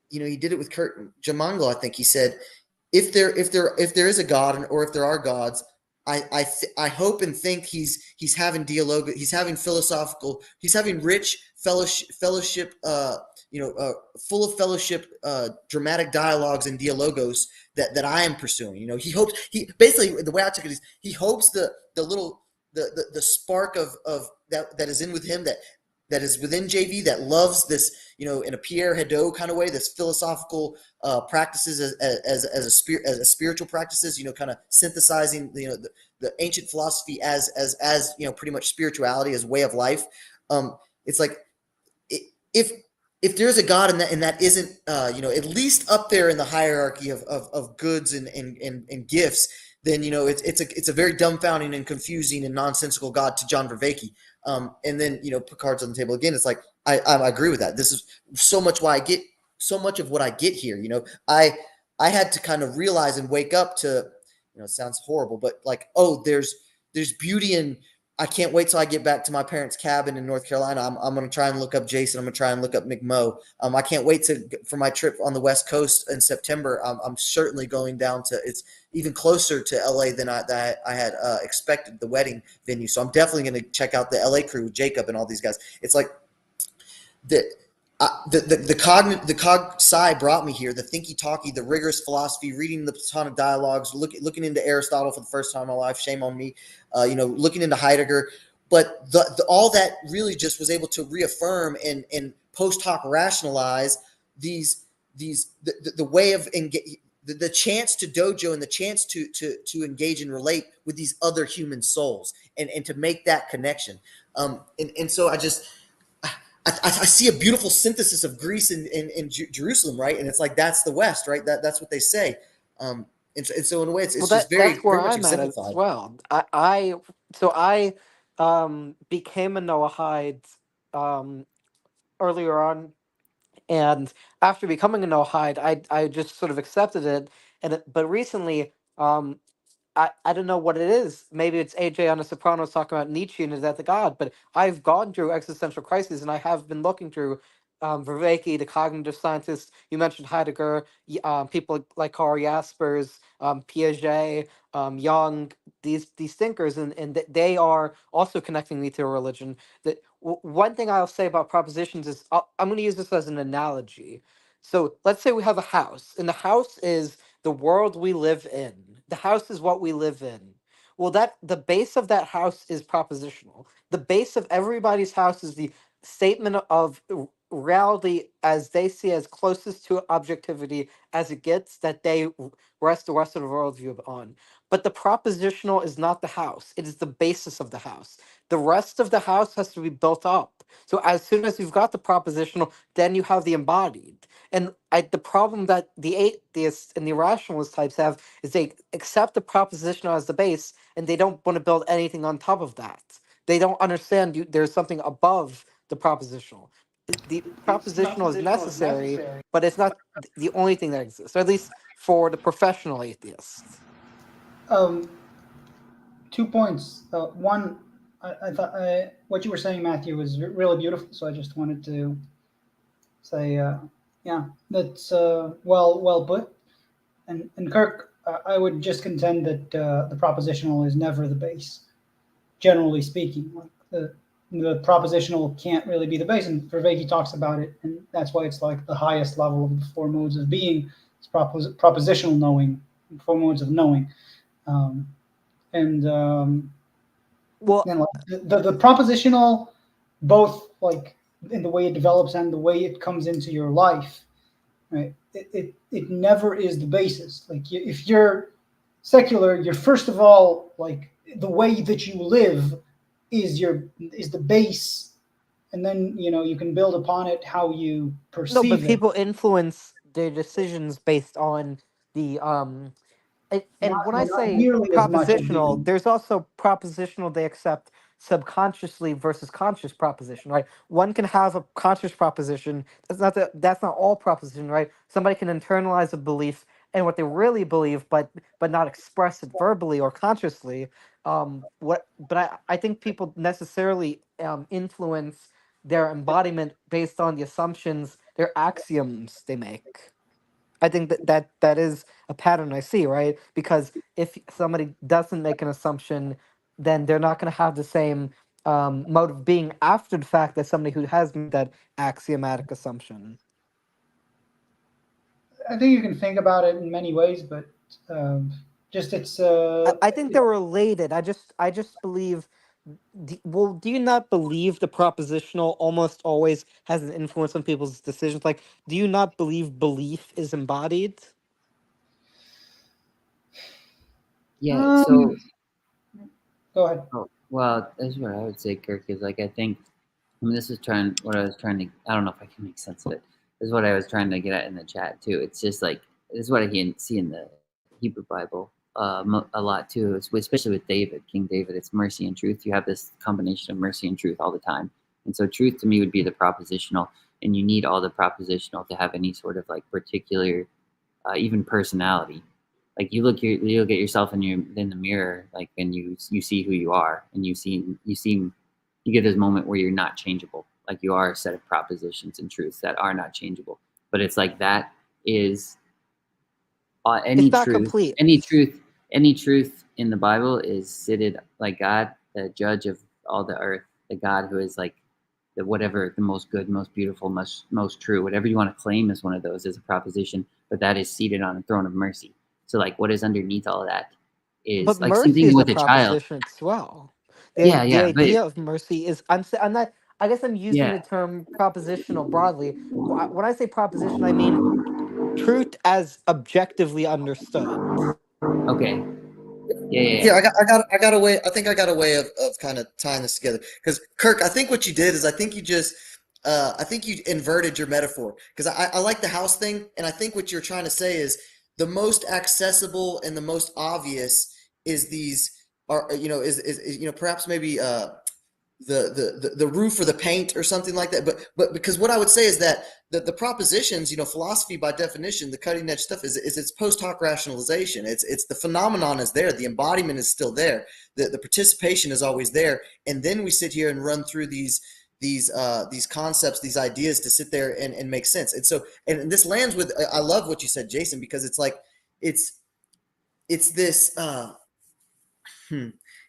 he did it with Kurt Jamango. I think he said, if there is a God, or if there are gods, I hope and think he's having dialogue, he's having philosophical, he's having rich fellowship, full of fellowship, dramatic dialogues and dialogos that I am pursuing. He hopes, he basically, the way I took it is, he hopes the little the spark of that is in with him, that is within JV, that loves this, in a Pierre Hadot kind of way, this philosophical practices as a spiritual practices, kind of synthesizing, the ancient philosophy as pretty much spirituality as way of life. It's like, if there's a God and that isn't, at least up there in the hierarchy of goods and gifts, then it's a very dumbfounding and confusing and nonsensical God to John Vervaeke. And then Picard's on the table again. It's like, I agree with that. This is so much why I get so much of what I get here. I had to kind of realize and wake up to, it sounds horrible, but like, oh, there's beauty in. I can't wait till I get back to my parents' cabin in North Carolina. I'm going to try and look up Jason. I'm going to try and look up McMo. I can't wait for my trip on the West Coast in September. I'm certainly going down to, it's even closer to LA than I had expected, the wedding venue. So I'm definitely going to check out the LA crew, Jacob and all these guys. It's like the cog sci brought me here, the thinky talky, the rigorous philosophy, reading the Platonic dialogues, looking into Aristotle for the first time in my life. Shame on me. Looking into Heidegger, but all that really just was able to reaffirm and post hoc rationalize the way of the chance to dojo and the chance to engage and relate with these other human souls and to make that connection. And so I see a beautiful synthesis of Greece and Jerusalem, right? And it's like, that's the West, right? That's what they say. And so in a way, it's just very, that's where very much I'm at as exemplified. well. I became a Noahide earlier on, and after becoming a Noahide, I just sort of accepted it. But recently, I don't know what it is. Maybe it's AJ on The Sopranos talking about Nietzsche and is that the God? But I've gone through existential crises, and I have been looking through Vervaeke, the cognitive scientist. You mentioned Heidegger, people like Karl Jaspers, Piaget, Jung. These thinkers, and they are also connecting me to a religion. That one thing I'll say about propositions is I'm going to use this as an analogy. So let's say we have a house, and the house is the world we live in. The house is what we live in. Well, that the base of that house is propositional. The base of everybody's house is the statement of reality as they see as closest to objectivity as it gets that they rest the rest of the worldview on. But the propositional is not the house. It is the basis of the house. The rest of the house has to be built up. So as soon as you've got the propositional, then you have the embodied. And the problem that the atheists and the rationalist types have is they accept the propositional as the base, and they don't want to build anything on top of that. They don't understand there's something above the propositional. The propositional is necessary, but it's not the only thing that exists, or at least for the professional atheist. 2 points. One, I thought what you were saying, Matthew, was really beautiful. So I just wanted to say, yeah, that's well put. And Kirk, I would just contend that the propositional is never the base, generally speaking. Like the propositional can't really be the base, and Vervaeke talks about it, and that's why it's like the highest level of the four modes of being. It's propositional knowing, four modes of knowing. Well, the propositional, both like in the way it develops and the way it comes into your life, right? It never is the basis. Like if you're secular, you're first of all like the way that you live is the base, and then you can build upon it how you perceive No, but it. people influence their decisions based on the and when I say nearly as much as propositional, there's also propositional they accept subconsciously versus conscious proposition, right? One can have a conscious proposition. That's not all proposition, right? Somebody can internalize a belief and what they really believe, but not express it verbally or consciously. I think people necessarily influence their embodiment based on the assumptions, their axioms they make. I think that is a pattern I see, right? Because if somebody doesn't make an assumption, then they're not going to have the same mode of being after the fact as somebody who has made that axiomatic assumption. I think you can think about it in many ways, but just it's. I think they're related. I just believe. Do you not believe the propositional almost always has an influence on people's decisions? Like, do you not believe belief is embodied? Yeah. So, Go ahead. well, that's what I would say, Kirk. Is like I think. I mean, this is what I was trying to. I don't know if I can make sense of it. This is what I was trying to get at in the chat too. It's just like this is what I can see in the Hebrew Bible a lot too. It's especially with David, King David. It's mercy and truth. You have this combination of mercy and truth all the time. And so, truth to me would be the propositional, and you need all the propositional to have any sort of like particular, even personality. Like you look at yourself in the mirror, like, and you see who you are, and you get this moment where you're not changeable. Like you are a set of propositions and truths that are not changeable. But it's like that is any It's not truth, complete. any truth in the Bible is seated like God, the judge of all the earth, the God who is like the whatever, the most good, most beautiful, most true, whatever you want to claim as one of those is a proposition, but that is seated on a throne of mercy. So like what is underneath all of that is But like same mercy thing is a with a child. proposition as well. The Yeah, but idea of mercy is I'm not. I guess I'm using yeah. the term propositional broadly. When I say proposition, I mean truth as objectively understood. Okay. Yeah. Yeah, I got a way. I think I got a way of kind of tying this together. Because Kirk, I think what you did is I think you inverted your metaphor. Because I like the house thing, and I think what you're trying to say is the most accessible and the most obvious is these are perhaps maybe the roof or the paint or something like that. But because what I would say is that the propositions, philosophy by definition, the cutting edge stuff is it's post hoc rationalization. It's the phenomenon is there, the embodiment is still there, the participation is always there, and then we sit here and run through these concepts, these ideas to sit there and make sense. And so and this lands with I love what you said, Jason, because it's like it's this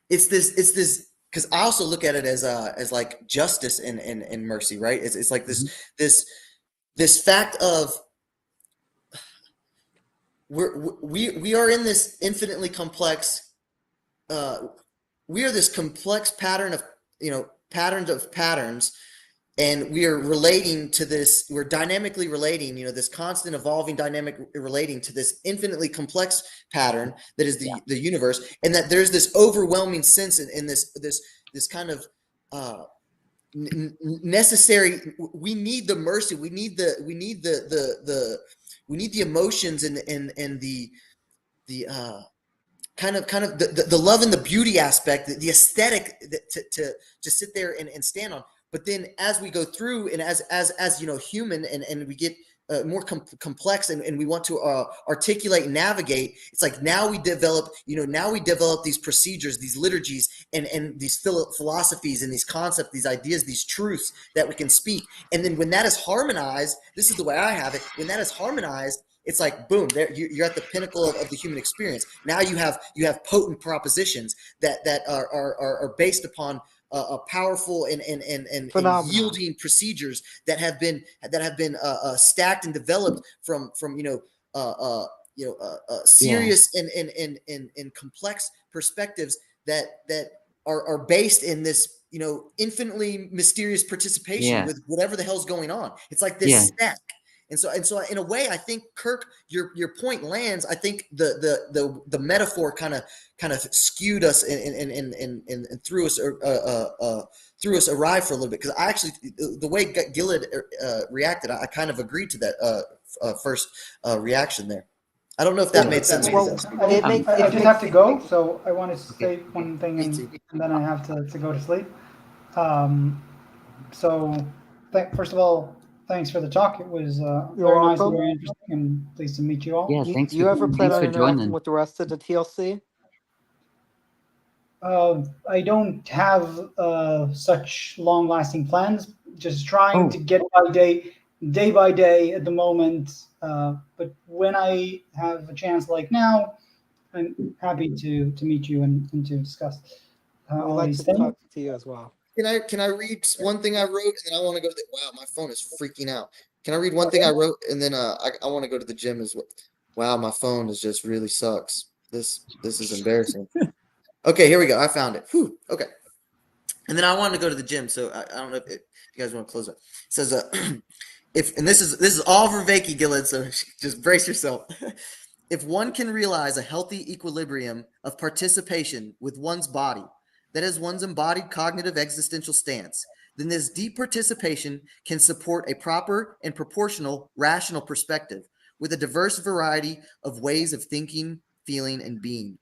it's this because I also look at it as like justice and mercy, right? It's like this fact of we are in this infinitely complex we are this complex pattern of patterns, and we are relating to this, we're dynamically relating, this constant evolving dynamic relating to this infinitely complex pattern that is the universe, and that there's this overwhelming sense in this kind of necessary, we need the mercy, we need the emotions and the kind of the love and the beauty aspect, the aesthetic to sit there and stand on. But then as we go through and as human and we get more complex and we want to articulate and navigate, it's like now we develop these procedures, these liturgies, and these philosophies and these concepts, these ideas, these truths that we can speak. And then when that is harmonized, this is the way I have it, when that is harmonized, it's like boom, there you're at the pinnacle of the human experience. Now you have potent propositions that are based upon powerful and yielding procedures that have been stacked and developed from serious and complex perspectives that are based in this infinitely mysterious participation with whatever the hell's going on. It's like this stack. And so in a way, I think, Kirk, your point lands. I think the metaphor kind of skewed us and threw us awry for a little bit, because I actually, the way Gilad reacted, I kind of agreed to that first reaction there. I don't know if that made sense. Well, I just have to go, so I want to say one thing, and then I have to go to sleep. First of all, thanks for the talk. It was very nice and very interesting, and pleased to meet you all. Yeah, thanks. Do you ever plan on interacting joining with the rest of the TLC? I don't have such long-lasting plans. Just trying to get my day day by day at the moment. But when I have a chance like now, I'm happy to meet you and to discuss We'd all like these to things. talk to you as well. Can I read one thing I wrote and then I want to go to the wow, my phone is freaking out. Can I read one thing I wrote and then I want to go to the gym as well. Wow, my phone is just really sucks. This is embarrassing. Okay, here we go. I found it. Whew. Okay. And then I wanted to go to the gym, so I don't know if you guys want to close it. It says if and this is all for Vaki Gillett, so just brace yourself. If one can realize a healthy equilibrium of participation with one's body, that is one's embodied cognitive existential stance, then this deep participation can support a proper and proportional rational perspective with a diverse variety of ways of thinking, feeling, and being.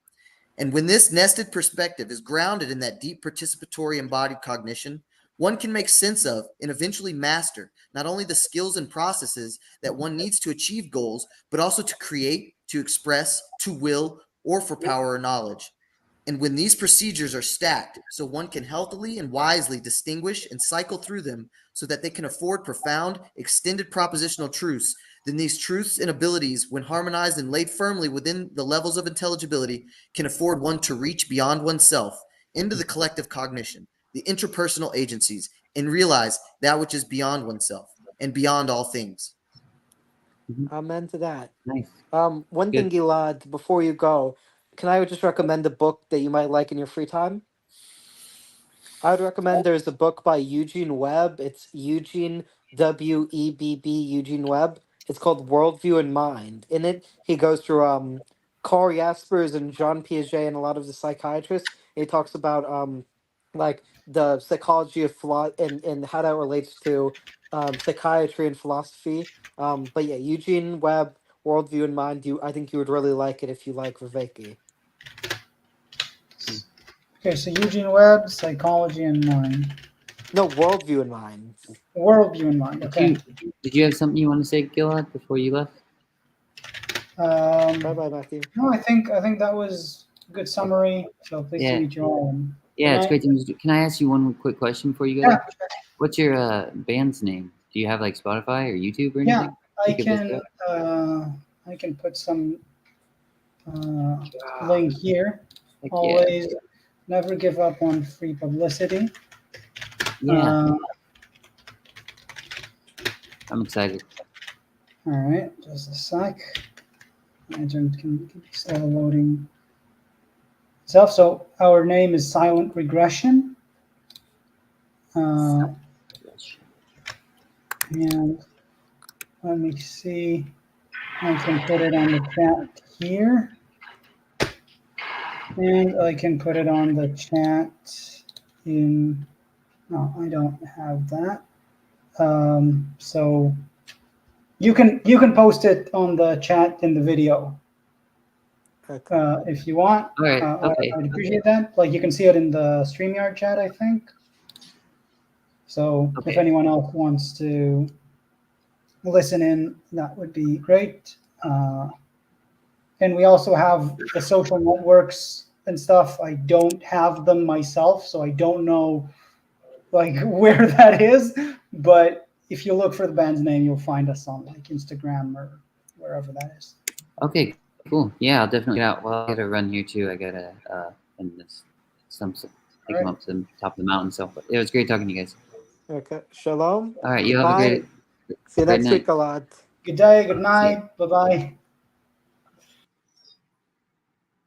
And when this nested perspective is grounded in that deep participatory embodied cognition, one can make sense of and eventually master not only the skills and processes that one needs to achieve goals, but also to create, to express, to will, or for power or knowledge. And when these procedures are stacked, so one can healthily and wisely distinguish and cycle through them so that they can afford profound, extended propositional truths, then these truths and abilities, when harmonized and laid firmly within the levels of intelligibility, can afford one to reach beyond oneself into the collective cognition, the interpersonal agencies, and realize that which is beyond oneself and beyond all things. Amen to that. Nice. One thing, Good. Gilad, before you go, can I just recommend a book that you might like in your free time? I would recommend there's a book by Eugene Webb. It's Eugene Webb, Eugene Webb. It's called Worldview in Mind. In it, he goes through Carl Jaspers and Jean Piaget and a lot of the psychiatrists. He talks about like the psychology of and how that relates to psychiatry and philosophy. But yeah, Eugene Webb, Worldview in Mind. I think you would really like it if you like Viveki. Okay, so Eugene Webb, Psychology and Mind. No, Worldview in Mind. Worldview in Mind, okay. Did you have something you want to say, Gilad, before you left? Bye bye, Matthew. No, I think that was a good summary. So pleased to Yeah. meet you all. And Yeah, it's good great to meet you. Can I ask you one quick question before you go? Yeah, What's your band's name? Do you have like Spotify or YouTube or Yeah, anything? I You could visit can I can put some link here. Heck Always never give up on free publicity. yeah. I'm excited. All right, just a sec. Agent can still loading itself. So our name is Silent Regression. And let me see. I can put it on the chat here. And I can put it on the chat in, no, I don't have that. So you can post it on the chat in the video if you want. All right. Okay. I'd appreciate that. Like you can see it in the StreamYard chat, I think. So if anyone else wants to listen in, that would be great. And we also have the social networks and stuff. I don't have them myself, so I don't know like where that is. But if you look for the band's name, you'll find us on like Instagram or wherever that is. Okay, cool. Yeah, I'll definitely get out. Well, I gotta run here too. I gotta take them up to the top of the mountain. So it was great talking to you guys. Okay. Shalom. All right, you have a great See you great next night. week, Gilad. Good day, good night, bye-bye.